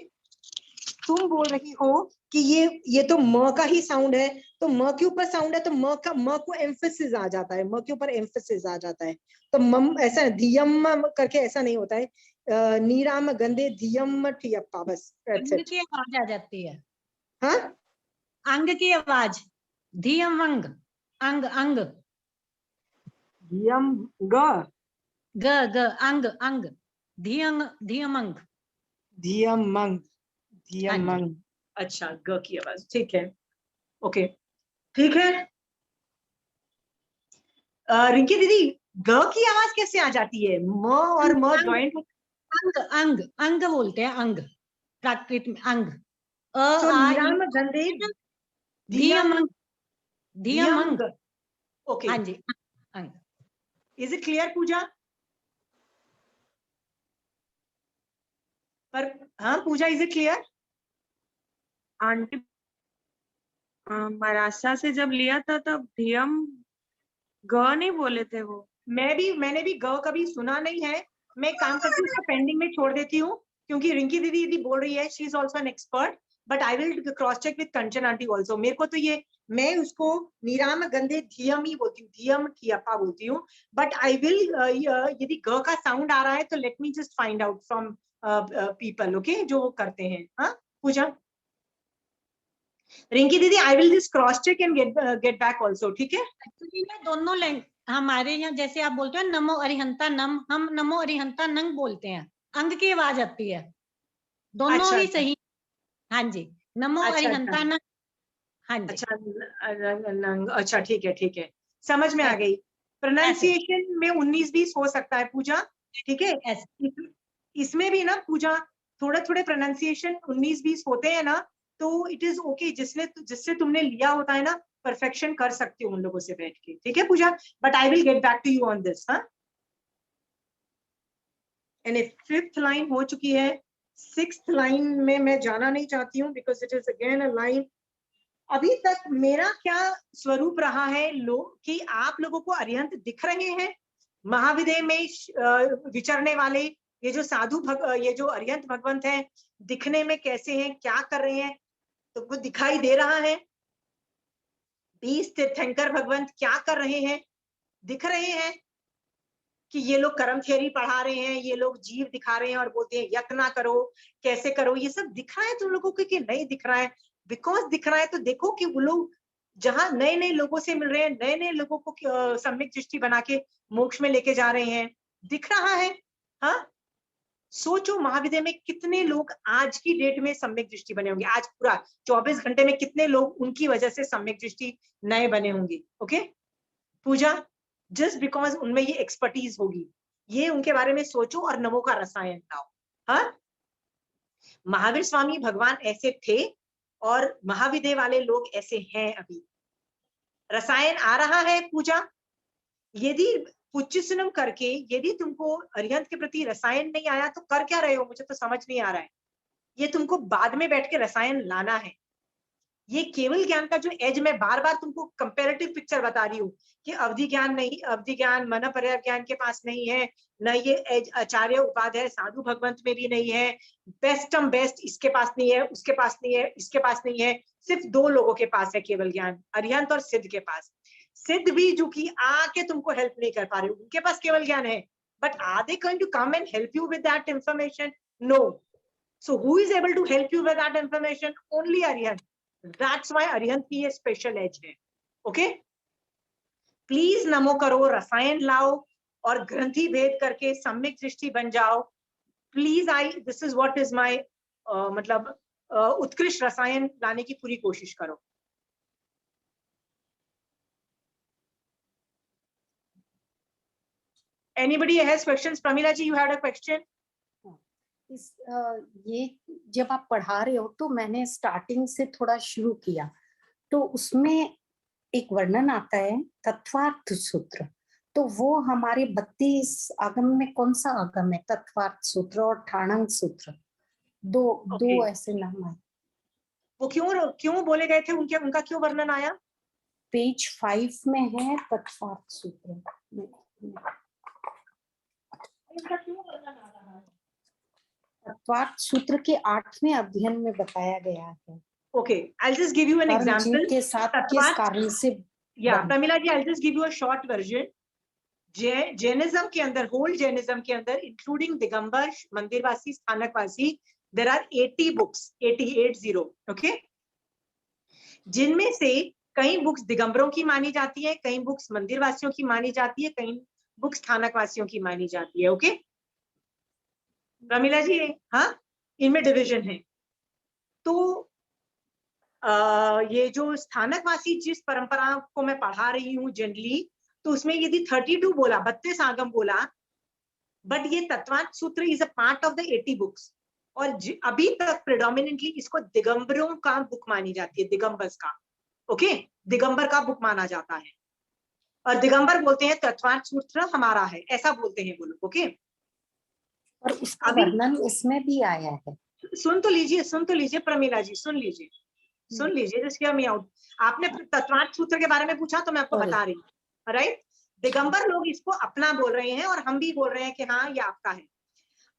तुम बोल रही हो कि ये तो म का ही साउंड है, तो म के ऊपर साउंड है तो म को एम्फेसिस आ जाता है, म के ऊपर एम्फेसिस आ जाता है। तो मम ऐसा धियम करके ऐसा नहीं होता है। नीराम गंदे धियम ठियप्पा, बस दैट्स अंग इट। की आवाज आ जाती है। हाँ, अंग की आवाज, धियम अंग, अंग अंग, धियम ग ग अंग अंग, धियम धियम अंग। धियम मंग, हाँ धियम जी। मंग। अच्छा, ग की आवाज, ठीक है। ओके, ठीक है। रिंकी दीदी, ग की आवाज कैसे आ जाती है? म और म अंग ज्वाइंट। अंग अंग अंग बोलते हैं, अंग प्राकृत में अंग। अ सो आ नीराम गंदे धियम अंग, धियम धियम अंग। ग। ओके, हाँ जी, अंग। Is it clear Pooja? पर हाँ Pooja, is it clear? Aunty Maratha से जब लिया था तब धियम ग नहीं बोले थे वो। मैंने भी ग कभी सुना नहीं है। मैं एक काम करती हूँ, उसको पेंडिंग में छोड़ देती हूँ, क्योंकि रिंकी दीदी यदि बोल रही है, she is also an expert, but I will cross check with Kanchan aunty also. मेरे को तो ये, मैं उसको नीराम गंदे धियम ही बोलती हूँ, धियम ठियप्पा बोलती हूँ। बट आई विल, यदि ग का साउंड आ रहा है तो let me just find out from people, okay, जो करते हैं। हाँ पूजा, रिंकी दीदी, I will just cross check and get back also, ठीक है? एक्चुअली में दोनों हमारे यहाँ जैसे आप बोलते हो नमो अरिहंता नम, हम नमो अरिहंता नंग बोलते हैं, अंग की आवाज आती है, दोनों अच्छा ही अच्छा सही। हाँ जी, नमो अच्छा अरिहंता नंग। हाँ जी, अच्छा, ठीक है, ठीक है, समझ में आ ऐसे गई। ऐसे प्रोनाउंसिएशन में 19-20 हो सकता है पूजा, ठीक है? ऐसे। इसमें भी ना पूजा, थोड़े थोड़े प्रोनाउंसिएशन 19-20 होते हैं ना, तो इट इज ओके। जिससे तुमने लिया होता है ना, परफेक्शन कर सकते हो उन लोगों से बैठ के, ठीक है Pooja? But I will get back to you on this. हाँ, एंड 5th लाइन हो चुकी है। 6th लाइन में मैं जाना नहीं चाहती हूँ, because it is again a line. अभी तक मेरा क्या स्वरूप रहा है कि आप लोगों को अरिहंत दिख रहे हैं, महाविदय में विचरने वाले ये जो ये जो अरिहंत भगवंत हैं, दिखने में कैसे हैं, क्या कर रहे हैं, तुमको दिखाई दे रहा है? 20 तीर्थंकर भगवंत क्या कर रहे हैं, दिख रहे हैं? कि ये लोग कर्म थियरी पढ़ा रहे हैं, ये लोग जीव दिखा रहे हैं और बोलते हैं यत्न करो, कैसे करो, ये सब दिख रहा है तुम लोगों को कि नहीं दिख रहा है? बिकॉज दिख रहा है तो देखो कि वो लोग जहां नए नए लोगों से मिल रहे हैं, नए नए लोगों को सम्यक दृष्टि बना के मोक्ष में लेके जा रहे हैं, दिख रहा है। हाँ, सोचो महाविद्या में कितने लोग आज की डेट में सम्यक दृष्टि बने होंगे, आज पूरा 24 घंटे में कितने लोग उनकी वजह से सम्यक दृष्टि नए बने होंगे। ओके पूजा, जस्ट बिकॉज उनमें ये एक्सपर्टीज होगी, ये उनके बारे में सोचो और नमो का रसायन लाओ। हाँ, महावीर स्वामी भगवान ऐसे थे और महाविद्या वाले लोग ऐसे हैं। अभी रसायन आ रहा है पूजा, यदि पुच्चुसनम करके यदि तुमको अरिहंत के प्रति रसायन नहीं आया तो कर क्या रहे हो, मुझे तो समझ नहीं आ रहा है। ये तुमको बाद में बैठ के रसायन लाना है। ये केवल ज्ञान का जो एज मैं बार बार तुमको कंपैरेटिव पिक्चर बता रही हूँ कि अवधि ज्ञान नहीं, अवधि ज्ञान मन पर्याय ज्ञान के पास नहीं है, न ये एज आचार्य उपाध है, साधु भगवंत में भी नहीं है, बेस्टम बेस्ट इसके पास नहीं है, उसके पास नहीं है, इसके पास नहीं है, सिर्फ 2 लोगों के पास है केवल ज्ञान, अरिहंत और सिद्ध के पास। सिद्ध भी जो कि आके तुमको हेल्प नहीं कर पा रहे, उनके पास केवल ज्ञान है, but are they going to come and help you with that information? No. So who is able to help you with that information? Only Arihant. That's why Arihant की ये स्पेशल एज है। ओके, प्लीज नमो करो, रसायन लाओ और ग्रंथि भेद करके सम्यक दृष्टि बन जाओ। Please this is what is my मतलब उत्कृष्ट रसायन लाने की पूरी कोशिश करो। Anybody has questions? Pramila ji, you had a question? ये जब आप पढ़ा रहे हो तो मैंने स्टार्टिंग से थोड़ा शुरू किया, तो उसमें एक वर्णन आता है तत्वार्थ सूत्र, तो वो हमारे 32 आगम में कौन सा आगम है? तत्वार्थ सूत्र और ठाणंग सूत्र, दो ऐसे नाम है। वो क्यों बोले गए थे, उनका क्यों वर्णन आया? पेज 5 में है तत्वार्थ सूत्र। तत्वार्थ सूत्र के 8वें अध्ययन में बताया गया है। Okay, I'll just give you an example. के साथ किस कारण से? Yeah, Pramila ji, I'll just give you a short version. Jainism के अंदर, होल जैनिज्म के अंदर, including Digambar, Mandirvasi, Sthanakvasi, there are 80 books, 80, okay? जिनमें से कई बुक्स दिगंबरों की मानी जाती है, कई बुक्स मंदिरवासियों की मानी जाती है, कई बुक्स स्थानकवासियों की मानी जाती है। ओके प्रमिला जी, हाँ, इनमें डिवीजन है। तो ये जो स्थानकवासी जिस परंपरा को मैं पढ़ा रही हूँ जनरली, तो उसमें यदि 32 बोला, 32 आगम बोला, बट ये तत्वार्थ सूत्र is a part of the 80 books, और अभी तक प्रेडोमिनेंटली इसको दिगंबरों का बुक मानी जाती है, दिगंबर्स का। ओके, दिगंबर का बुक माना जाता है, और दिगंबर बोलते हैं तत्वार्थ सूत्र हमारा है, ऐसा बोलते हैं वो लोग। ओके, और उसका वर्णन इसमें भी आया है। सुन तो लीजिए प्रमिला जी, सुन लीजिए, जस्ट हियर मी आउट। आपने तत्वार्थ सूत्र के बारे में पूछा तो मैं आपको बता रही हूँ, राइट? दिगंबर लोग इसको अपना बोल रहे हैं और हम भी बोल रहे हैं कि हाँ ये आपका है।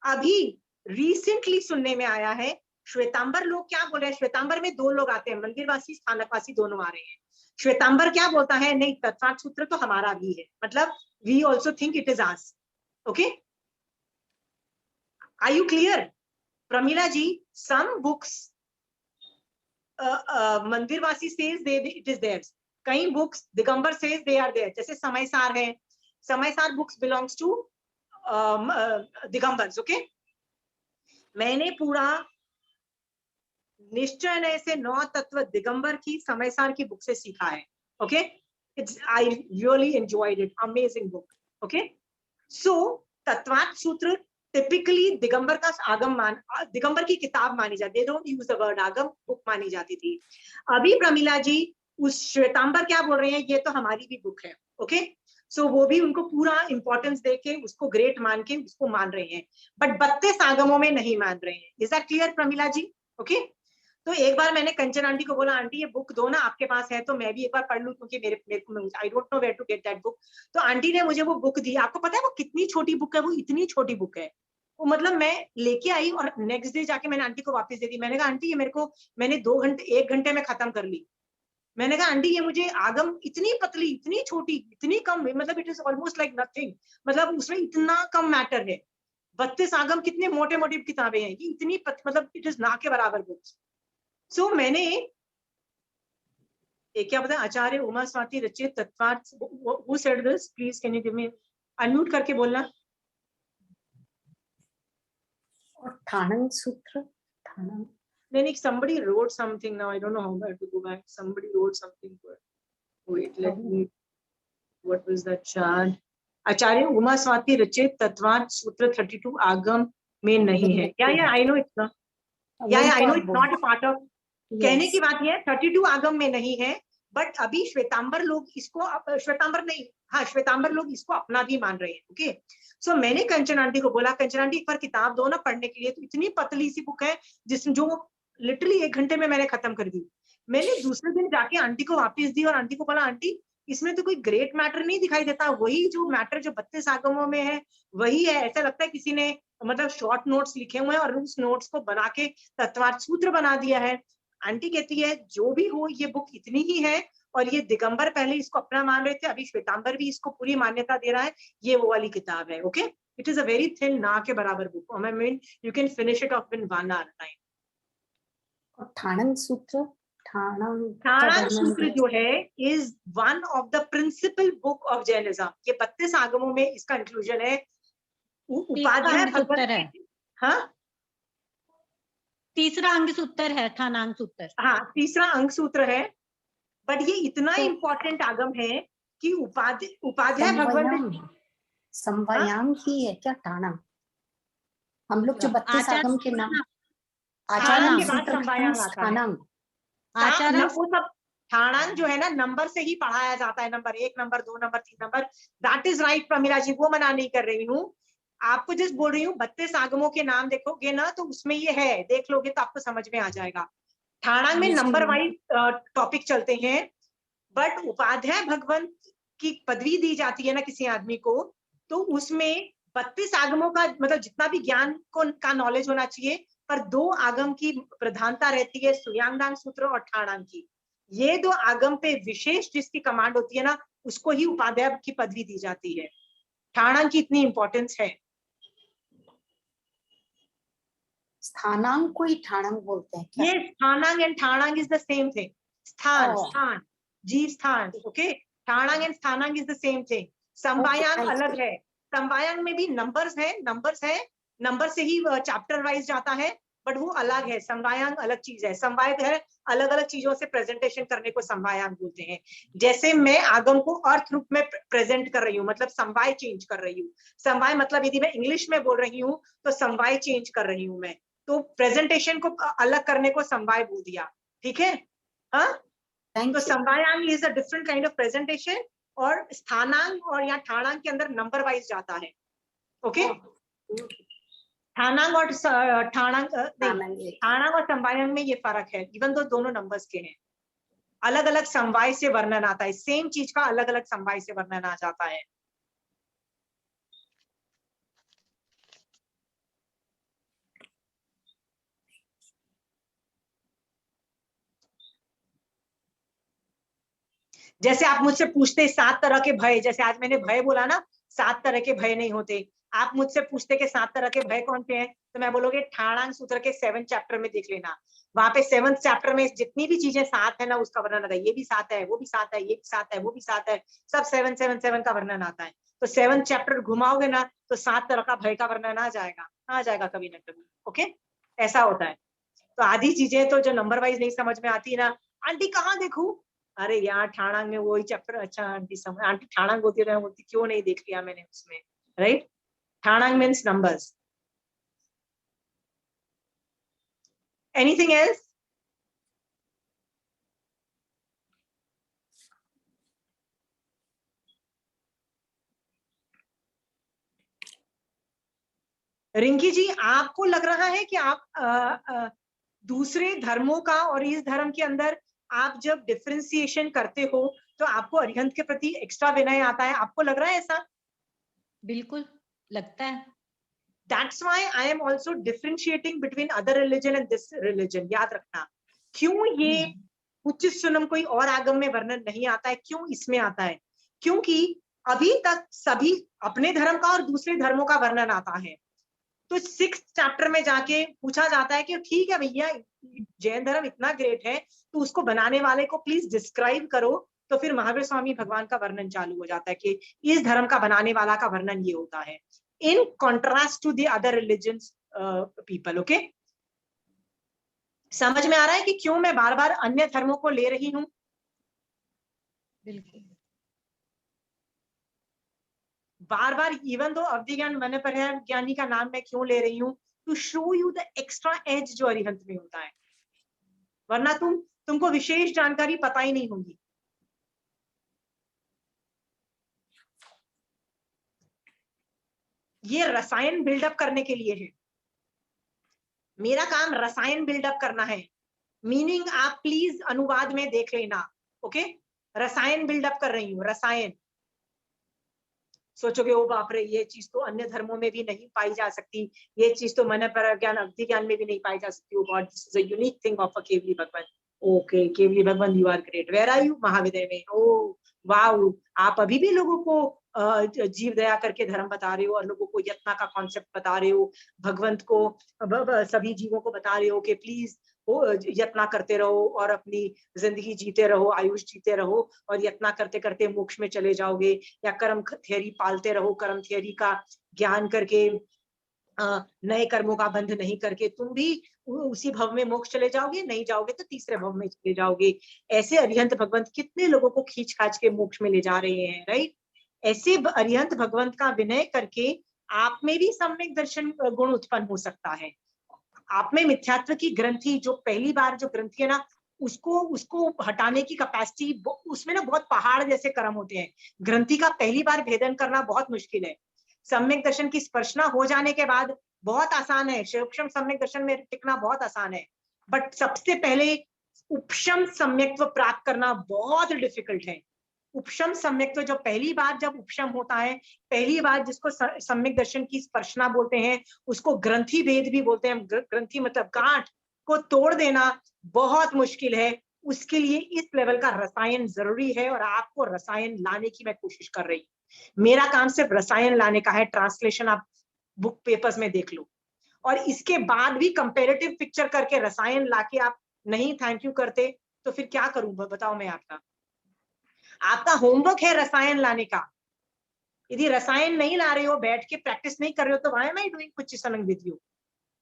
अभी रिसेंटली सुनने में आया है, श्वेतांबर लोग क्या बोल रहे हैं, श्वेतांबर में 2 लोग आते हैं, मंदिरवासी स्थानकवासी दोनों आ रहे हैं। श्वेतांबर क्या बोलता है, नहीं तत्वार्थ सूत्र तो हमारा भी है, मतलब we also think it is ours. Okay, are you clear Pramila ji? Some books Mandirvasi says it is theirs, कई books Digambar says they are there, जैसे समय सार है, Samaysar books belongs to Digambars. Okay, मैंने पूरा निश्चय से 9 तत्व दिगंबर की समय सार की बुक से सीखा है। Okay, it's I really enjoyed it, amazing book. Okay, so Tattvarth Sutra typically Digambar का आगम दिगंबर की किताब मानी जाती है, डोंट यूज द वर्ड आगम, बुक मानी जाती थी। अभी प्रमिला जी उस श्वेतांबर क्या बोल रहे हैं, ये तो हमारी भी बुक है। ओके, सो वो भी उनको पूरा इंपॉर्टेंस देके उसको ग्रेट मान के उसको मान रहे हैं, बट 32 आगमों में नहीं मान रहे हैं। Is that clear Pramila ji? Okay, तो एक बार मैंने कंचन आंटी को बोला, आंटी ये बुक दो ना, आपके पास है तो मैं भी एक बार पढ़ लूं, क्योंकि मेरे को I don't know where to get that book. तो आंटी ने मुझे वो बुक दी। आपको पता है वो कितनी छोटी बुक है? वो इतनी छोटी बुक है, वो मतलब मैं लेके आई और नेक्स्ट डे जाके मैंने आंटी को वापस दे दी। मैंने कहा आंटी ये मेरे को, मैंने 2 घंटे 1 घंटे में खत्म कर ली। मैंने कहा आंटी ये मुझे आगम इतनी पतली, इतनी छोटी, इतनी कम, मतलब it is almost like nothing, मतलब उसमें इतना कम मैटर है। 32 आगम कितने मोटे मोटे किताबें हैं, ये इतनी मतलब इट इज ना के बराबर बुक्स। सो मैंने एक क्या बताए, आचार्य उमा स्वाति रचित Tattvartha, who said this? Please can you give me, unmute करके बोलना। और ठाणंग सूत्र, ठाणंग, नहीं, somebody wrote something now, I don't know how I have to go back, somebody wrote something, wait, let me, what was that chart? आचार्य उमा स्वाति रचित तत्वार्थ सूत्र 32 आगम में नहीं है। या आई नो इट्स नॉट, या I know it's not a part of, कहने की बात यह है 32 आगम में नहीं है, बट अभी श्वेतांबर लोग इसको, श्वेतांबर नहीं, हाँ श्वेतांबर लोग इसको अपना भी मान रहे हैं। ओके, सो मैंने कंचन आंटी को बोला, कंचन आंटी एक बार किताब दो ना पढ़ने के लिए, तो इतनी पतली सी बुक है जिसमें जो लिटरली 1 घंटे में मैंने खत्म कर दी। मैंने दूसरे दिन जाके आंटी को वापस दी और आंटी को बोला, आंटी इसमें तो कोई ग्रेट मैटर नहीं दिखाई देता, वही जो मैटर जो 32 आगमों में है वही है, ऐसा लगता है किसी ने मतलब शॉर्ट नोट्स लिखे हुए हैं और उस नोट्स को बना के तत्वार्थ सूत्र बना दिया है। आंटी कहती है जो भी हो ये बुक इतनी ही है, और ये दिगंबर पहले इसको अपना मान रहे थे, अभी श्वेतांबर भी इसको पूरी मान्यता दे रहा है, ये वो वाली किताब है। Okay, it is a very thin, ना के बराबर book, I mean you can finish it off in 1 hour time. और ठाणंग सूत्र, ठाणंग सूत्र जो है is one of the principal book of Jainism, ये 32 आगमों में इसका इंक्लूजन है। उपाध्याय सूत्र है, हाँ तीसरा अंग सूत्र है, ठाणांग सूत्र, हाँ तीसरा अंग सूत्र है, बट ये इतना इम्पोर्टेंट आगम है कि उपाध्याय भगवंत संवयांग ही है क्या ठाणंग? हम लोग जो 32 आचार्य आगम के नाम, ठाणंग के आचार्य बाद संवायांग आता है। ठाणंग, आचार्य वो सब ठाणंग जो है ना नंबर से ही पढ़ाया जाता है, number 1, number 2, number 3 number, that is right Pramila ji, वो मना नहीं कर रही हूँ, आपको जस्ट बोल रही हूँ 32 आगमों के नाम देखोगे ना तो उसमें ये है, देख लोगे तो आपको समझ में आ जाएगा। ठाणंग में नंबर वाइज टॉपिक चलते हैं, बट उपाध्याय भगवंत की पदवी दी जाती है ना किसी आदमी को, तो उसमें 32 आगमों का मतलब जितना भी ज्ञान का नॉलेज होना चाहिए, पर 2 आगम की प्रधानता रहती है, सूर्यांगांग सूत्र और ठाणंग की। ये 2 आगम पे विशेष जिसकी कमांड होती है ना, उसको ही उपाध्याय की पदवी दी जाती है। ठाणंग की इतनी इंपॉर्टेंस है। स्थानांग को ही ठाणंग बोलते हैं क्या? ये Sthanang and Thanang is the same thing, स्थान Oh. स्थान जीव स्थान, okay, Thanang and Sthanang is the same thing. Samvayang Okay, I अलग see. है, संवायांग में भी नंबर्स है, नंबर से ही चैप्टर वाइज जाता है, बट वो अलग है, संवायांग अलग चीज है। संवाय है अलग अलग चीजों से प्रेजेंटेशन करने को संवायांग बोलते हैं। जैसे मैं आगम को अर्थ रूप में प्रेजेंट कर रही हूँ, मतलब संवाय चेंज कर रही हूँ। संवाय मतलब यदि मैं इंग्लिश में बोल रही हूँ तो संवाय चेंज कर रही हूँ मैं, तो प्रेजेंटेशन को अलग करने को संवाय बोल दिया, ठीक है। हाँ, तो Samvayang is a different kind of presentation, और स्थानांग और या ठाणंग के अंदर नंबर वाइज जाता है। ओके, ठाणंग और ठाणंग और संवायांग में ये फर्क है, इवन तो दोनों नंबर्स के हैं। अलग अलग संवाय से वर्णन आता है, सेम चीज का अलग अलग संवाय से वर्णन आ जाता है। जैसे आप मुझसे पूछते 7 तरह के भय, जैसे आज मैंने भय बोला ना, 7 तरह के भय नहीं होते। आप मुझसे पूछते कि 7 तरह के भय कौन से हैं, तो मैं बोलोगे ठाणंग सूत्र के 7th चैप्टर में देख लेना, वहां पे 7th चैप्टर में जितनी भी चीजें 7 है ना उसका वर्णन आता है। ये भी 7 है, वो भी 7 है, ये भी 7 है, वो भी 7 है, सब 7 7 7 का वर्णन आता है। तो 7th चैप्टर घुमाओगे ना तो 7 तरह का भय का वर्णन आ जाएगा कभी ना कभी। ओके, ऐसा होता है। तो आधी चीजें तो जो नंबर वाइज नहीं समझ में आती ना, आंटी कहाँ देखूं, अरे यार ठाणंग में वही चैप्टर, अच्छा आंटी समझ, आंटी ठाणंग होती रहे होती, क्यों नहीं देख लिया मैंने उसमें, राइट। ठाणंग means numbers. Anything else? Rinki ji, आपको लग रहा है कि आप दूसरे धर्मों का और इस धर्म के अंदर आप जब डिफरेंशिएशन करते हो तो आपको अरिहंत के प्रति एक्स्ट्रा विनय आता है, आपको लग रहा है ऐसा? बिल्कुल लगता है। That's why I am also differentiating between other religion and this religion. याद रखना, क्यों ये उच्च सुनम कोई और आगम में वर्णन नहीं आता है, क्यों इसमें आता है? क्योंकि अभी तक सभी अपने धर्म का और दूसरे धर्मों का वर्णन आता है, तो 6th चैप्टर में जाके पूछा जाता है कि ठीक है भैया, जैन धर्म इतना ग्रेट है तो उसको बनाने वाले को प्लीज डिस्क्राइब करो। तो फिर महावीर स्वामी भगवान का वर्णन चालू हो जाता है कि इस धर्म का बनाने वाला का वर्णन ये होता है, in contrast to the other religions people. Okay, समझ में आ रहा है कि क्यों मैं बार बार अन्य धर्मों को ले रही हूं? बिल्कुल। बार बार इवन दो अवधि ज्ञान मन पर है ज्ञानी का नाम मैं क्यों ले रही हूँ? To show you the extra edge जो अरिहंत में होता है, वरना तुमको विशेष जानकारी पता ही नहीं होगी। ये रसायन बिल्डअप करने के लिए है, मेरा काम रसायन बिल्डअप करना है। मीनिंग आप प्लीज अनुवाद में देख लेना। ओके, रसायन बिल्डअप कर रही हूँ, रसायन। सोचोगे ओ बाप रे, ये चीज तो अन्य धर्मों में भी नहीं पाई जा सकती, ये चीज तो मन पर ज्ञान अवधि ज्ञान में भी नहीं पाई जा सकती। Oh God, this is a unique thing of a Kevali Bhagwan. Okay, Kevali Bhagwan, you are great. Where are you? महाविद्य में। ओ वाओ, आप अभी भी लोगों को जीव दया करके धर्म बता रहे हो और लोगों को यत्ना का कॉन्सेप्ट बता रहे हो, भगवंत को सभी जीवों को बता रहे हो कि प्लीज यत्ना करते रहो और अपनी जिंदगी जीते रहो, आयुष जीते रहो, और यत्ना करते करते मोक्ष में चले जाओगे। या कर्म थियरी पालते रहो, कर्म थियरी का ज्ञान करके नए कर्मों का बंध नहीं करके तुम भी उसी भव में मोक्ष चले जाओगे, नहीं जाओगे तो तीसरे भव में चले जाओगे। ऐसे अरिहंत भगवंत कितने लोगों को खींच खाच के मोक्ष में ले जा रहे हैं, राइट? ऐसे अरिहंत भगवंत का विनय करके आप में भी सम्यक दर्शन गुण उत्पन्न हो सकता है। आप में मिथ्यात्व की ग्रंथि, जो पहली बार जो ग्रंथि है ना, उसको हटाने की कैपेसिटी, उसमें ना बहुत पहाड़ जैसे कर्म होते हैं। ग्रंथि का पहली बार भेदन करना बहुत मुश्किल है। सम्यक दर्शन की स्पर्शना हो जाने के बाद बहुत आसान है, सूक्ष्म सम्यक दर्शन में टिकना बहुत आसान है। बट सबसे पहले उपशम सम्यक्त्व प्राप्त करना बहुत डिफिकल्ट है। उपशम सम्यक्त्व जो पहली बार जब उपशम होता है, पहली बार जिसको सम्यक दर्शन की स्पर्शना बोलते हैं, उसको ग्रंथि भेद भी बोलते हैं। ग्रंथि मतलब गांठ को तोड़ देना बहुत मुश्किल है। उसके लिए इस लेवल का रसायन जरूरी है, और आपको रसायन लाने की मैं कोशिश कर रही हूँ। मेरा काम सिर्फ रसायन लाने का है। ट्रांसलेशन आप बुक पेपर्स में देख लो, और इसके बाद भी कंपेरेटिव पिक्चर करके रसायन लाके आप नहीं थैंक यू करते तो फिर क्या करूं बताओ मैं? आपका होमवर्क है रसायन लाने का। यदि रसायन नहीं ला रहे हो, बैठ के प्रैक्टिस नहीं कर रहे हो, तो व्हाई एम आई डूइंग कुचिसनंग विद यू?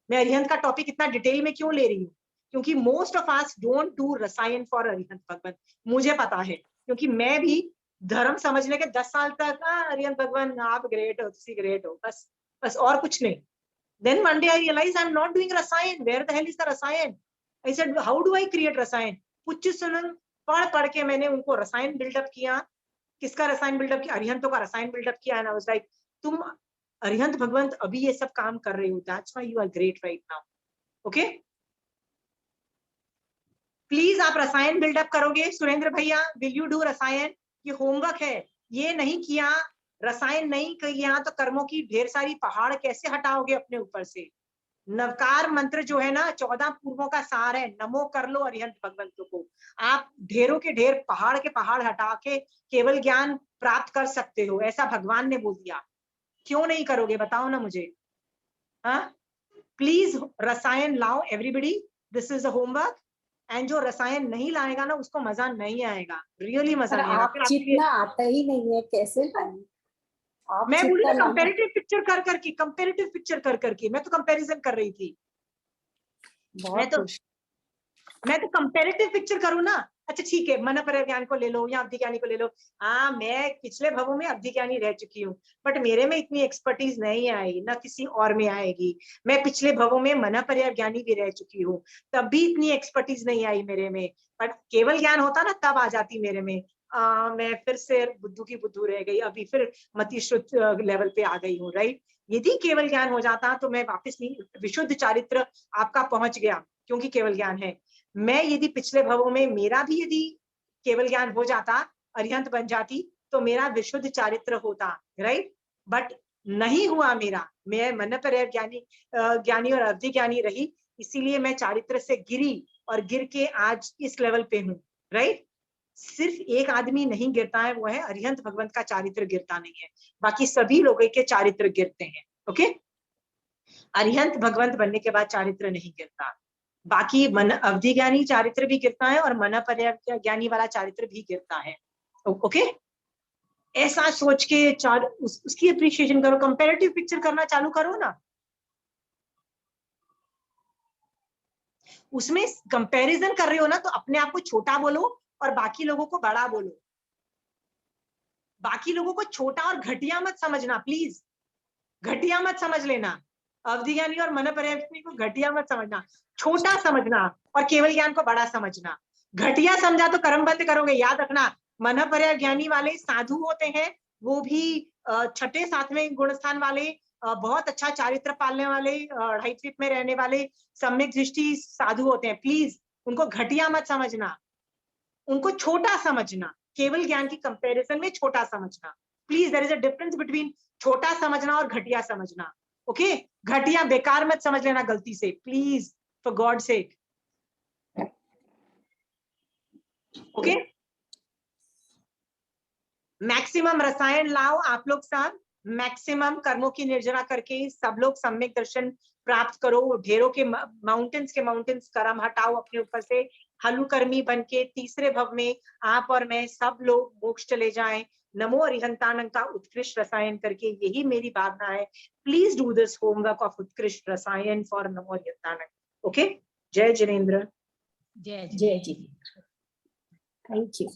मैं अरिहंत का टॉपिक इतना डिटेल में क्यों ले रही हूँ? क्योंकि most of us don't do रसायन फॉर अरिहंत भगवान। मुझे पता है, क्योंकि मैं भी धर्म समझने के 10 साल तक अरिहंत भगवान आप ग्रेट हो, तुसी ग्रेट हो, बस और कुछ नहीं। Then one day I realized I'm not doing rasayan. Where the hell is the rasayan? I said, how do I create rasayan? पुच्चुसनंग पढ़ के मैंने उनको रसायन बिल्डअप किया। किसका रसायन बिल्डअप किया? अरिहंतों का रसायन बिल्डअप किया। एंड आई वाज लाइक, तुम अरिहंत भगवंत अभी ये सब काम कर रहे हो, that's why you are great right now. Okay, please आप रसायन बिल्डअप करोगे? सुरेंद्र भैया, विल यू डू रसायन? ये होमवर्क है। ये नहीं किया, रसायन नहीं किया, तो कर्मों की ढेर सारी पहाड़ कैसे हटाओगे अपने ऊपर से? नवकार मंत्र जो है ना, 14 पूर्वों का सार है। नमो कर लो अरिहंत भगवंतों को, आप ढेरों के ढेर पहाड़ के पहाड़ हटा के केवल ज्ञान प्राप्त कर सकते हो। ऐसा भगवान ने बोल दिया। क्यों नहीं करोगे बताओ ना मुझे? हाँ, प्लीज रसायन लाओ everybody, this is a homework. And जो रसायन नहीं लाएगा ना, उसको मजा नहीं आएगा, रियली मजा नहीं आएगा। आप जितना आता ही नहीं है, कैसे लाएंगे? मैं बोली ना, कंपैरेटिव पिक्चर कर करके, कंपैरेटिव पिक्चर कर करके, मैं तो कंपैरिजन कर रही थी। मैं तो कंपैरेटिव पिक्चर करूँ ना। अच्छा ठीक है, मन पर ज्ञान को ले लो या अवधि ज्ञानी को ले लो। हाँ, मैं पिछले भवों में अवधि ज्ञानी रह चुकी हूँ, बट मेरे में इतनी एक्सपर्टीज नहीं आई, ना किसी और में आएगी। मैं पिछले भवों में मन पर ज्ञानी भी रह चुकी हूँ, तब भी इतनी एक्सपर्टीज नहीं आई मेरे में। बट केवल ज्ञान होता ना, तब आ जाती मेरे में। मैं फिर से बुद्धू की बुद्धू रह गई, अभी फिर मति शुद्ध लेवल पे आ गई हूँ, राइट? यदि केवल ज्ञान हो जाता तो मैं वापस नहीं, विशुद्ध चारित्र आपका पहुंच गया क्योंकि केवल ज्ञान है। मैं यदि पिछले भवों में मेरा भी यदि केवल ज्ञान हो जाता, अरिहंत बन जाती, तो मेरा विशुद्ध चारित्र होता, राइट? बट नहीं हुआ मेरा। मैं मन पर ज्ञानी और अवधि ज्ञानी रही, इसीलिए मैं चारित्र से गिरी और गिर के आज इस लेवल पे हूँ, राइट? सिर्फ एक आदमी नहीं गिरता है, वो है अरिहंत भगवंत का चारित्र गिरता नहीं है, बाकी सभी लोगों के चारित्र गिरते हैं। ओके, अरिहंत भगवंत बनने के बाद चारित्र नहीं गिरता, बाकी मन अवधि ज्ञानी चारित्र भी गिरता है और मन पर्याप्त ज्ञानी वाला चारित्र भी गिरता है। ओके, ऐसा सोच के उसकी अप्रिशिएशन करो, कंपैरेटिव पिक्चर करना चालू करो ना। उसमें कंपैरिजन कर रहे हो ना, तो अपने आप को छोटा बोलो और बाकी लोगों को बड़ा बोलो। बाकी लोगों को छोटा और घटिया मत समझना, प्लीज घटिया मत समझ लेना। अवधि ज्ञानी और मन पर्याप्त को घटिया मत समझना, छोटा समझना और केवल ज्ञान को बड़ा समझना। घटिया समझा तो कर्म बंद करोगे। याद रखना, मन पर्याप्त ज्ञानी वाले साधु होते हैं, वो भी 6ठे 7वें गुणस्थान वाले, बहुत अच्छा चारित्र पालने वाले, 2.5 फीट में रहने वाले सम्यक दृष्टि साधु होते हैं। प्लीज उनको घटिया मत समझना, उनको छोटा समझना, केवल ज्ञान की कंपैरिजन में छोटा समझना। Please, there is a difference between छोटा समझना और घटिया समझना। ओके, घटिया बेकार मत समझ लेना गलती से, please, for God sake. Okay, maximum रसायन लाओ आप लोग सब, मैक्सिमम कर्मों की निर्जरा करके सब लोग सम्यक दर्शन प्राप्त करो। ढेरों के माउंटेन्स कर्म हटाओ अपने ऊपर से, हलुकर्मी बन के तीसरे भव में आप और मैं सब लोग मोक्ष चले जाएं। नमो अरिहंतानंद का उत्कृष्ट रसायन करके, यही मेरी भावना है। Please do this homework of उत्कृष्ट रसायन फॉर नमो अरिहंतानंद। ओके, जय जिनेन्द्र। जय जय जी, थैंक यू।